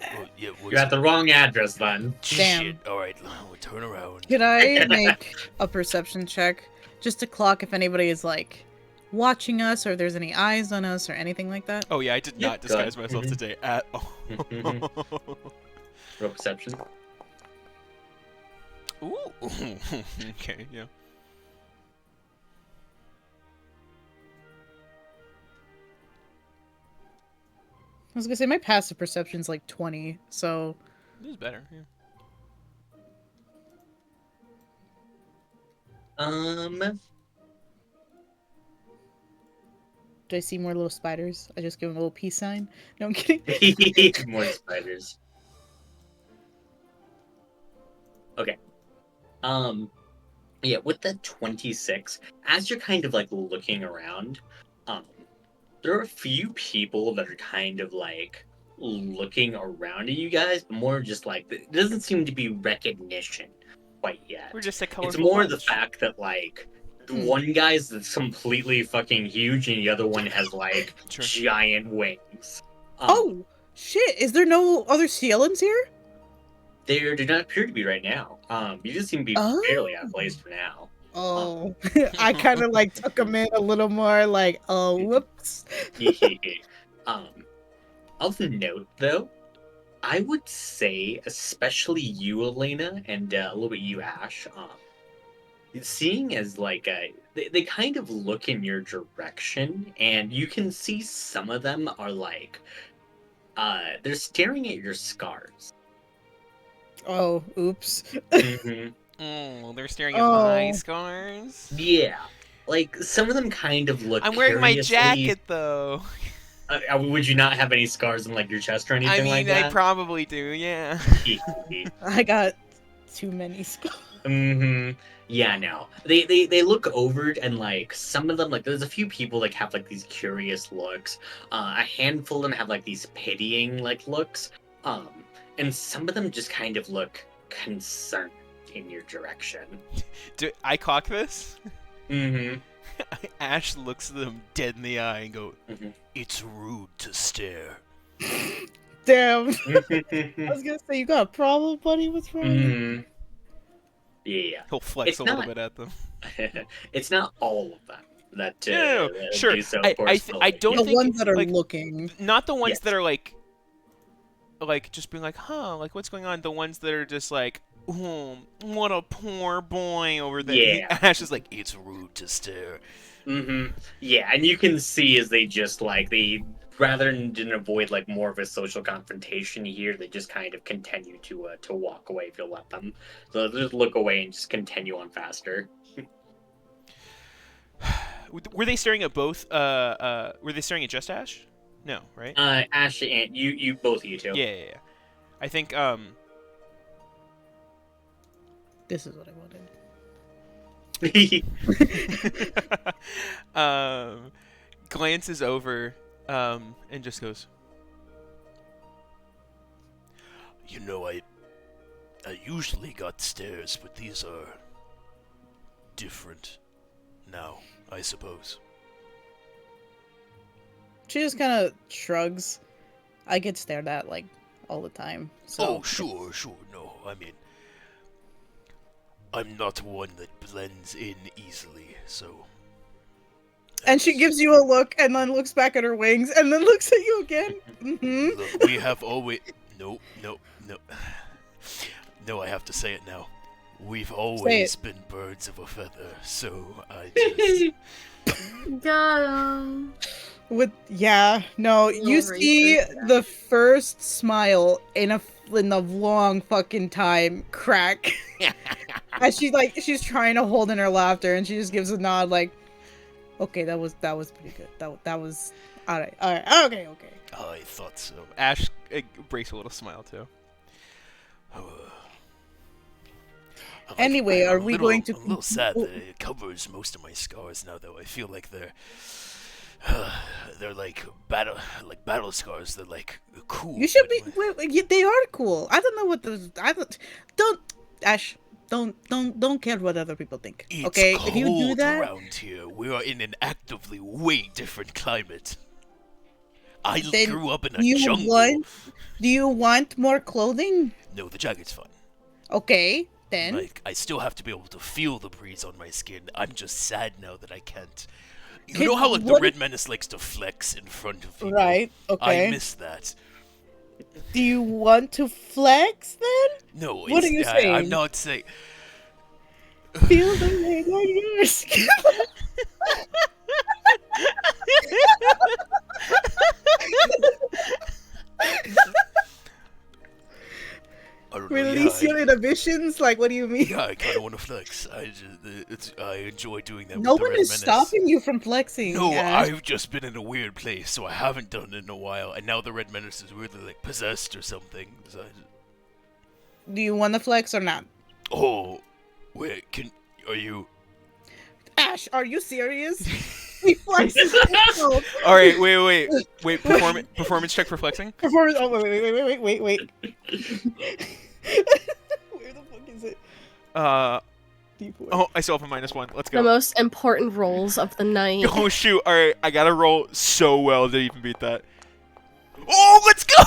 Oh, yeah, You're at the wrong address, then. Damn. Shit. All right, we'll turn around. Could I make a perception check just to clock if anybody is like watching us or if there's any eyes on us or anything like that? "Oh yeah, I did Yep, not go disguise ahead. myself Mhm. today at all." Roll perception. Ooh. Okay. Yeah. I was gonna say my passive perception's like 20, so This is better. Yeah. Do I see more little spiders? I just give them a little peace sign. No, I'm kidding. More spiders. Okay. Yeah, with the 26, as you're kind of like looking around, there are a few people that are kind of like looking around at you guys, but more just like it doesn't seem to be recognition quite yet. We're just a It's colorful more bunch. the fact that like the one guy's completely fucking huge and the other one has like Sure. giant wings. Oh shit! Is there no other Sealans here? There do not appear to be right now. You just seem to be fairly out of place for now. Oh, I kind of like took him in a little more, like, oh, whoops. Of note, though, I would say, especially you, Elena, and a little bit you, Ash, seeing as like they kind of look in your direction, and you can see some of them are like, they're staring at your scars. Oh, oops. Mm-hmm. Oh, they're staring at my scars. Yeah, like some of them kind of look. I'm wearing my curiously- jacket though. Would you not have any scars on like your chest or anything I mean, like that? I probably do. Yeah. I got too many scars. Mm-hmm. Yeah, no. They look over it and like some of them like there's a few people like have like these curious looks. A handful of them have like these pitying like looks. And some of them just kind of look concerned in your direction. Do I cock this? Mm-hmm. Ash looks them dead in the eye and go, It's rude to stare. Damn. I was gonna say, you got a problem, buddy? What's wrong? Mm-hmm. Yeah. he'll flex It's a little not- bit at them. It's not all of them that, No, that sure. do so I forcefully. don't The think ones that are like, looking. not the ones Yes. that are like just being like, huh, like what's going on? The ones that are just like, oh, what a poor boy over there. Yeah. Ash is like, It's rude to stare. Mm-hmm. Yeah, and you can see as they just like they rather than avoid like more of a social confrontation here, they just kind of continue to walk away if you'll let them. So they'll just look away and just continue on faster. were they staring at both? Were they staring at just Ash? No, right? Ash and you both of you two. Yeah. I think This is what I wanted. glances over and just goes, You know, I usually got stares, but these are different now, I suppose. She just kind of shrugs. I get stared at, like, all the time. So Oh, sure. No, I mean, I'm not one that blends in easily, so. And she gives you a look and then looks back at her wings and then looks at you again. Mm-hmm. Look, we have always. No. No, I have to say it now. We've always been birds of a feather, so I just. Got him. You see the first smile in a long fucking time crack. As she's trying to hold in her laughter and she just gives a nod like, okay, that was pretty good. That was all right, okay. I thought so. Ash breaks a little smile too. Anyway, are we going to? I'm a little sad that it covers most of my scars now, though. I feel like they're like battle scars. They're like cool. You should but be. They are cool. I don't know what the. Don't Ash. Don't care what other people think. It's Okay, cold if you do that, around here. We are in an actively way different climate. I Then grew up in a you jungle. do you want more clothing? No, the jacket's fine. Okay, then. Like, I still have to be able to feel the breeze on my skin. I'm just sad now that I can't. You Can- know how, like, the what Red if- Menace likes to flex in front of people? Right. Okay. I miss that. Do you want to flex then? No, What are you saying? I'm not saying. Feel the weight on your skin. inhibitions? Like, what do you mean? Yeah, I kind of want to flex. I enjoy doing that No with the one Red is Menace. stopping you from flexing. No, Ash. I've just been in a weird place, so I haven't done it in a while, and now the Red Menace is weirdly, like, possessed or something. So Do you want to flex or not? oh, wait, are you... Ash, are you serious? He flexes. All right, wait. Performance check for flexing. Performance. Oh, wait. Where the fuck is it? D4. Oh, I still have a -1. Let's The go. most important roles of the night. Oh shoot! All right, I gotta roll so well to even beat that. Oh, let's go!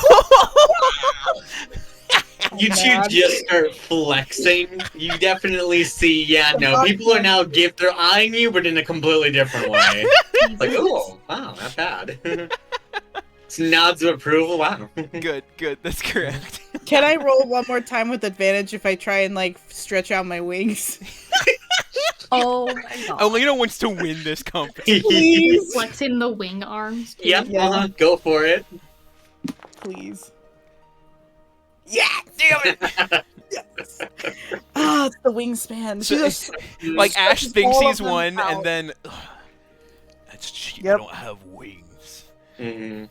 You two man. just start flexing. You definitely see, people are now they're eyeing you, but in a completely different way. Like, oh, wow, not bad. It's nods of approval. Wow. Good. That's correct. Can I roll one more time with advantage if I try and like stretch out my wings? Oh my god. Elena wants to win this company. Please, Flexing the wing arms. Too. Yep, Yeah. go for it. please. Yeah, damn it. Yes. Ah, it's the wingspan. So- She just Like Ash stretches thinks all he's of them won, out. and then That's cheap, Yep. I don't have wings. Mm-hmm.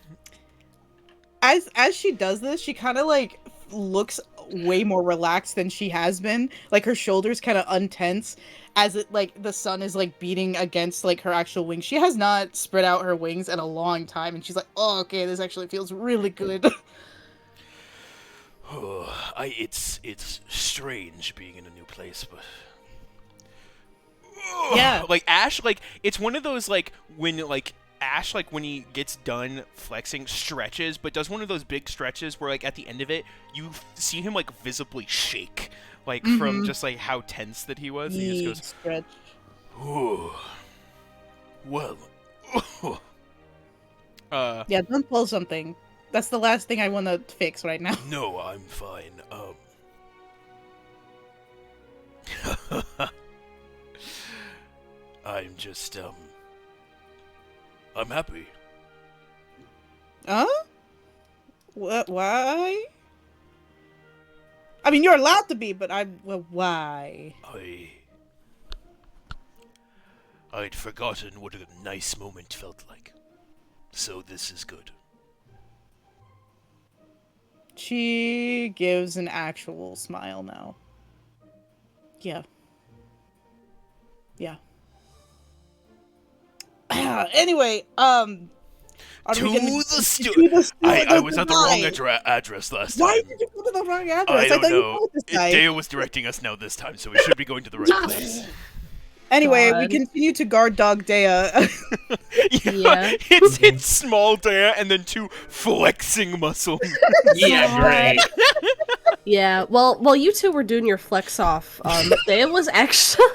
as she does this, she kind of like looks way more relaxed than she has been. Like her shoulders kind of untense as it like the sun is like beating against like her actual wings. She has not spread out her wings in a long time, and she's like, "Oh, okay, this actually feels really good." It's strange being in a new place, but Yeah. like Ash, like it's one of those like when like Ash like when he gets done flexing stretches, but does one of those big stretches where like at the end of it you see him like visibly shake, like from just like how tense that he was. And he just goes, Stretch. well, Yeah, don't pull something. That's the last thing I want to fix right now. no, I'm fine. I'm just I'm happy. Huh? What? Why? I mean, you're allowed to be, but why? I'd forgotten what a nice moment felt like. So this is good. She gives an actual smile now. Yeah. Yeah. Anyway, are we To gonna- the to stu- the stu- I was at the wrong why? address last Why time. did you go to the wrong address? I don't thought you know. know this guy. Dale was directing us now this time, so we should be going to the right place. Anyway, we God. continue to guard Dog Dea. yeah, it's small Dea and then two flexing muscles. Yeah, great. Yeah, well, while you two were doing your flex off, Dea was actually,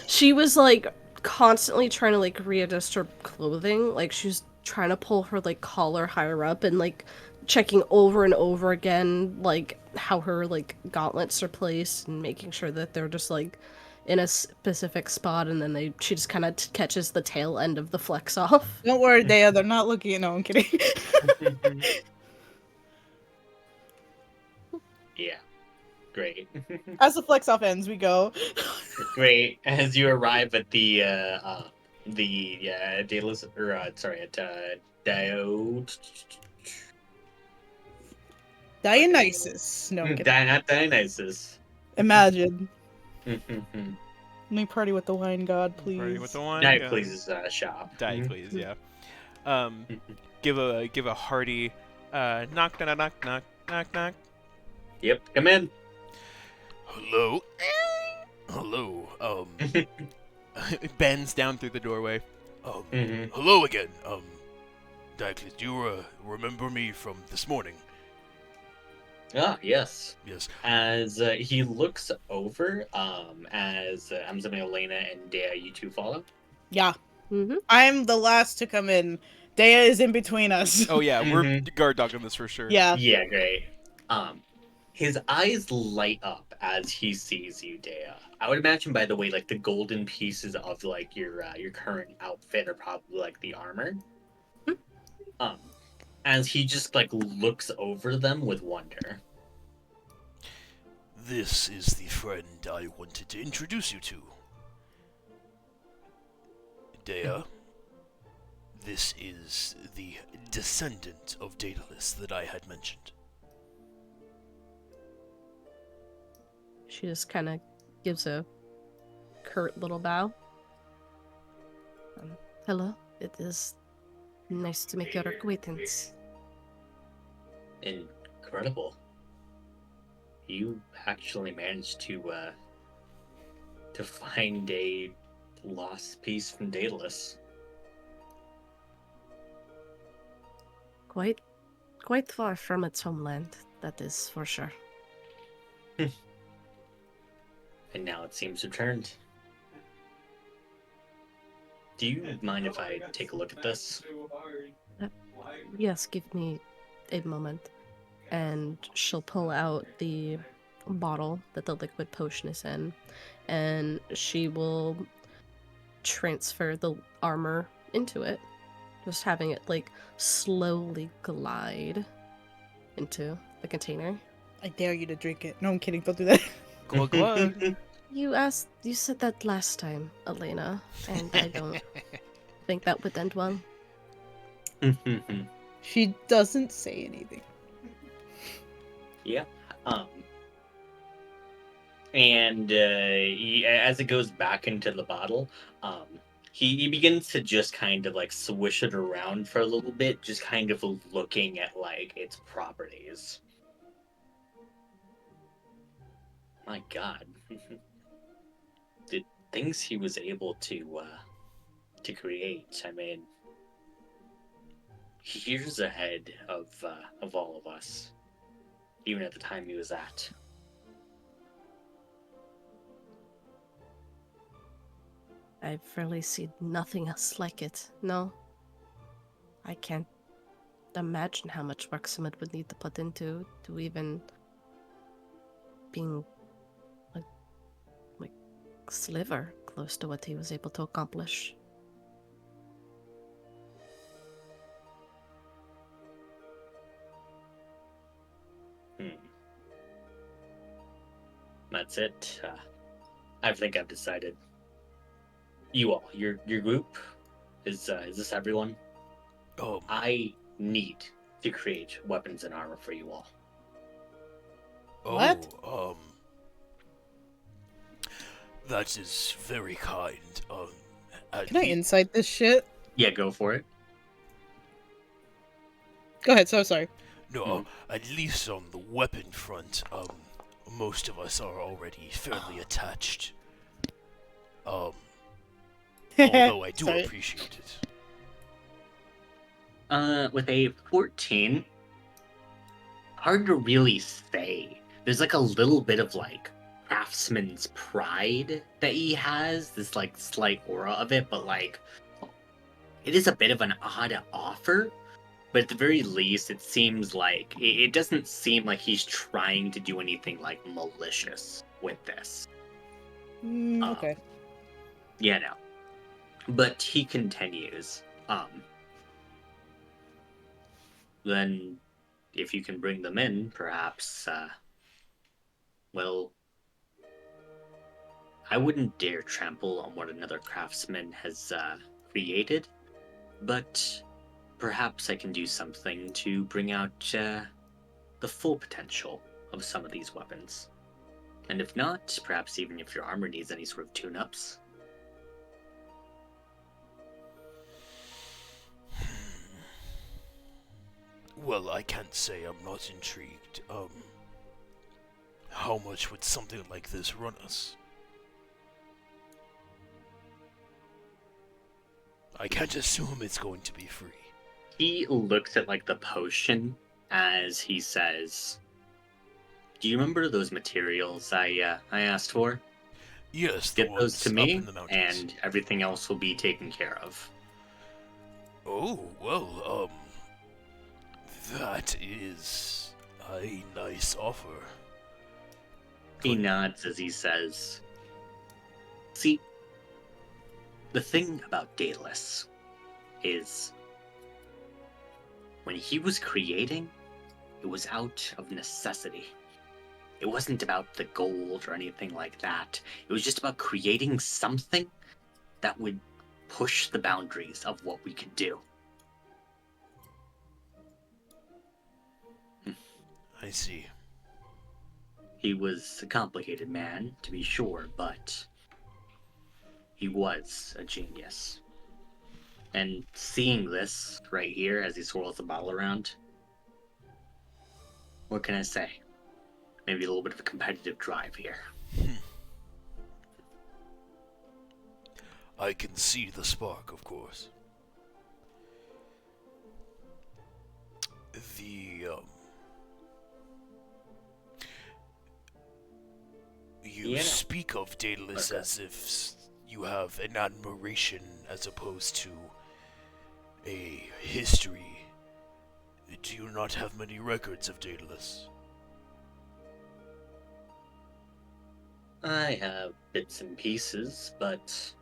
she was like constantly trying to like readjust her clothing. Like she was trying to pull her like collar higher up and like checking over and over again like how her like gauntlets are placed and making sure that they're just like in a specific spot, and then she just kind of catches the tail end of the flex off. Don't worry, Dea, they're not looking at. No, I'm kidding. Yeah, great. As the flex off ends, we go. Great. As you arrive at the Daedalus, or Dionysus. No, I'm kidding. Not Dionysus. Imagine. Mhm. Let me party with the wine god, please. Party with the wine. Diocles' shop. Diocles, yeah. Give a hearty knock. Yep, come in. Hello? Hello. It bends down through the doorway. Mhm. Hello again. Diocles, do you remember me from this morning? Ah, yes. Yes. As he looks over, as I'm assuming Elena and Dea, you two follow. Yeah. Mm-hmm. I'm the last to come in. Dea is in between us. Oh yeah, we're Mhm. guard dogging this for sure. Yeah. Yeah, great. His eyes light up as he sees you, Dea. I would imagine, by the way, like the golden pieces of like your current outfit are probably like the armor. As he just like looks over them with wonder. This is the friend I wanted to introduce you to. Dea, this is the descendant of Daedalus that I had mentioned. She just kind of gives a curt little bow. Hello, it is nice to make your acquaintance. Incredible. You actually managed to find a lost piece from Daedalus. Quite far from its homeland, that is for sure. And now it seems returned. Do you mind if I take a look at this? Yes, give me a moment. And she'll pull out the bottle that the liquid potion is in, and she will transfer the armor into it, just having it like slowly glide into the container. I dare you to drink it. No, I'm kidding. Don't do that. Glug glug. You said that last time, Elena, and I don't think that would end well. She doesn't say anything. Yeah. And as it goes back into the bottle, he begins to just kind of like swish it around for a little bit, just kind of looking at like its properties. My God, the things he was able to create. I mean, years ahead of all of us, even at the time he was at. I've really seen nothing else like it. No. I can't imagine how much work someone would need to put into to even being like sliver close to what he was able to accomplish. That's it. I think I've decided. You all, your group, is this everyone? I need to create weapons and armor for you all. What? That is very kind. Can I insight this shit? Yeah, go for it. Go ahead. So sorry. No, at least on the weapon front, most of us are already fairly attached. Although I do Sorry. appreciate it. With a 14, hard to really say. There's like a little bit of like craftsman's pride that he has, this like slight aura of it, but like it is a bit of an odd offer. But at the very least, it seems like it doesn't seem like he's trying to do anything like malicious with this. Okay. Yeah, no. But he continues. Then, if you can bring them in, perhaps, well, I wouldn't dare trample on what another craftsman has created, but perhaps I can do something to bring out the full potential of some of these weapons. And if not, perhaps even if your armor needs any sort of tune-ups. Well, I can't say I'm not intrigued. How much would something like this run us? I can't assume it's going to be free. He looks at like the potion as he says, "Do you remember those materials I asked for? Yes, the Get those to ones me, up in the mountains. and everything else will be taken care of." Oh, well, that is a nice offer. He nods as he says, "See, the thing about Daedalus is when he was creating, it was out of necessity. It wasn't about the gold or anything like that. It was just about creating something that would push the boundaries of what we could do. I see. He was a complicated man, to be sure, but he was a genius. And seeing this right here as he swirls the bottle around, what can I say? Maybe a little bit of a competitive drive here. I can see the spark, of course. You speak of Daedalus as if you have an admiration as opposed to a history. Do you not have many records of Daedalus? I have bits and pieces, but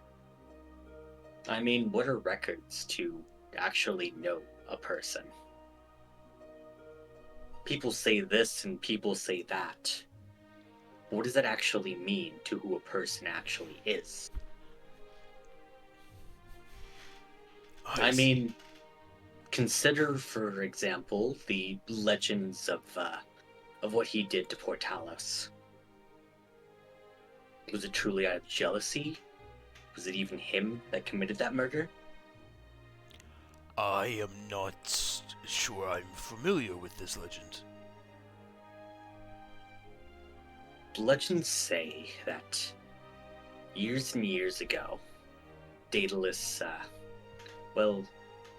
I mean, what are records to actually know a person? People say this and people say that. What does that actually mean to who a person actually is? I mean, consider, for example, the legends of what he did to poor Talos. Was it truly out of jealousy? Was it even him that committed that murder? I am not sure I'm familiar with this legend. Legends say that years and years ago, Daedalus,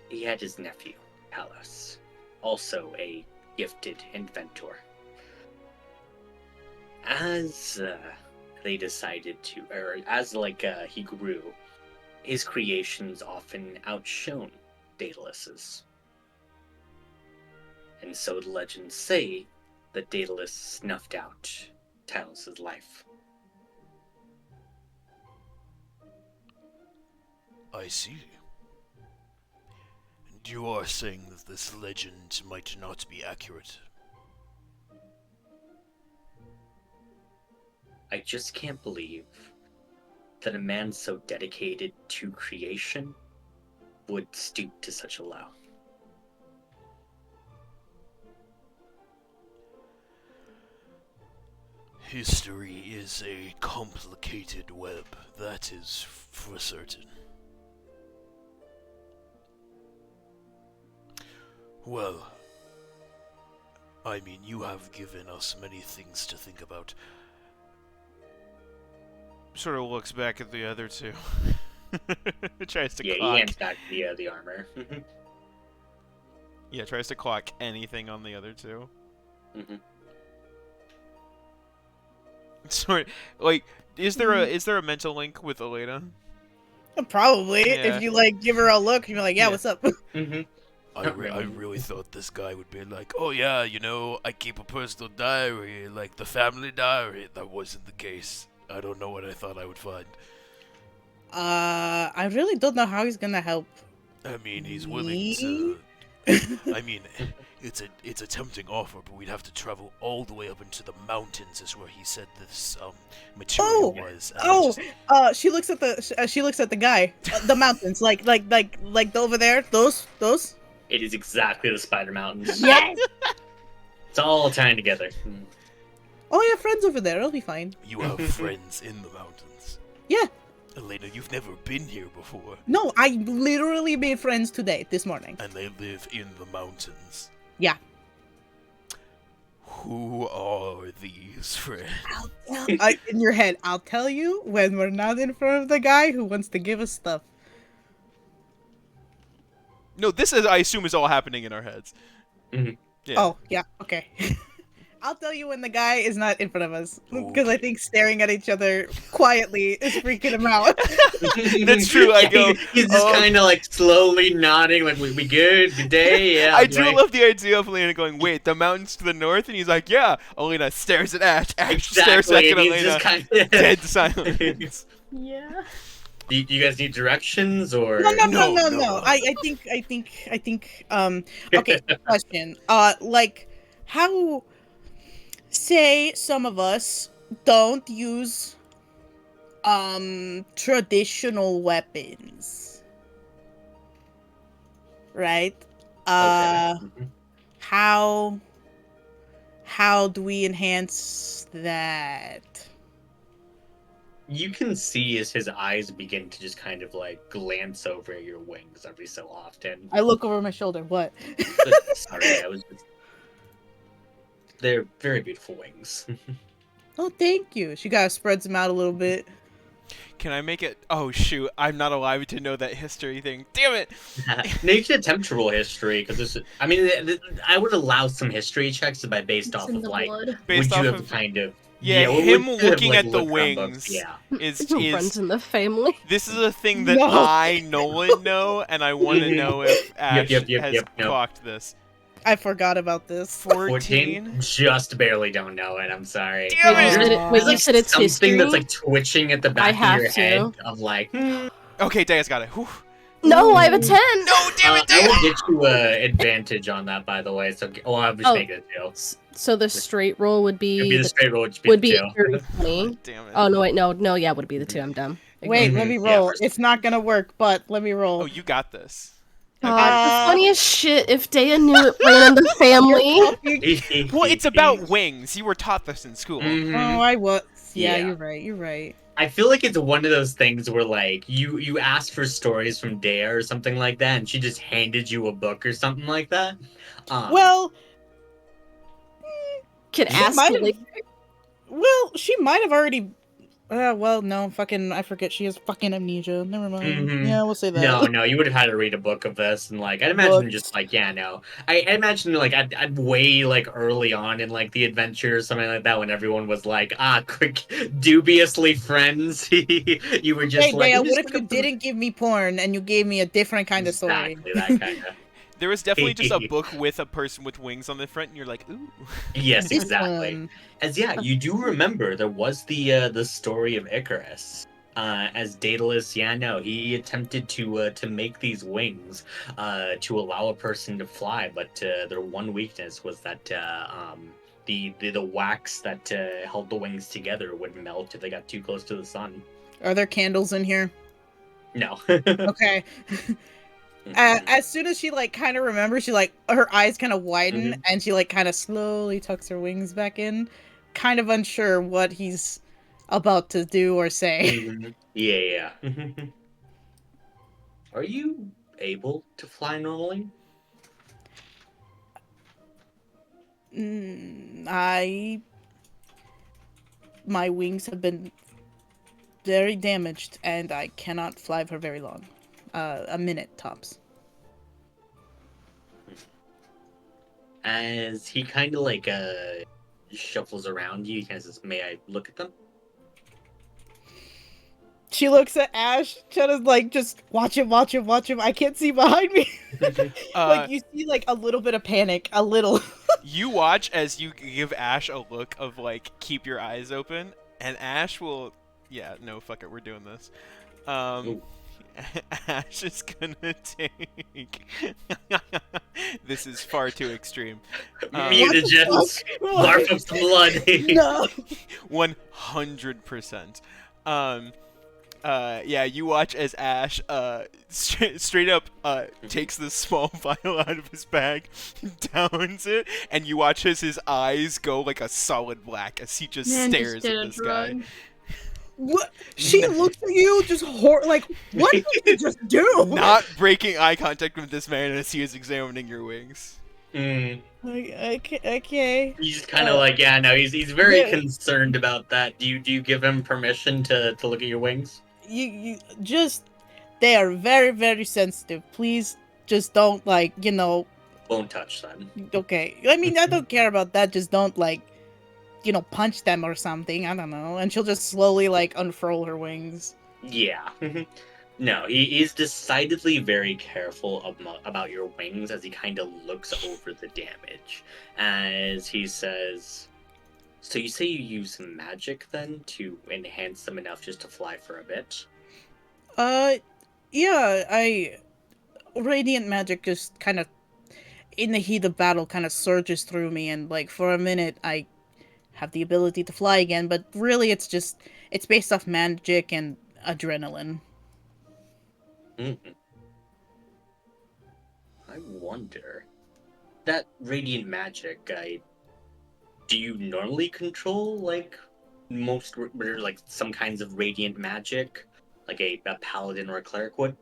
he had his nephew, Talos, also a gifted inventor. As they decided to, or as he grew, his creations often outshone Daedalus's. And so the legends say that Daedalus snuffed out Talos' life. I see. And you are saying that this legend might not be accurate. I just can't believe that a man so dedicated to creation would stoop to such a low. History is a complicated web, that is for certain. Well, I mean, you have given us many things to think about. Sort of looks back at the other two. Tries to Yeah, clock. he hands back the armor. Yeah, tries to clock anything on the other two. Mm-hmm. Sorry, like, is there a mental link with Elena? Probably. Yeah. If you give her a look, you're like, yeah, Yeah. what's up? Mm-hmm. I really thought this guy would be like, oh yeah, I keep a personal diary, like the family diary. That wasn't the case. I don't know what I thought I would find. I really don't know how he's gonna help. I mean, he's willing to. I mean, it's a tempting offer, but we'd have to travel all the way up into the mountains, is where he said this material was. And she looks at the guy, the mountains, like over there, those. It is exactly the Spider Mountains. Yes. It's all tying together. Oh, I have friends over there. It'll be fine. You have friends in the mountains. Yeah. Elena, you've never been here before. No, I literally made friends this morning. And they live in the mountains. Yeah. Who are these friends? In your head, I'll tell you when we're not in front of the guy who wants to give us stuff. No, this is, I assume, is all happening in our heads. Mm-hmm. Yeah. Oh, yeah, okay. I'll tell you when the guy is not in front of us. Because I think staring at each other quietly is freaking him out. That's true, I go, He's just kind of slowly nodding, like, we good? Good day? Yeah. I do love the idea of Elena going, wait, the mountains to the north? And he's like, yeah. Elena stares at Ash. Ash stares back at and he's Elena. just kind of... Dead silence. Yeah. Do you guys need directions, or...? No. I think, okay, question. How... say some of us don't use traditional weapons, right? Okay. How do we enhance that? You can see as his eyes begin to just kind of like glance over at your wings every so often. I look over my shoulder. What? Sorry, I was just... They're very beautiful wings. Oh, thank you. She kind of spreads them out a little bit. Can I make it? Oh shoot! I'm not alive to know that history thing. Damn it! No, you should attempt to roll history because this. I mean, I would allow some history checks by based It's off in of the like, blood. Based would you off have of kind of yeah, would him you have, looking like, at the looked around books? wings Yeah. is Runs in the family. this is a thing that No. I Nolan know, and I want to know if Ash yep, has nope. clocked this. I forgot about this. 14. Just barely don't know it. I'm sorry. Damn Wait, you it! said it, wait, There's you like said it's something history? that's like twitching at the I back of have your to. head of like. Okay, Daya's got it. Whew. No, I have a 10. No, damn it, I Daya! will get you advantage on that, by the way. So, I'll just Oh. make it a 2. So the straight roll would It'd be be the straight roll. It'd would be be the 2. dirty 20. God damn it. Oh no, wait, no, yeah, would be the 2. I'm dumb. Wait, Mhm. let me Yeah, roll. first- It's not gonna work, but let me roll. Oh, you got this. God, the funniest shit. If Daya knew it ran in the family. Well, it's about wings. You were taught this in school. Mhm. Oh, I was. Yeah, Yeah. you're right. You're right. I feel like it's one of those things where like you asked for stories from Dea or something like that, and she just handed you a book or something like that. Well, Can She ask might have- later. well, she might have already. Well, no, fucking, I forget. She has fucking amnesia. Never mind. Mhm. Yeah, we'll say that. no, you would have had to read a book of this, and like I'd imagine Books. just like I imagine like I'd way like early on in like the adventure or something like that when everyone was like quick dubiously friends. You were just Hey, like, Dea, "I'm just what if you gonna-" didn't give me porn and you gave me a different kind of story? Exactly that kind of. There was definitely just a book with a person with wings on the front, and you're like, ooh. Yes, This exactly. one. As you do remember, there was the story of Icarus. As Daedalus, he attempted to make these wings to allow a person to fly, but their one weakness was that the wax that held the wings together would melt if they got too close to the sun. Are there candles in here? No. Okay. As soon as she like kind of remembers, she like her eyes kind of widen and she like kind of slowly tucks her wings back in, kind of unsure what he's about to do or say. Mhm. Yeah. Are you able to fly normally? My wings have been very damaged and I cannot fly for very long. A minute tops. As he kind of like shuffles around you, he kind of says, "May I look at them?" She looks at Ash, trying to like just watch him. I can't see behind me. Like you see like a little bit of panic, a little. You watch as you give Ash a look of like, keep your eyes open, and Ash will, yeah, no, fuck it, we're doing this. Ooh. Ash is gonna take. This is far too extreme. Mutagens, barf up some blood. No. 100%. Yeah, you watch as Ash straight up takes this small vial out of his bag, downs it, and you watch as his eyes go like a solid black as he just stares did at a this guy. drug. What? She looks at you, just like, what did you just do? Not breaking eye contact with this man as he is examining your wings. Mm. Okay. You just kind of like, he's very concerned about that. Do you give him permission to look at your wings? You just, they are very, very sensitive. Please, just don't Won't touch them. Okay. I mean, I don't care about that. Just don't punch them or something. I don't know. And she'll just slowly unfurl her wings. Yeah. No, he is decidedly very careful about your wings as he kind of looks over the damage. As he says, "So you say you use magic then to enhance them enough just to fly for a bit?" Yeah, radiant magic just kind of, in the heat of battle, kind of surges through me, and for a minute I have the ability to fly again, but really it's based off magic and adrenaline. Mm-hmm. I wonder that radiant magic. Do you normally control like like some kinds of radiant magic, like a paladin or a cleric would?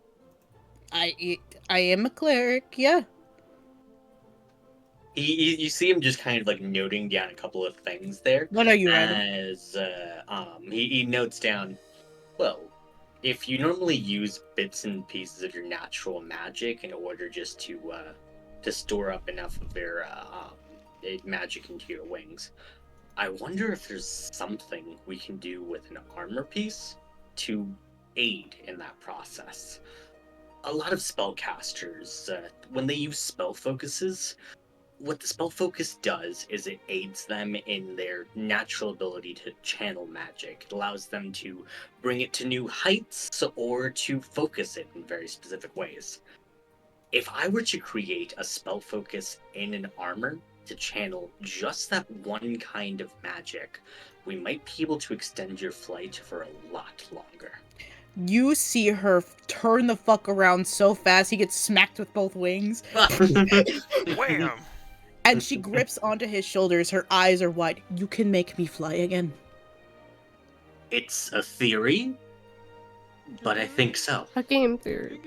I am a cleric, yeah. You see him just kind of like noting down a couple of things there. What are you, Ryder? As he notes down, well, if you normally use bits and pieces of your natural magic in order just to store up enough of their magic into your wings, I wonder if there's something we can do with an armor piece to aid in that process. A lot of spellcasters, when they use spell focuses, what the spell focus does is it aids them in their natural ability to channel magic. It allows them to bring it to new heights or to focus it in very specific ways. If I were to create a spell focus in an armor to channel just that one kind of magic, we might be able to extend your flight for a lot longer. You see her turn the fuck around so fast he gets smacked with both wings. Wham! And she grips onto his shoulders. Her eyes are wide. You can make me fly again. It's a theory, but I think so. A game theory.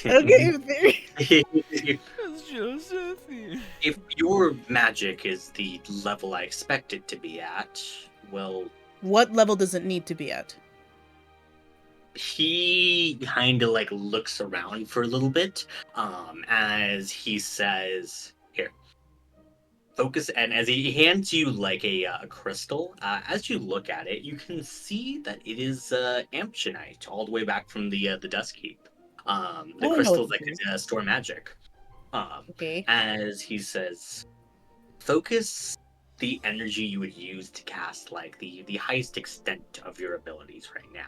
Okay, theory. It's just a thing. If your magic is the level I expect it to be at, well, What level does it need to be at? he kind of like looks around for a little bit, as he says, "Here, focus." And as he hands you like a crystal, as you look at it, you can see that it is Amptionite, all the way back from the Dusk Keep. The know crystals what that it could store magic. Okay. As he says, focus the energy you would use to cast like the highest extent of your abilities right now.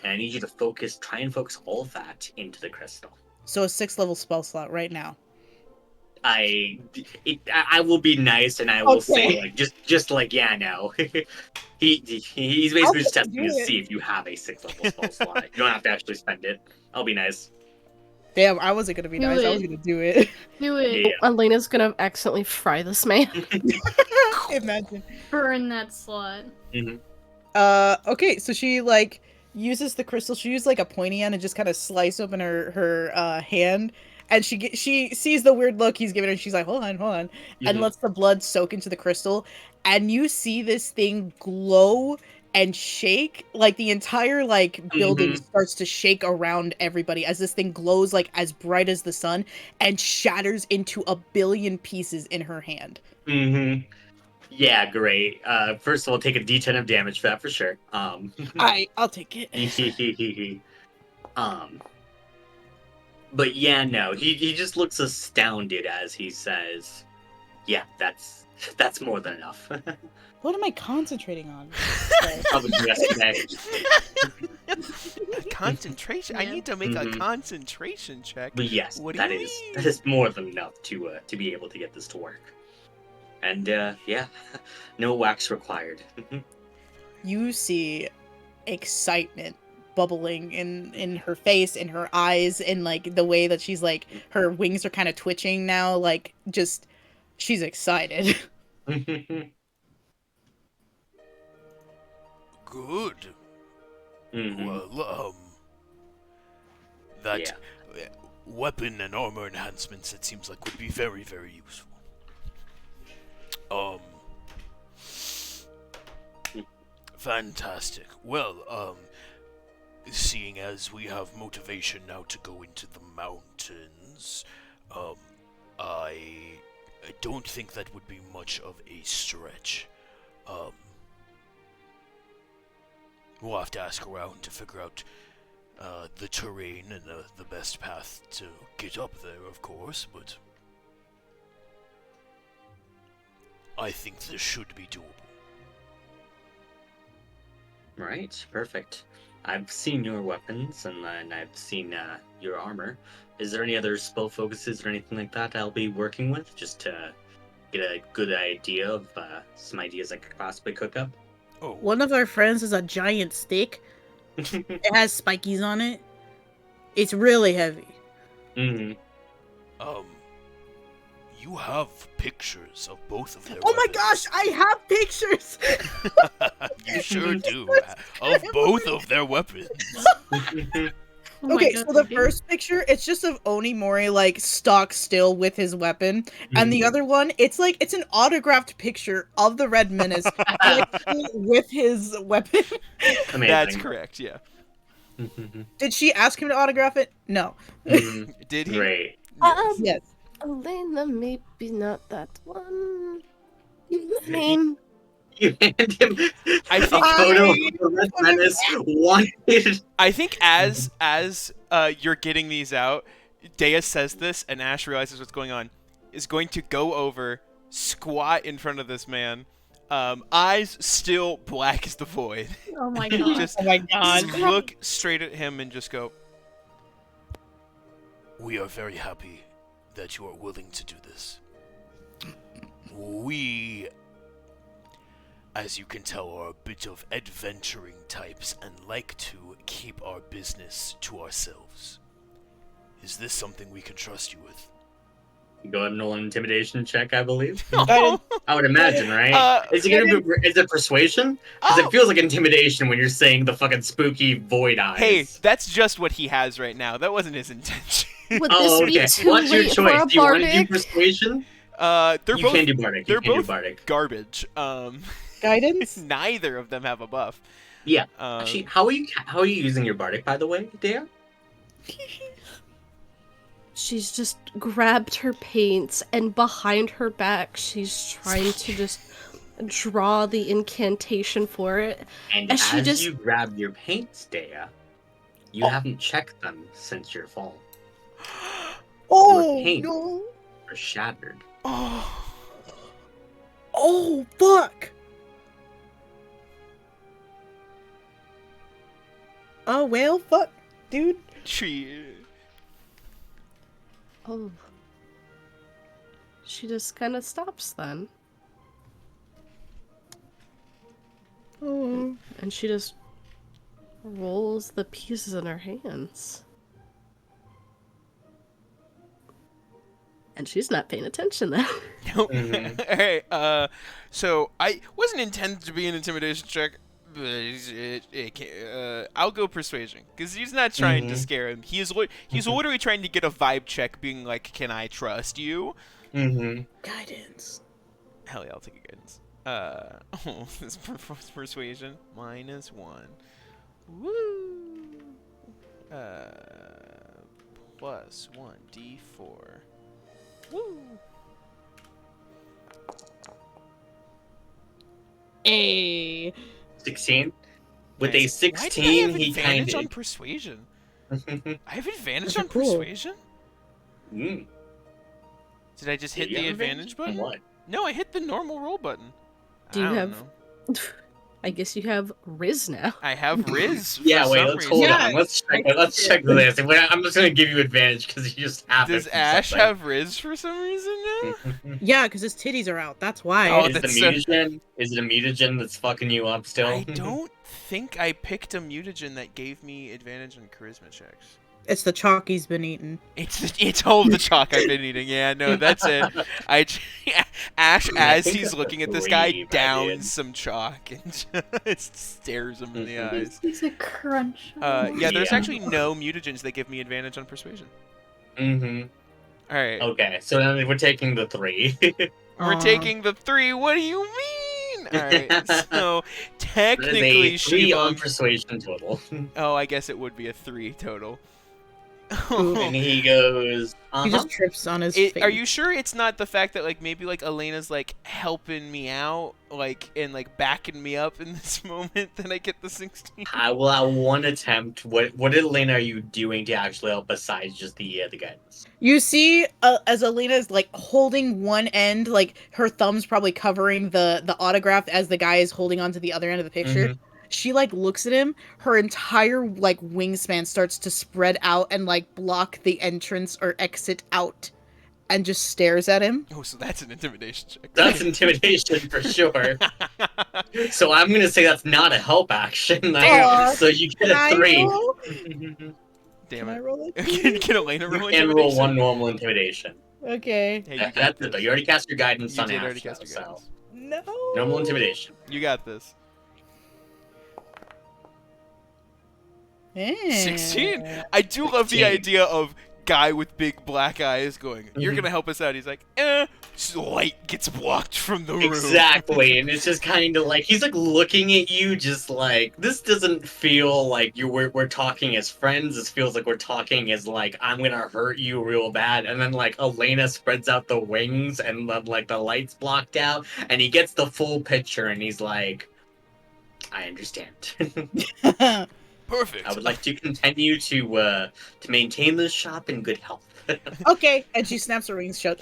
And I need you to try and focus all of that into the crystal. So a 6th level spell slot right now. I will be nice and I will say Okay. like just like yeah no. He's basically just testing to see if you have a 6th level spell slot. You don't have to actually spend it. I'll be nice. Damn, I wasn't gonna be Do nice. I was it. gonna do it. Do it. Yeah. Elena's gonna accidentally fry this man. Imagine. Burn that slot. Okay, so she like uses the crystal. She uses like a pointy end and just kind of slice open her hand, and she sees the weird look he's giving her. And she's like, hold on, and lets the blood soak into the crystal, and you see this thing glow and shake. Like the entire like building starts to shake around everybody as this thing glows like as bright as the sun and shatters into a billion pieces in her hand. Yeah, great. First of all, take a D10 of damage for that for sure. I'll take it. But yeah, no, he just looks astounded as he says, "Yeah, that's more than enough." What am I concentrating on? Probably yesterday. Concentration. I need to make a concentration check. But yes, What do that you is mean? more than enough to be able to get this to work. And yeah, no wax required. You see excitement bubbling in her face, in her eyes, in like the way that she's like her wings are kind of twitching now, like just she's excited. Good. Mhm. Well, that Yeah. weapon and armor enhancements, it seems like, would be very, very useful. Fantastic. Well, seeing as we have motivation now to go into the mountains, I don't think that would be much of a stretch. We'll have to ask around to figure out the terrain and the best path to get up there, of course, but I think this should be doable. Right, perfect. I've seen your weapons and I've seen your armor. Is there any other spell focuses or anything like that I'll be working with just to get a good idea of some ideas I could possibly cook up. Oh, One of our friends is a giant stick. It has spikies on it. It's really heavy. Hmm. you have pictures of both of their Oh my weapons. gosh, I have pictures! You sure do. Of both of their weapons. Oh my Okay, God, so the dude. first picture, it's just of Onimori, like, stock still with his weapon. And the other one, it's an autographed picture of the Red Menace actually with his weapon. Amazing. That's correct. Yeah. Did she ask him to autograph it? No. Mhm. Did he? Great. Yes. Elena, maybe not that one. Name. You hand him I think- a photo of the Red Menace wanted. I think as you're getting these out, Dea says this, and Ash realizes what's going on. Is going to go over, squat in front of this man, eyes still black as the void. Oh my God. Just Oh my god. look straight at him and just go. We are very happy that you are willing to do this. We, as you can tell, are a bit of adventuring types and like to keep our business to ourselves. Is this something we can trust you with? Go ahead and roll an intimidation check, I believe. Guidance. I would imagine, right? Is it persuasion? Because it feels like intimidation when you're saying the fucking spooky void eyes. Hey, that's just what he has right now. That wasn't his intention. Would Oh, this be okay. too What's your late choice? for a Do you want to do bardic? persuasion? They're You both can do bardic. they're You can do both bardic. garbage. Guidance? Neither of them have a buff. Yeah. Um, Actually, how are you using your bardic, by the way, Dea? She's just grabbed her paints, and behind her back, she's trying to just draw the incantation for it. And And she as just- you grab your paints, Dea, you haven't checked them since your fall. Oh, paint. no. They're shattered. Oh, Oh, fuck. Oh, well, fuck, dude. tree. Oh. She just kind of stops then. Oh. And she just rolls the pieces in her hands. And she's not paying attention then. Nope. Mhm. Alright, so I wasn't intended to be an intimidation check, but I'll go persuasion, because he's not trying to Mhm. scare him. He's literally trying to get a vibe check, being like, can I trust you? Mm-hmm. Guidance. Hell yeah, I'll take a guidance. This persuasion, -1. Woo! Plus 1d4. Woo! A. 16. With Nice. a 16, Why did I have he advantage kind on of. persuasion? I have advantage Those are on cool. persuasion? Mm. Did I just hit You the have advantage button? What? No, I hit the normal roll button. Do you I don't have- know. I guess you have Riz now. I have Riz. Yeah, for wait. some Let's reason. hold Yeah. on. Let's check this. I'm just gonna give you advantage because you just have Does it. from Ash something. have Riz for some reason now? Yeah, because his titties are out. That's why. Oh, Is the that's so- mutagen? Is it a mutagen that's fucking you up still? I don't think I picked a mutagen that gave me advantage on charisma checks. It's the chalk he's been eating. It's all of the chalk I've been eating. Yeah, no, that's it. Ash, I as think he's that's looking at this three, guy, I did. downs some chalk and just stares him in the eyes. He's a crunch. Yeah, there's Yeah. actually no mutagens that give me advantage on persuasion. Mm-hmm. All right, Okay, so then we're taking the 3. we're Aw. taking the 3. What do you mean? All right, so That technically is a 3 on Shiva. persuasion total. Oh, I guess it would be a 3 total. And he goes, He just trips on his face. Are you sure it's not the fact that like maybe like Elena's like helping me out, like and like backing me up in this moment that I get the 16? I will have one attempt. What Elena are you doing to actually help besides just the guidance? You see, as Alina's like holding one end, like her thumb's probably covering the autograph as the guy is holding onto the other end of the picture. She like looks at him. Her entire like wingspan starts to spread out and like block the entrance or exit out, and just stares at him. Oh, so that's an intimidation check. That's intimidation for sure. So I'm gonna say that's not a help action. Aw, So you get Can a I 3. roll? Damn Can I it. roll it? Can Elena roll And intimidation? roll 1 normal intimidation. Okay. Hey, you got That's this. it though. You already cast your guidance You on did Ash, already cast though, your so guidance. No. normal intimidation. You got this. Yeah. 16. I do love the 16. idea of guy with big black eyes going, "You're Mhm. gonna help us out." He's like, light gets blocked from the room. Exactly, and it's just kind of like he's like looking at you, just like this doesn't feel like we're talking as friends. This feels like we're talking as like I'm gonna hurt you real bad. And then like Elena spreads out the wings, and then like the lights blocked out, and he gets the full picture, and he's like, "I understand. Perfect. I would like to continue to maintain this shop in good health." Okay, and she snaps her wings shut.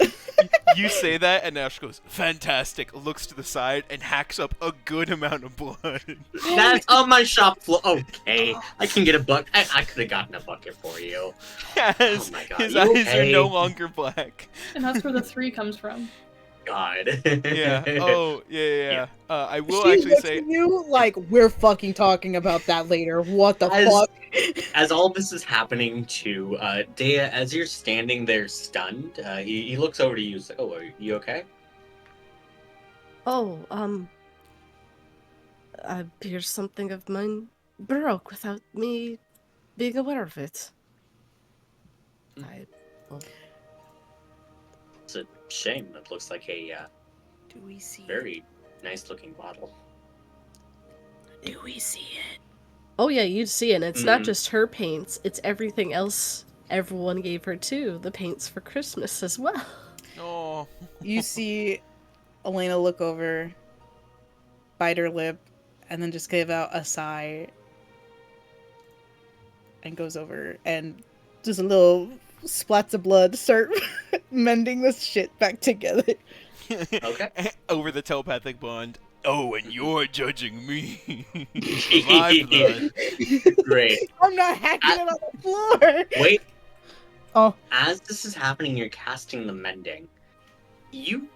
You say that, and Ash goes, "Fantastic." Looks to the side and hacks up a good amount of blood. That's on my shop floor. Okay, I can get a bucket. I could have gotten a bucket for you. Yes, Oh my God, his you eyes okay? are no longer black. And that's where the 3 comes from. God. Yeah. Oh, yeah. I will She actually looks say, at you like we're fucking talking about that later. What the As- fuck? As all this is happening to Dea, as you're standing there stunned, he looks over to you. He's like, "Oh, are you okay?" Oh, here's something of mine broke without me being aware of it. It's a shame. It looks like a Do we see very nice-looking bottle. Do we see it? Oh yeah, you'd see it. It's not Mhm. just her paints, it's everything else everyone gave her too. The paints for Christmas as well. "Oh, You see Elena look over, bite her lip, and then just give out a sigh and goes over and just a little splats of blood start mending this shit back together. Okay. Over the telepathic bond. Oh, and you're judging me. My blood. Great. I'm not hacking it on the floor. Wait. Oh. As this is happening, you're casting the mending. You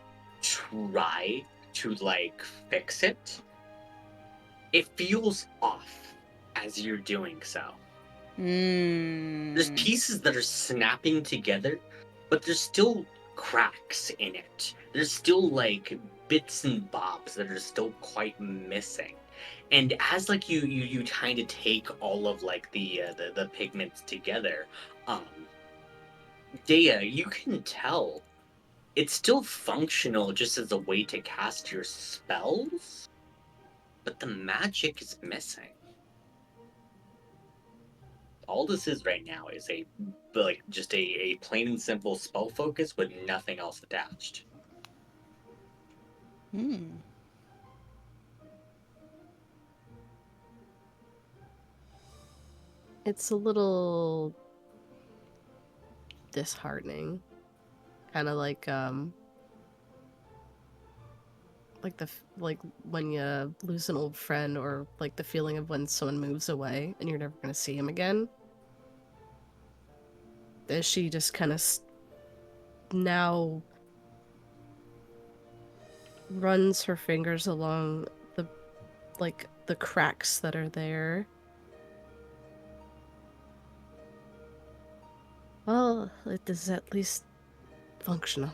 try to like fix it. It feels off as you're doing so. There's pieces that are snapping together, but there's still cracks in it. There's still like bits and bobs that are still quite missing. And as like you kind of take all of like the pigments together, Dea, you can tell it's still functional just as a way to cast your spells, but the magic is missing. All this is right now is just a plain and simple spell focus with nothing else attached. It's a little disheartening. Kind of like like when you lose an old friend, or like the feeling of when someone moves away and you're never going to see him again. As she just kind of now runs her fingers along the cracks that are there. Well, it is at least functional.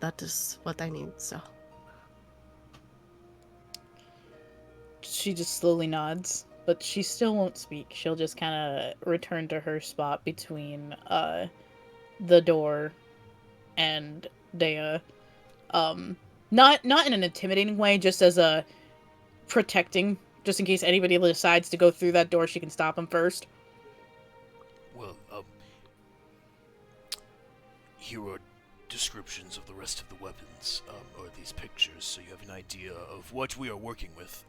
That is what I need, so. She just slowly nods, but she still won't speak. She'll just kind of return to her spot between the door and Dea. Not in an intimidating way, just as a protecting, just in case anybody decides to go through that door, she can stop them first. Well, here are descriptions of the rest of the weapons, or these pictures, so you have an idea of what we are working with.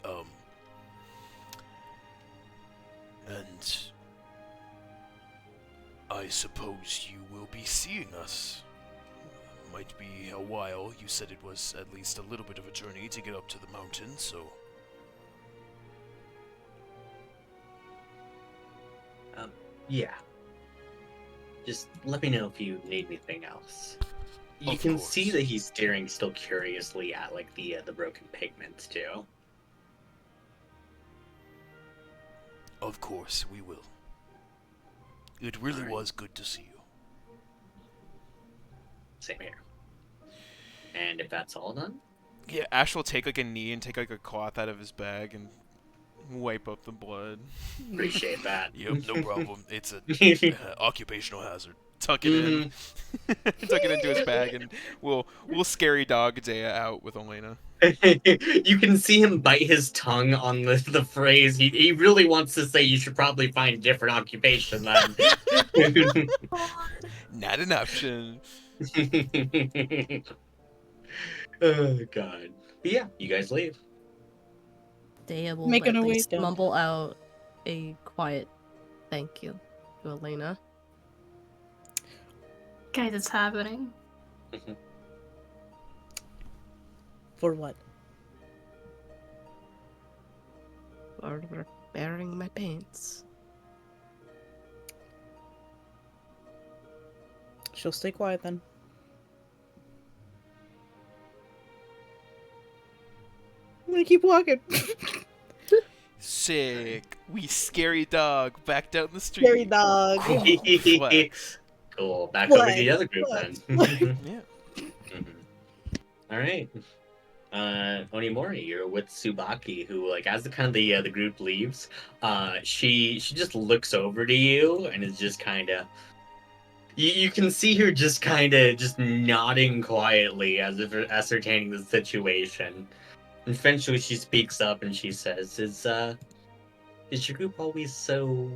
And I suppose you will be seeing us. Might be a while. You said it was at least a little bit of a journey to get up to the mountain, so... Yeah. Just let me know if you need anything else. You Of can see course. that he's staring still curiously at like the broken pigments too. Of course, we will. It really Alright. was good to see you. Same here. And if that's all done, Yeah, Ash will take like a knee and take like a cloth out of his bag and wipe up the blood. appreciate that. Yep, no problem. It's a occupational hazard. Tuck it in. Tuck it into his bag, and we'll scary dog Dea out with Elena. You can see him bite his tongue on the phrase. He really wants to say you should probably find a different occupation then. Not an option. Oh god. But yeah, you guys leave. Dea will Making at her way least down. mumble out a quiet thank you to Elena. Guys, it's happening. For what? For bearing my pains. She'll stay quiet then. I'm gonna keep walking. Sick. We scary dog backed out in the street. Scary dog. Flex. Cool. Back over to the other group Flex, then. Yeah. All right. Onimori, you're with Tsubaki, who, like, as the group leaves, she just looks over to you and is just kind of. You can see her just kind of just nodding quietly as if ascertaining the situation. And eventually, she speaks up and she says, "Is your group always so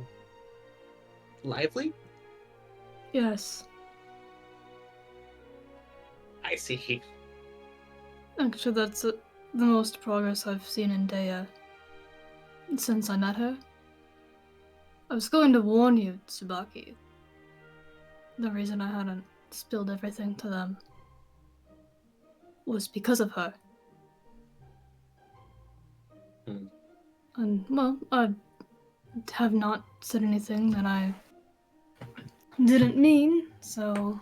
lively?" Yes. I see. Actually, that's the most progress I've seen in Dea since I met her. I was going to warn you, Tsubaki. The reason I hadn't spilled everything to them was because of her. Hmm. And, well, I have not said anything that I didn't mean, so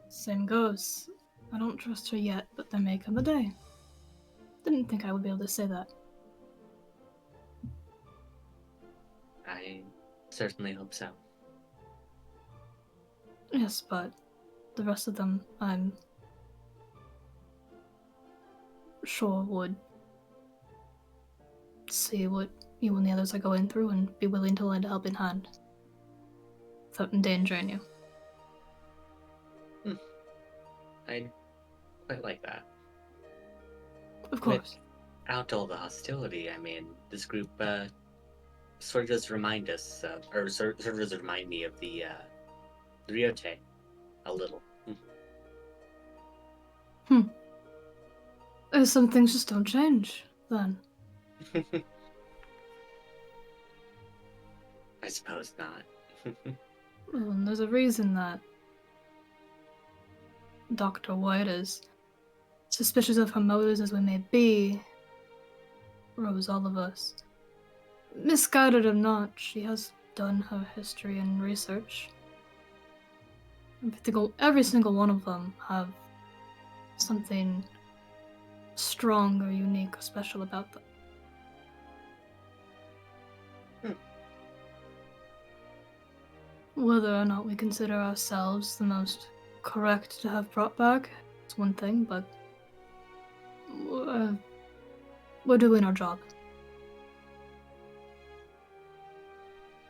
same goes. I don't trust her yet, but there may come a day. Didn't think I would be able to say that. I certainly hope so. Yes, but the rest of them, I'm sure would see what you and the others are going through and be willing to lend a helping hand without endangering you. I quite like that. Of course. Without all the hostility, I mean, this group sort of does remind us, or sort of does remind me of the Ryote a little. Some things just don't change, then. I suppose not. Well, and there's a reason that Dr. White, as suspicious of her motives as we may be, rose all of us. Misguided or not, she has done her history and research. Every single one of them have something strong or unique or special about them. Whether or not we consider ourselves the most correct to have brought back, it's one thing, but we're doing our job.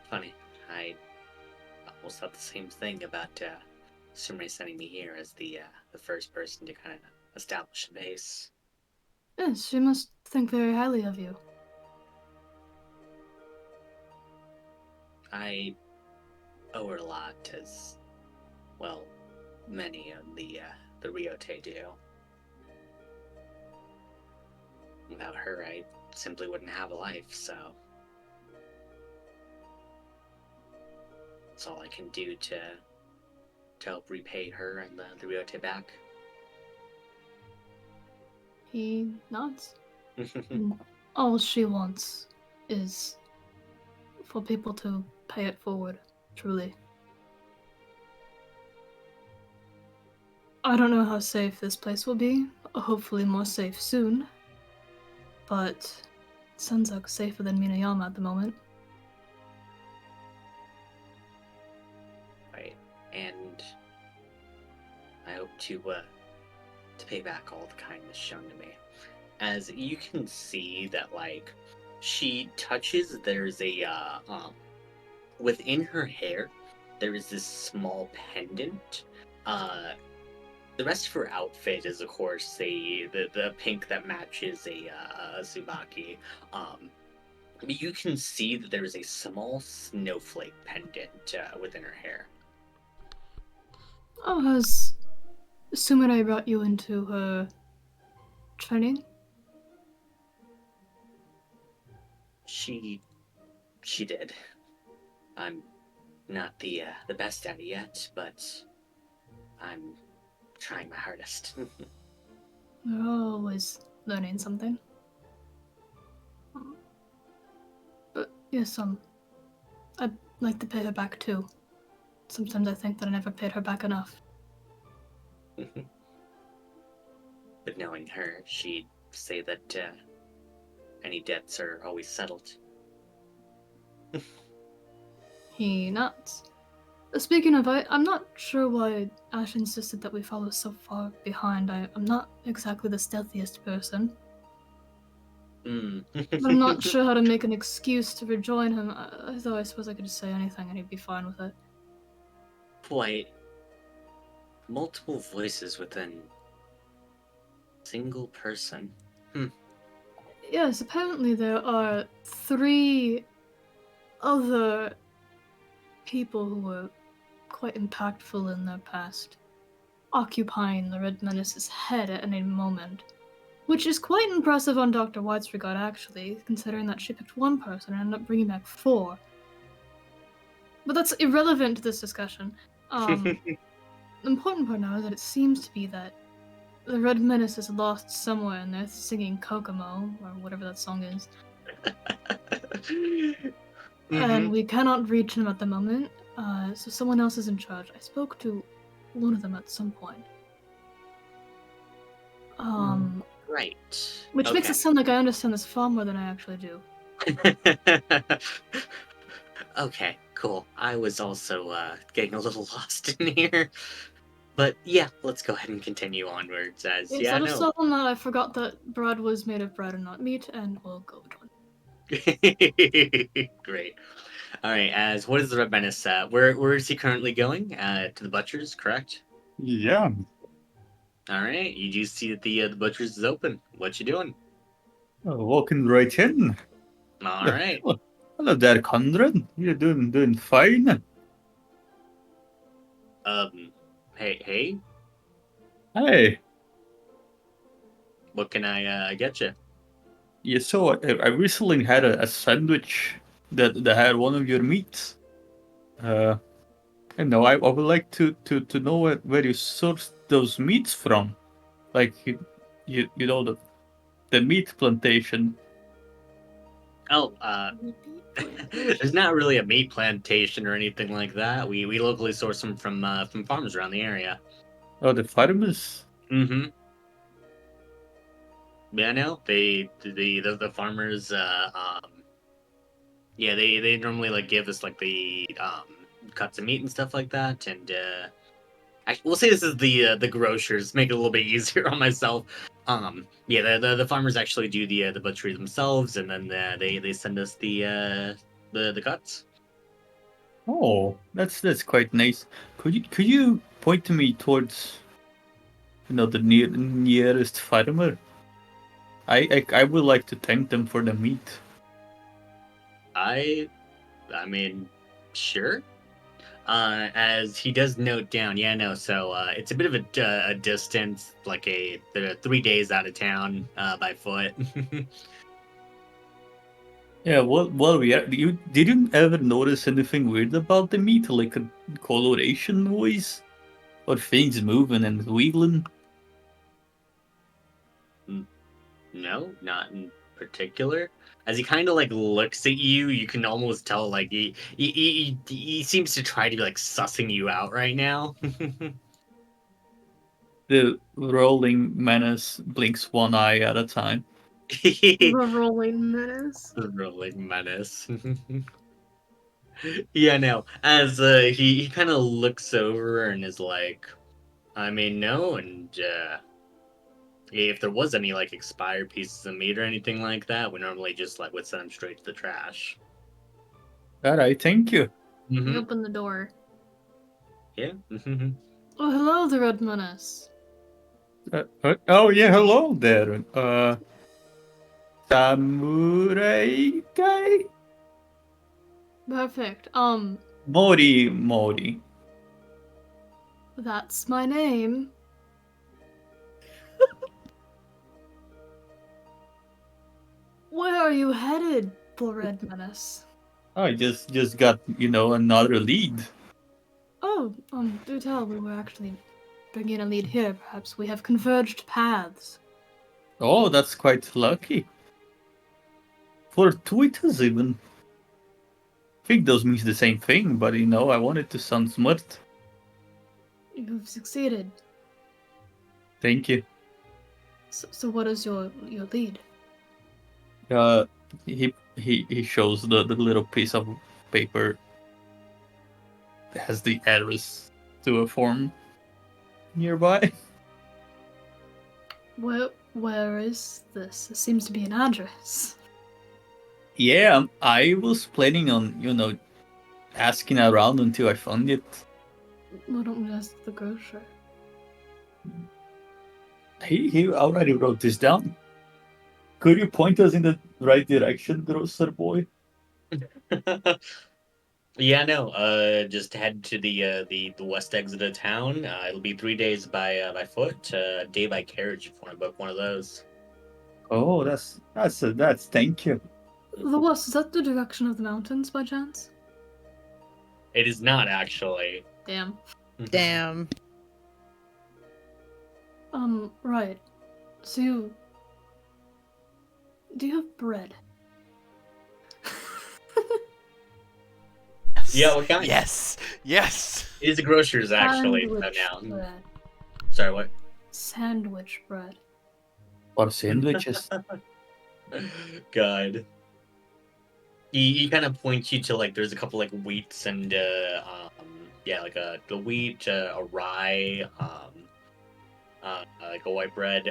Funny, I almost thought the same thing about Sumire sending me here as the first person to kind of establish a base. Yes, she must think very highly of you. I owe her a lot, as well, many of the Ryote do. Without her, I simply wouldn't have a life, so that's all I can do to help repay her and the Ryote back. He nods. All she wants is for people to pay it forward, truly. I don't know how safe this place will be. Hopefully more safe soon. But it sounds like safer than Minayama at the moment. Right. And I hope to pay back all the kindness shown to me. As you can see that, like, she touches, there's a, within her hair, there is this small pendant. The rest of her outfit is, of course, the pink that matches a Tsubaki. But you can see that there is a small snowflake pendant within her hair. Oh, has Sumire brought you into her training? She did. I'm not the best at it yet, but I'm trying my hardest. We're always learning something. But yes, I'd like to pay her back too. Sometimes I think that I never paid her back enough. But knowing her, she'd say that any debts are always settled. He nods. Speaking of, I'm not sure why Ash insisted that we follow so far behind. I'm not exactly the stealthiest person. But I'm not sure how to make an excuse to rejoin him, though I suppose I could just say anything and he'd be fine with it. Quite multiple voices within single person. Yes, apparently there are 3 other people who were quite impactful in their past, occupying the Red Menace's head at any moment. Which is quite impressive on Dr. White's regard, actually, considering that she picked 1 person and ended up bringing back 4. But that's irrelevant to this discussion. The important part now is that it seems to be that the Red Menace is lost somewhere and they're singing Kokomo, or whatever that song is. And we cannot reach him at the moment, so someone else is in charge. I spoke to one of them at some point. Right. Which makes it sound like I understand this far more than I actually do. Okay, cool. I was also getting a little lost in here. But yeah, let's go ahead and continue onwards as Yes, yeah, I just no. saw that I forgot that bread was made of bread and not meat, and we'll go on. Great. All right. As what is the Red Menace? Where is he currently going? To the butcher's, correct? Yeah. All right. You do see that the butcher's is open. What you doing? Walking right in. All right. Hello there, Conrad. You're doing fine. Hey. Hey. What can I get you? Yeah, so I recently had a sandwich that had one of your meats. I would like to know where you sourced those meats from. Like you know the meat plantation. Oh, there's not really a meat plantation or anything like that. We locally source them from farms around the area. Oh, the farmers. Mm-hmm. Yeah, no, the farmers yeah, they normally like give us like the cuts of meat and stuff like that, and we'll say this is the grocers, make it a little bit easier on myself. Yeah, the farmers actually do the butchery themselves, and then they send us the cuts. Oh, that's quite nice. Could you point to me towards the nearest farmer? I would like to thank them for the meat. I mean, sure. As he does note down, yeah, no. So it's a bit of a distance, like the 3 days out of town by foot. Yeah, well, did you ever notice anything weird about the meat, like a coloration noise, or things moving and wiggling? No, not in particular. As he kind of like looks at you, you can almost tell like he seems to try to be like sussing you out right now. The rolling menace blinks one eye at a time. The rolling menace. The rolling menace. Yeah, no. As he kind of looks over and is like, I mean, no, and if there was any like expired pieces of meat or anything like that, we normally just like would send them straight to the trash. All right, thank you. You open the door. Yeah. Oh, hello, the red menace. Oh yeah, hello there. Samurai guy? Perfect. Mori. That's my name. Where are you headed, the red menace? I just got, another lead. Oh, do tell. We were actually bringing a lead here. Perhaps we have converged paths. Oh, that's quite lucky. Fortuitous even. I think those means the same thing, but I wanted to sound smart. You've succeeded. Thank you. So what is your lead? He shows the little piece of paper that has the address to a form nearby. Where is this? It seems to be an address. Yeah, I was planning on, asking around until I found it. Why don't we ask the grocer? He already wrote this down. Could you point us in the right direction, grocer boy? Yeah, no. Just head to the west exit of town. It'll be 3 days by foot, a day by carriage if you want to book one of those. Oh, that's thank you. The west, is that the direction of the mountains by chance? It is not actually. Damn. Damn. Right. So do you have bread? Yeah, what kind? Yes. It is a grocer's actually. Sandwich So now. bread. Sorry, what? Sandwich bread. Or sandwiches. God. He kind of points you to like there's a couple like wheats and yeah, like the wheat, a rye, like a white bread.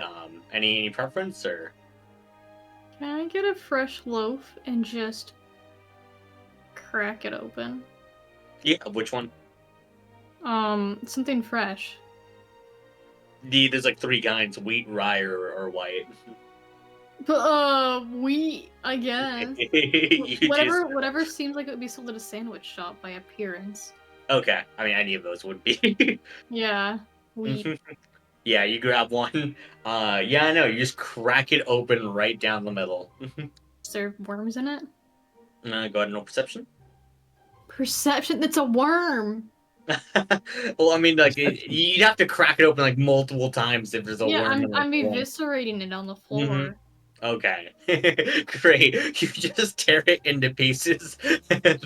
Any preference or? Can I get a fresh loaf and just crack it open? Yeah, which one? Something fresh. There's like three kinds: wheat, rye, or white. But wheat, I guess. You Whatever seems like it would be sold at a sandwich shop by appearance. Okay, I mean any of those would be. Yeah, wheat. Yeah, you grab one. Yeah, I know. You just crack it open right down the middle. Is there worms in it? Go ahead and roll perception. Perception? That's a worm. Well, I mean, like you'd have to crack it open like multiple times if there's a worm. in, like, I'm the wall. eviscerating it on the floor. Okay, great. You just tear it into pieces.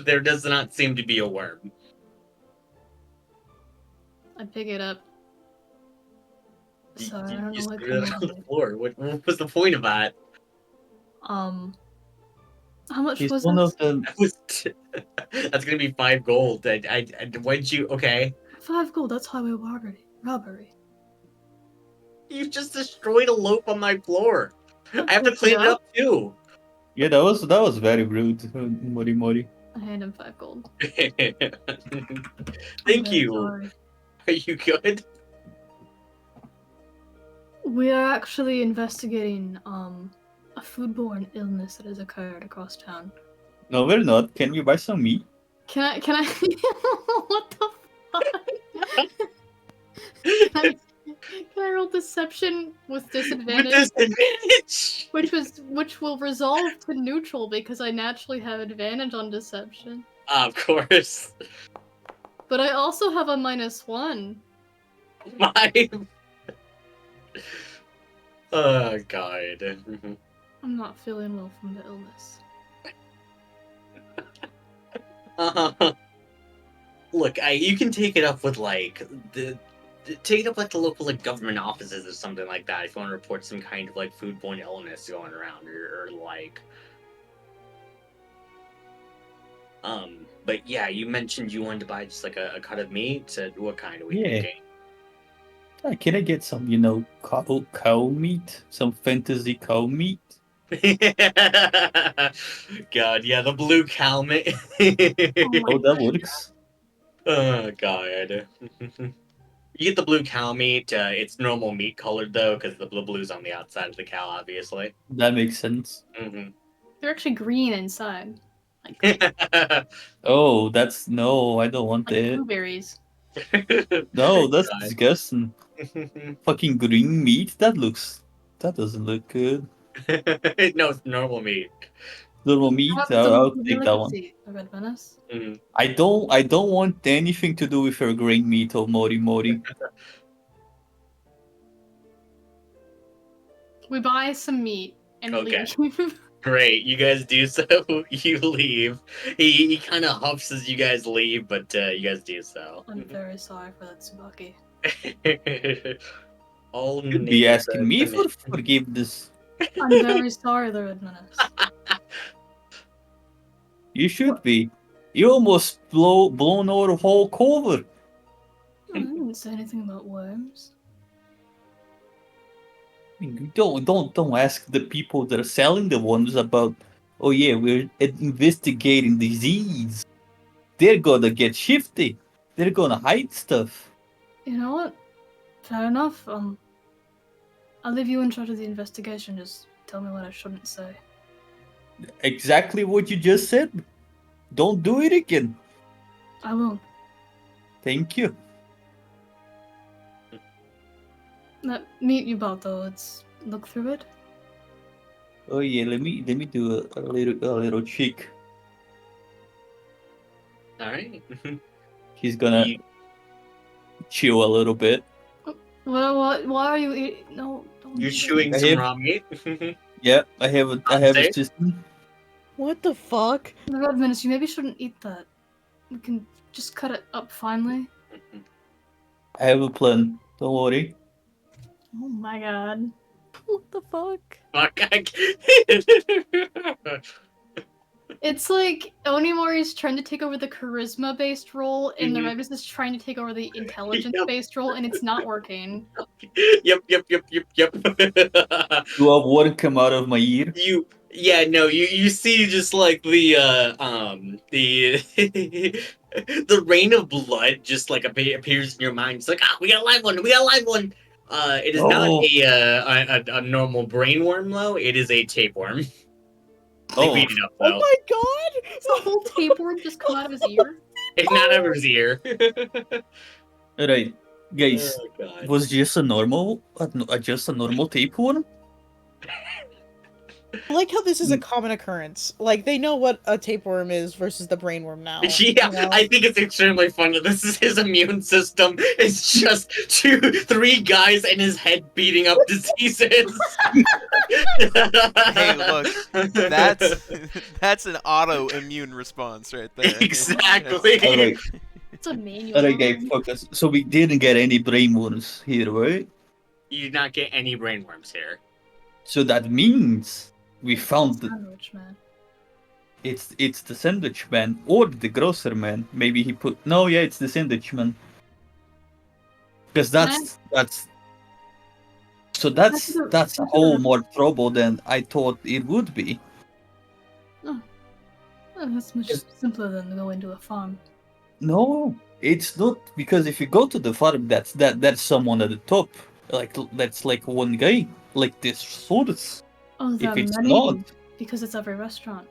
There does not seem to be a worm. I pick it up. Sorry, I don't know just what threw it kind on the floor. What was the point of that? How much He's was one this? of the. That's gonna be 5 gold. Why'd you? Okay. 5 gold. That's highway robbery. You just destroyed a loaf on my floor. I have to picked clean it it up too. Yeah, that was very rude, Mori. I hand him 5 gold. Thank I'm you. sorry. Are you good? We are actually investigating a foodborne illness that has occurred across town. No, we're not. Can we buy some meat? Can I what the fuck? Can I roll deception with disadvantage? With disadvantage. Which will resolve to neutral because I naturally have advantage on deception. Of course. But I also have a -1. 5. Oh god. I'm not feeling well from the illness. Look, you can take it up with like the take it up like the local like government offices or something like that if you want to report some kind of like foodborne illness going around or like. But yeah, you mentioned you wanted to buy just like a cut of meat. What kind are we Yeah. thinking? Can I get some, cow meat? Some fantasy cow meat? God, yeah, the blue cow meat. Oh my Oh, that gosh. works. Oh God. You get the blue cow meat. It's normal meat colored though, because the blue's on the outside of the cow, obviously. That makes sense. Hmm. They're actually green inside. Oh, no, I don't want Like that. blueberries. No, that's God. disgusting. Fucking green meat? That doesn't look good. No, it's normal meat. Normal How meat? about I'll the take that one. delicacy, the red menace? Mhm. I don't want anything to do with your green meat or mori mori. We buy some meat and Okay. leave. Great, you guys do so. You leave. He kind of huffs as you guys leave, but you guys do so. I'm very sorry for that, Tsubaki. All You'd be native asking me for commission. forgiveness. I'm very sorry, the red menace. You should be. You almost blown our whole cover. I didn't say anything about worms. I mean, don't ask the people that are selling the ones about. Oh yeah, we're investigating disease. They're gonna get shifty. They're gonna hide stuff. You know what? Fair enough. I'll leave you in charge of the investigation. Just tell me what I shouldn't say. Exactly what you just said. Don't do it again. I won't. Thank you. That meat you bought, though, let's look through it. Oh yeah, let me do a little check. All right. He's gonna You- chew a little bit. Well, why are you eating? No, don't You're do that. chewing I some have- raw meat. Yeah, I have a Safe? system. What the fuck? The red menace, you maybe shouldn't eat that. We can just cut it up finely. I have a plan. Don't worry. Oh my god. What the fuck? Fuck. It's like Onimori's trying to take over the charisma-based role, and the Mhm. red menace is trying to take over the intelligence-based role, and it's not working. Yep. You have water come out of my ear. You see just like the the rain of blood just like appears in your mind. It's like, we got a live one, we got a live one. It is not Oh. a normal brainworm though. It is a tapeworm. They Oh. beat it up Oh though. my god! Does the whole tapeworm just come out of his ear? It's not out of his ear. Alright, guys. Oh god. Was just a normal tapeworm? I like how this is a common occurrence. Like, they know what a tapeworm is versus the brainworm now. Yeah, you know? I think it's extremely fun that this is his immune system. It's just 3 guys in his head beating up diseases. Hey, look, that's an autoimmune response right there. Exactly. Alright, It's a manual. alright, guys, focus. So we didn't get any brainworms here, right? You did not get any brainworms here. So that means we found the Sandwich man. it's the sandwich man or the grocer man. Maybe he put it's the sandwich man. Because that's a whole more trouble than I thought it would be. Oh, that's much simpler than going to a farm. No, it's not, because if you go to the farm, that's someone at the top. Like that's like one guy, like this source. Oh, there If are it's many, not, because it's every restaurant.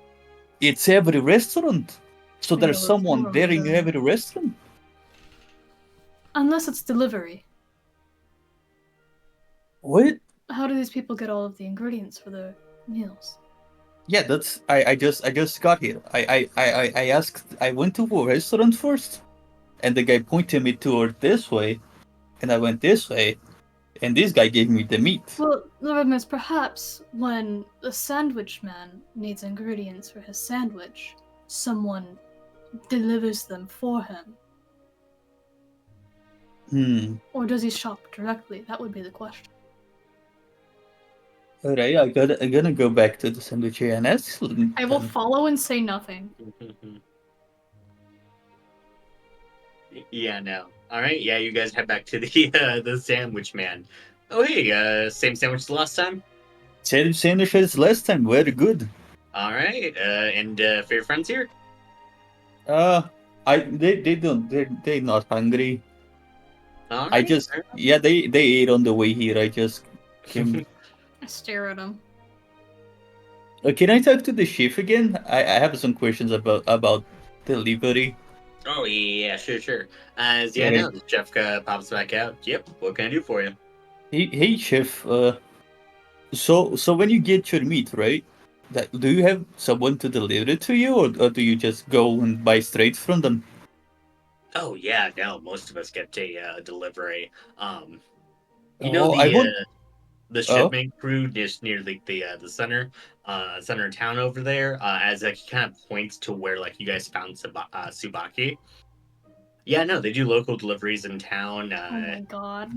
it's every restaurant. So I there's know, it's someone more there in than- every restaurant. Unless it's delivery. What? How do these people get all of the ingredients for their meals? Yeah, that's I just got here. I asked. I went to a restaurant first, and the guy pointed me toward this way, and I went this way, and this guy gave me the meat. Well, the problem is perhaps when the sandwich man needs ingredients for his sandwich, someone delivers them for him. Or does he shop directly? That would be the question. Alright, I'm gonna go back to the sandwich and ask. I will follow and say nothing. Yeah, no. All right, yeah, you guys head back to the sandwich man. Oh, hey, same sandwich as last time. Same sandwich as last time. Very good. All right, and for your friends here. They don't they're not hungry. All I right, just fair enough. yeah they ate on the way here. I just came. I stare at him. Can I talk to the chef again? I have some questions about delivery. Oh yeah, sure. As yeah, Okay. no, the chef pops back out. Yep, what can I do for you? Hey chef. So when you get your meat, right? Do you have someone to deliver it to you, or do you just go and buy straight from them? Oh yeah, no, most of us get a delivery. You know Oh, I would. the Oh, shipment crew just near the center of town over there. As like he kind of points to where like you guys found Subaki. Yeah, no, they do local deliveries in town. Oh my god.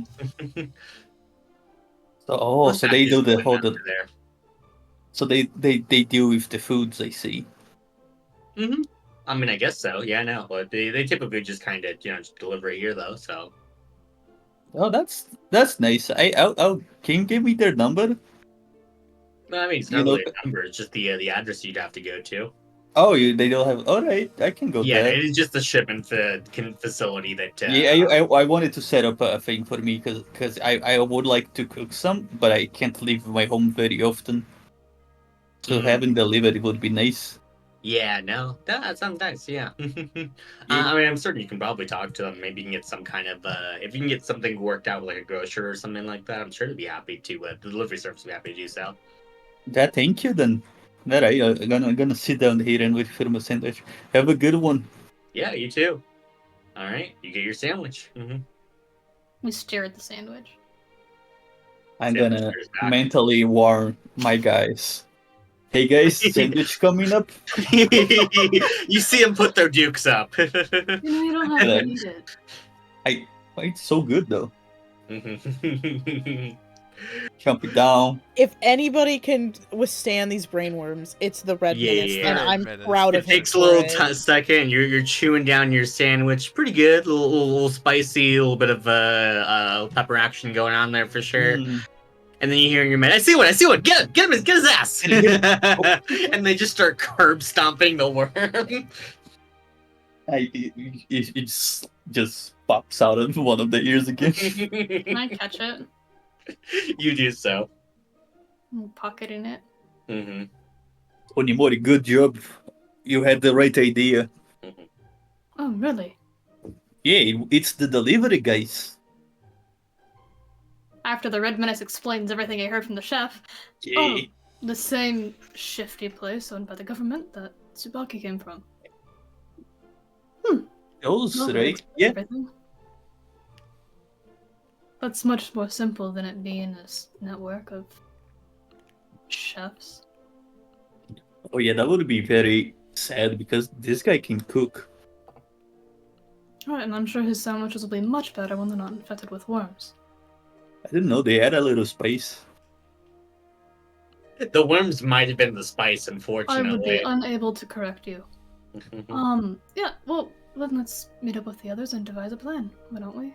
so they do the whole. There. So they deal with the foods. I see. Mm-hmm. I mean, I guess so. Yeah, no, but they typically just kind of just deliver it here though. So Oh, that's nice. I'll can you give me their number? I mean, it's You not know. really a number. It's just the address you'd have to go to. Oh, they don't have. All right, I can go Yeah, there. it is just the shipment facility that. Yeah, I wanted to set up a thing for me because I would like to cook some, but I can't leave my home very often. So having delivery would be nice. Yeah, no, that sounds nice. Yeah. Yeah. I mean, I'm certain you can probably talk to them. Maybe you can get some kind of if you can get something worked out with like a grocer or something like that. I'm sure they'd be happy to. The delivery service would be happy to do so. Thank you then. All right, I'm gonna sit down here and wait for my sandwich. Have a good one. Yeah, you too. All right, you get your sandwich. We stare at the sandwich. I'm Sandwich gonna goes back. mentally warn my guys. Hey guys, sandwich coming up. You see them put their dukes up. You know, you don't have to eat it. It's so good though. Jump it down. If anybody can withstand these brainworms, it's the Red Yeah, Menace, yeah, and Red I'm Menace. proud of It him. takes a for little it. second. You're chewing down your sandwich. Pretty good. A little spicy. A little bit of pepper action going on there for sure. Mm. And then you hear in your man, I see one. Get his ass. And they just start curb stomping the worm. It just pops out of one of the ears again. Can I catch it? You do so. I'm pocketing it. Mm-hmm. Onimori, good job. You had the right idea. Oh, really? Yeah, it's the delivery guys. After the Red Menace explains everything I heard from the chef. Yeah. Oh, the same shifty place owned by the government that Tsubaki came from. Those, Well, that right? explains Yeah. everything. That's much more simple than it being this network of chefs. Oh yeah, that would be very sad because this guy can cook. Alright, and I'm sure his sandwiches will be much better when they're not infected with worms. I didn't know they had a little spice. The worms might have been the spice, I would be unfortunately. unable to correct you. Yeah, well, then let's meet up with the others and devise a plan, why don't we?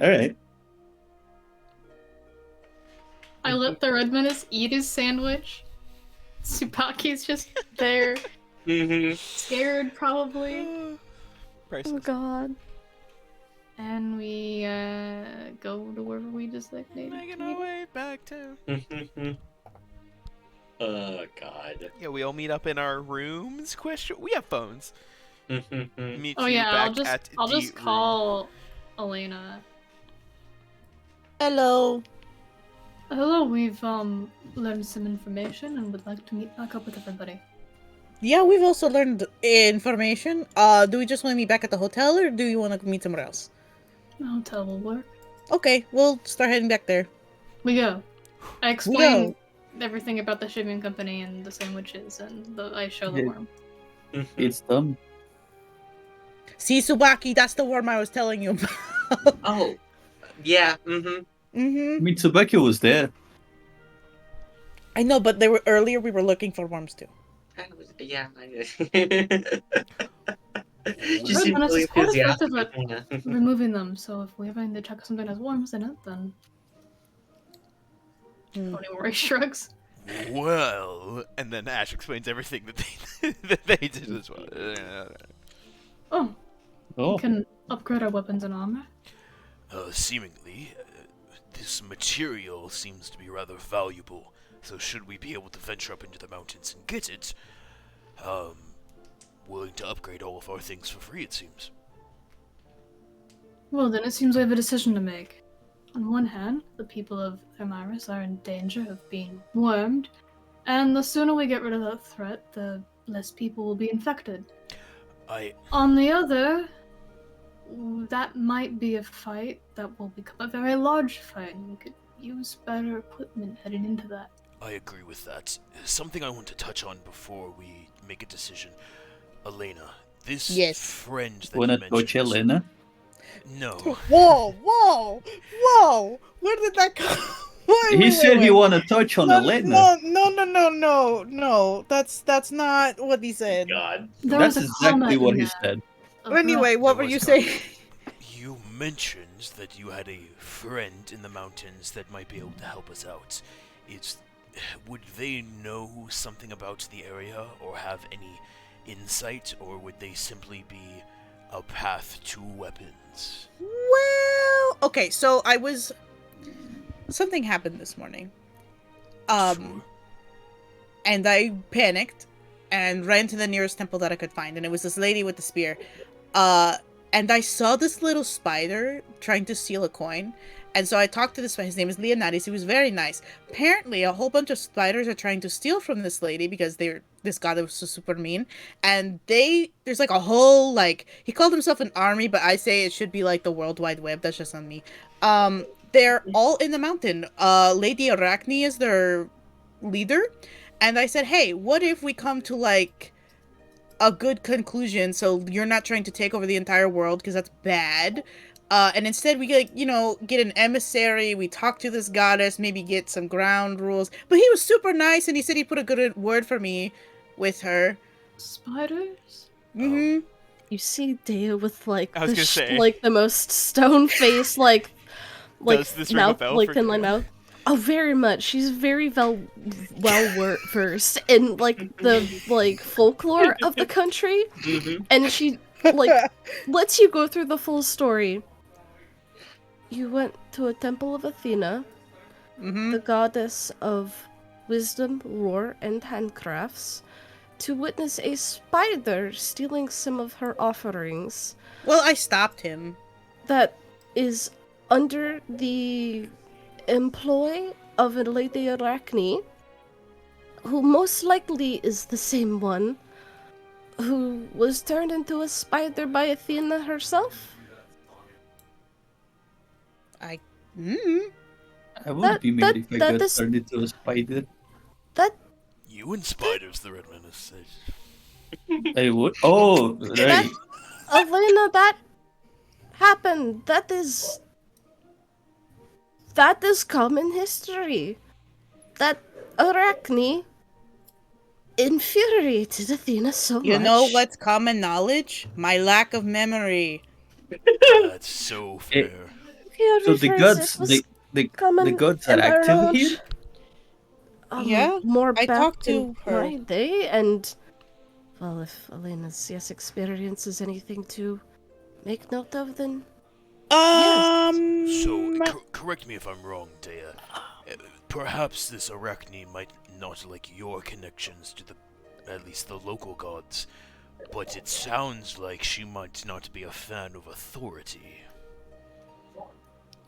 All right. I let the Red Menace eat his sandwich. Tsubaki's just there, scared probably. Oh Priceless. god. And we go to wherever we designated. Making our way back to. Oh God. Yeah, we all meet up in our rooms. Question. We have phones. Meet Oh you yeah, back I'll at just the room. call Elena. Hello. Hello, we've learned some information and would like to meet back up with everybody. Yeah, we've also learned information. Do we just want to meet back at the hotel, or do you want to meet somewhere else? The hotel will work. Okay, we'll start heading back there. We go. I explain everything about the shipping company and the sandwiches, and I show the Yeah. worm. It's dumb. See, Tsubaki, that's the worm I was telling you Oh, yeah. I mean, tobacco was there. I know, but earlier we were looking for worms too. Yeah. To She be seemed honest, really it's quite effective enthusiastic. at removing them. So if we ever need to check something has worms in it, then Tony Mori shrugs. Well, And then Ash explains everything that they did as well. Oh, Oh, we can upgrade our weapons and armor. seemingly, this material seems to be rather valuable. So should we be able to venture up into the mountains and get it, willing to upgrade all of our things for free, it seems. Well, then it seems we have a decision to make. On one hand, the people of Amiris are in danger of being wormed, and the sooner we get rid of that threat, the less people will be infected. On the other, that might be a fight that will become a very large fight, and we could use better equipment heading into that. I agree with that. Something I want to touch on before we make a decision. Elena, this friend that wanna you mentioned... touch Elena? No. Whoa! Where did that come? He said he wanna touch on Elena. No. That's not what he said. God. There That's was a exactly comment what in he there said. Anyway, what were you saying? You mentioned that you had a friend in the mountains that might be able to help us out. Would they know something about the area or have any insight, or would they simply be a path to weapons? Well, okay, so something happened this morning. Sure. And I panicked and ran to the nearest temple that I could find, and it was this lady with the spear. And I saw this little spider trying to steal a coin. And so I talked to this guy, his name is Leonidas, he was very nice. Apparently, a whole bunch of spiders are trying to steal from this lady because this goddess was super mean. And there's like a whole, like, he called himself an army, but I say it should be like the World Wide Web, that's just on me. They're all in the mountain. Lady Arachne is their leader. And I said, hey, what if we come to, like, a good conclusion, so you're not trying to take over the entire world, because that's bad. And instead we get an emissary, we talk to this goddess, maybe get some ground rules. But he was super nice, and he said he put a good word for me with her. Spiders? Mm-hmm. You see Dea with like I was gonna say. like the most stone face, like Does this ring a mouth, bell like for thin line Dea? mouth. Oh, very much. She's very well versed in like the like folklore of the country, and she like lets you go through the full story. You went to a temple of Athena, the goddess of wisdom, war, and handcrafts, to witness a spider stealing some of her offerings. Well, I stopped him. That is under the employ of a Lady Arachne, who most likely is the same one who was turned into a spider by Athena herself. I would be mad if I got turned into a spider. You and spiders, the Red Menace said. I would. Oh, right. Elena, that happened. That is common history. That Arachne infuriated Athena so much. You know what's common knowledge? My lack of memory. That's so fair. So the gods, the gods are active here? Yeah, more I back talked to in her. my day, and well, if Elena's experience is anything to make note of, then So, correct me if I'm wrong, Dea. Perhaps this Arachne might not like your connections to at least the local gods, but it sounds like she might not be a fan of authority.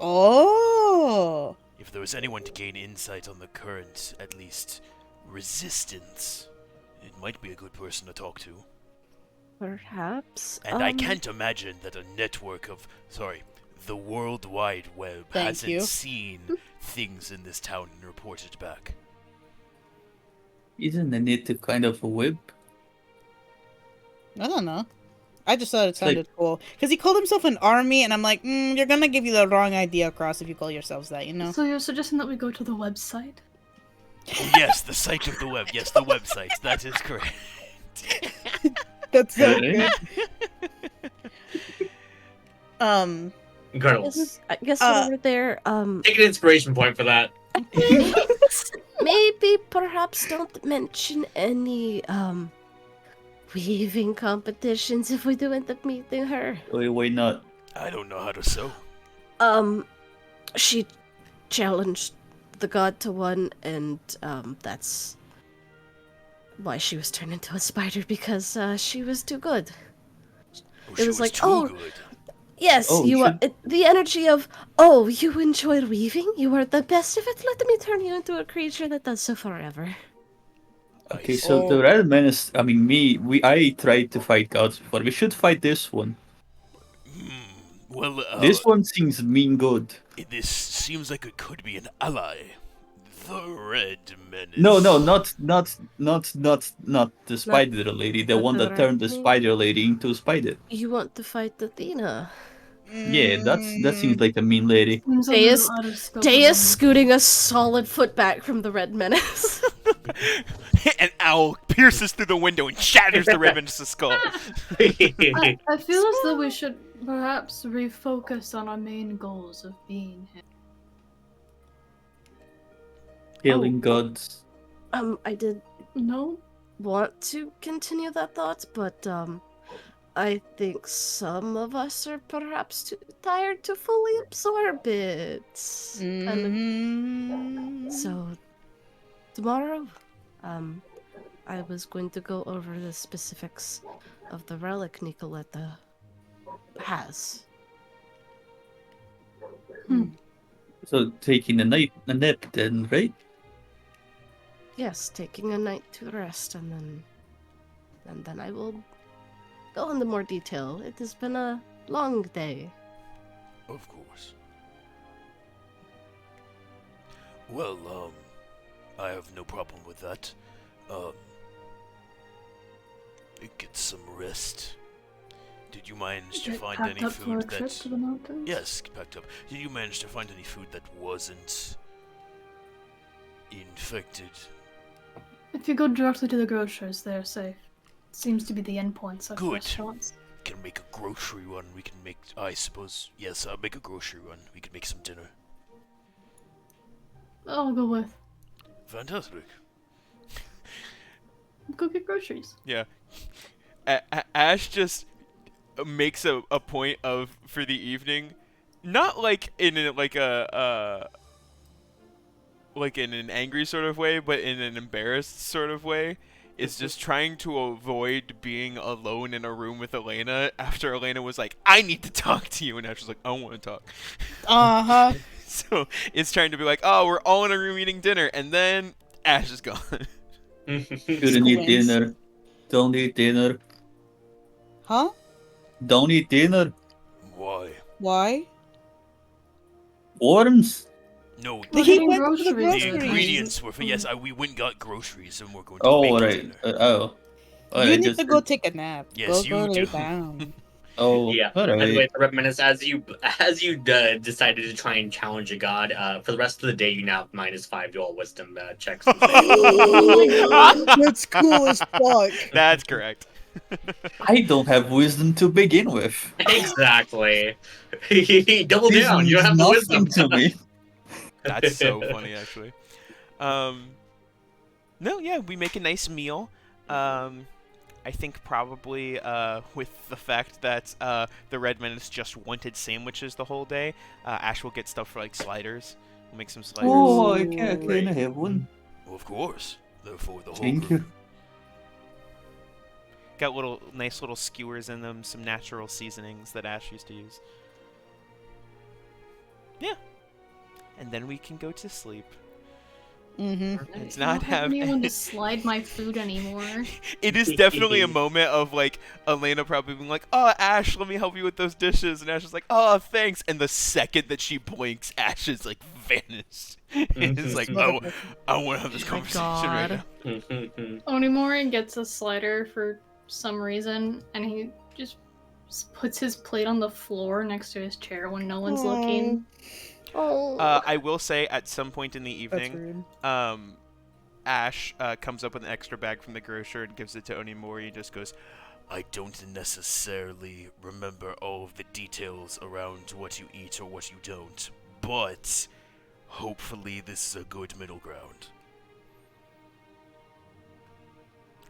Oh! If there was anyone to gain insight on the current, at least, resistance, it might be a good person to talk to. perhaps. And I can't imagine that a network of, the World Wide Web hasn't seen things in this town and reported back. Isn't it kind of a web? I don't know. I just thought it It's like- sounded cool because he called himself an army, and I'm like, you're gonna give you the wrong idea across if you call yourselves that, you know? So you're suggesting that we go to the website? Oh, yes, the site of the web. Yes, the website. That is correct. That's so Okay. good. Incredible. I guess while we're there, Take an inspiration point for that. maybe perhaps don't mention any weaving competitions if we do end up meeting her. Why not? I don't know how to sew. She challenged the god to one, and that's why she was turned into a spider, because she was too good. Oh, It she was like, too oh, good. Yes, Oh, you are. should- The energy of, oh, you enjoy weaving? You are the best of it? Let me turn you into a creature that does so forever. Okay, Nice. so the red man is. I mean, I tried to fight gods before. We should fight this one. Well, This one seems mean good. this seems like it could be an ally. The Red Menace. No, not the spider lady. The not one the that turned the red spider lady into a spider. You want to fight Athena? Yeah, that seems like a mean lady. Seems a Deus- little out of scope of Deus them. scooting a solid foot back from the red menace. An owl pierces through the window and shatters the Red Menace's skull. I feel as though we should perhaps refocus on our main goals of being here. Healing gods. I did No? want to continue that thought, but I think some of us are perhaps too tired to fully absorb it. And so tomorrow, I was going to go over the specifics of the relic Nicoletta has. So taking a nap then, right? Yes, taking a night to rest, and then I will go into more detail. It has been a long day. Of course. Well, I have no problem with that. Get some rest. Did you manage to Get find packed any up for food a trip that... to the mountains? Yes, packed up. Did you manage to find any food that wasn't infected? If you go directly to the grocers, they're safe. Seems to be the endpoints of Good. restaurants. Can make a grocery run. We can make... I suppose... Yes, I'll make a grocery run. We can make some dinner. I'll go with. Fantastic. Go get groceries. Yeah. Ash just makes a point of, for the evening, not like in like an angry sort of way, but in an embarrassed sort of way, is just trying to avoid being alone in a room with Elena after Elena was like, I need to talk to you, and Ash was like, I don't want to talk. Uh-huh. So it's trying to be like, oh, we're all in a room eating dinner, and then Ash is gone. Couldn't eat Squints. dinner. Don't eat dinner. Huh? Don't eat dinner. Why? Why? Worms. No, We're He getting went to the the groceries. groceries. ingredients were for... Yes, we went and got groceries, and we're going to Oh, make right. dinner. Oh. You Alright, need just to go take a nap. Yes, go you lay do. down. Oh, Yeah. By the alright. way, the Red Menace, as you decided to try and challenge a god, for the rest of the day, you now have -5 to all wisdom checks. Oh, that's cool as fuck. That's correct. I don't have wisdom to begin with. Exactly. Double This down. You don't have the means wisdom. nothing to me. That's so funny, actually. No, yeah, we make a nice meal. I think probably with the fact that the Red Menace just wanted sandwiches the whole day, Ash will get stuff for like sliders. We'll make some sliders. Oh, can I have one? Well, of course. Therefore, the whole Thank group. you. Got nice little skewers in them, some natural seasonings that Ash used to use. Yeah. And then we can go to sleep. Mm-hmm. It's I don't not have have anyone to slide my food anymore. It is definitely a moment of like Elena probably being like, "Oh, Ash, let me help you with those dishes," and Ash is like, "Oh, thanks." And the second that she blinks, Ash is like vanished. It's like, "Oh, I want to have this Oh my conversation right God. now." Onimori gets a slider for some reason, and he just puts his plate on the floor next to his chair when no one's looking. Oh. I will say at some point in the That's evening, rude. Ash comes up with an extra bag from the grocer and gives it to Onimori and just goes, I don't necessarily remember all of the details around what you eat or what you don't, but hopefully this is a good middle ground.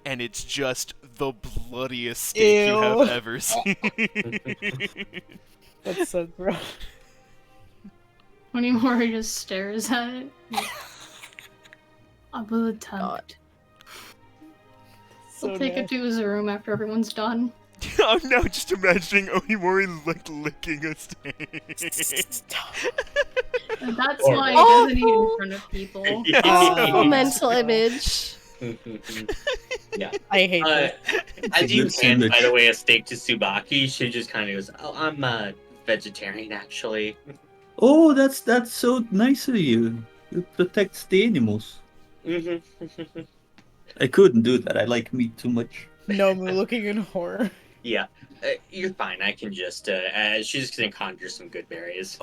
and it's just the bloodiest steak you have Ew. ever seen. That's so gross. Onimori just stares at it. I will attempt. So He'll take it nasty. to his room after everyone's done. I'm now just imagining Onimori like licking a steak. And that's Or- why he doesn't eat in front of people. Awful mental image. Yeah. I hate this. As you Good hand, by image. the way, a steak to Tsubaki, she just kind of goes, "Oh, I'm a vegetarian, actually." Oh, that's so nice of you. You protect the animals. Mm-hmm. I couldn't do that. I like meat too much. Nomu looking in horror. Yeah, you're fine. I can just. She's just gonna conjure some good berries.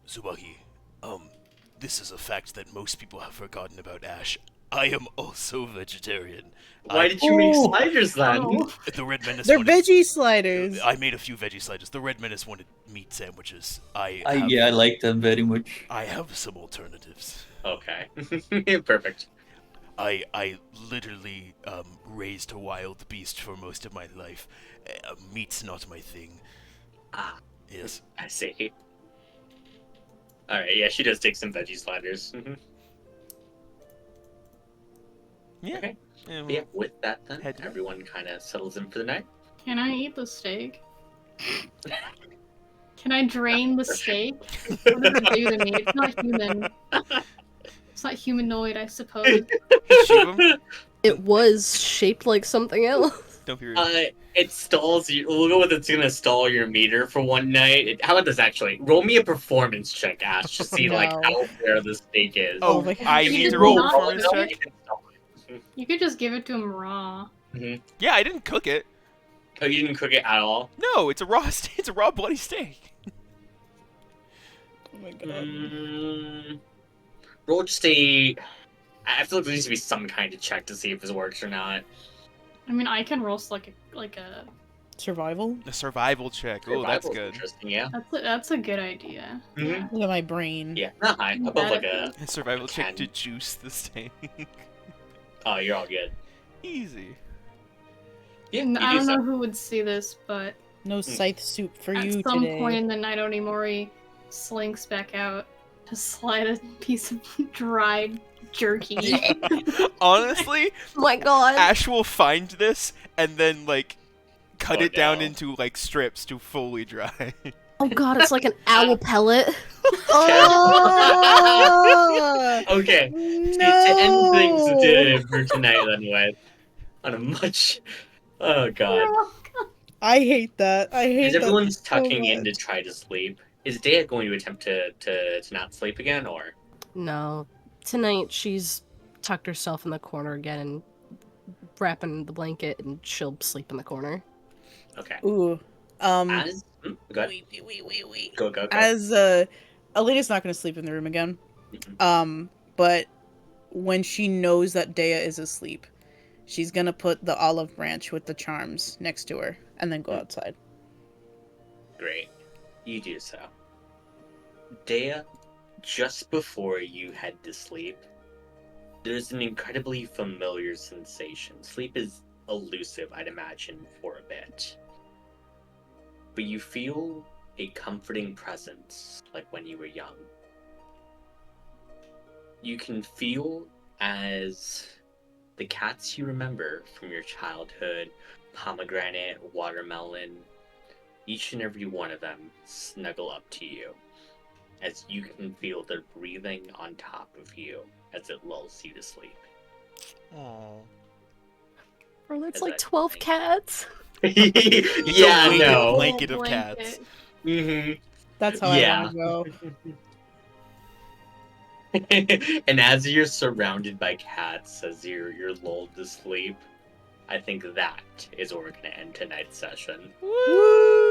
Tsubaki, this is a fact that most people have forgotten about Ash. I am also vegetarian. Why did you make Oh. sliders then? Oh. The Red Menace They're wanted... veggie sliders. I made a few veggie sliders. The Red Menace wanted meat sandwiches. I like them very much. I have some alternatives. Okay, perfect. I literally raised a wild beast for most of my life. Meat's not my thing. Ah, Yes. I see. All right, yeah, she does take some veggie sliders. Yeah. Okay. Yeah, But yeah, with that then, Head to- everyone kind of settles in for the night. Can I eat the steak? Can I drain the steak? What does it do to me? It's not human. It's not humanoid, I suppose. Hey, Shivam, It was shaped like something else. don't be rude. It stalls you. We'll go with it's gonna stall your meter for one night. How about this actually? Roll me a performance check, Ash, to see like No. how fair the steak is. Oh, my God. I You need did to roll a not performance roll check? it? You could just give it to him raw. Yeah, I didn't cook it. Oh, you didn't cook it at all? No, it's a raw it's a raw bloody steak. Oh my god. Roll just a. I feel like there needs to be some kind of check to see if this works or not. I mean, I can roast like a. Survival? A survival check. Oh, that's Survival's good. Interesting, yeah. That's a good idea. Mhm. Look at my brain. Yeah, not high. Above like a. A survival check to 10. juice the steak. Oh, you're all good. Easy. Yeah, And you I do don't so. know who would see this, but No scythe soup for at you some today. point in the night, Onimori slinks back out to slide a piece of dried jerky. Honestly, Oh my god. Ash will find this and then like cut Oh, it down no. into like strips to fully dry. Oh god, it's like an owl pellet. Oh! Okay. No! To end things for tonight, anyway. On a much. Oh god. I hate that. I hate As that. everyone's so tucking in to much. try to sleep, is Dea going to attempt to not sleep again, or? No. Tonight she's tucked herself in the corner again and wrapping the blanket and she'll sleep in the corner. Okay. Ooh. As go ahead. Wait. Go. As Elena's not gonna sleep in the room again. But when she knows that Dea is asleep, she's gonna put the olive branch with the charms next to her and then go outside. Great. You do so. Dea, just before you head to sleep, there's an incredibly familiar sensation. Sleep is elusive, I'd imagine, for a bit. But you feel a comforting presence, like when you were young. You can feel as the cats you remember from your childhood, pomegranate, watermelon, each and every one of them snuggle up to you, as you can feel their breathing on top of you as it lulls you to sleep. Aww. Bro, that's Is like that 12 nice? cats. Yeah, blanket, no. blanket of Blanket. cats. hmm That's how Yeah. I wanna go. And as you're surrounded by cats, as you're lulled to sleep, I think that is where we're going to end tonight's session. Woo!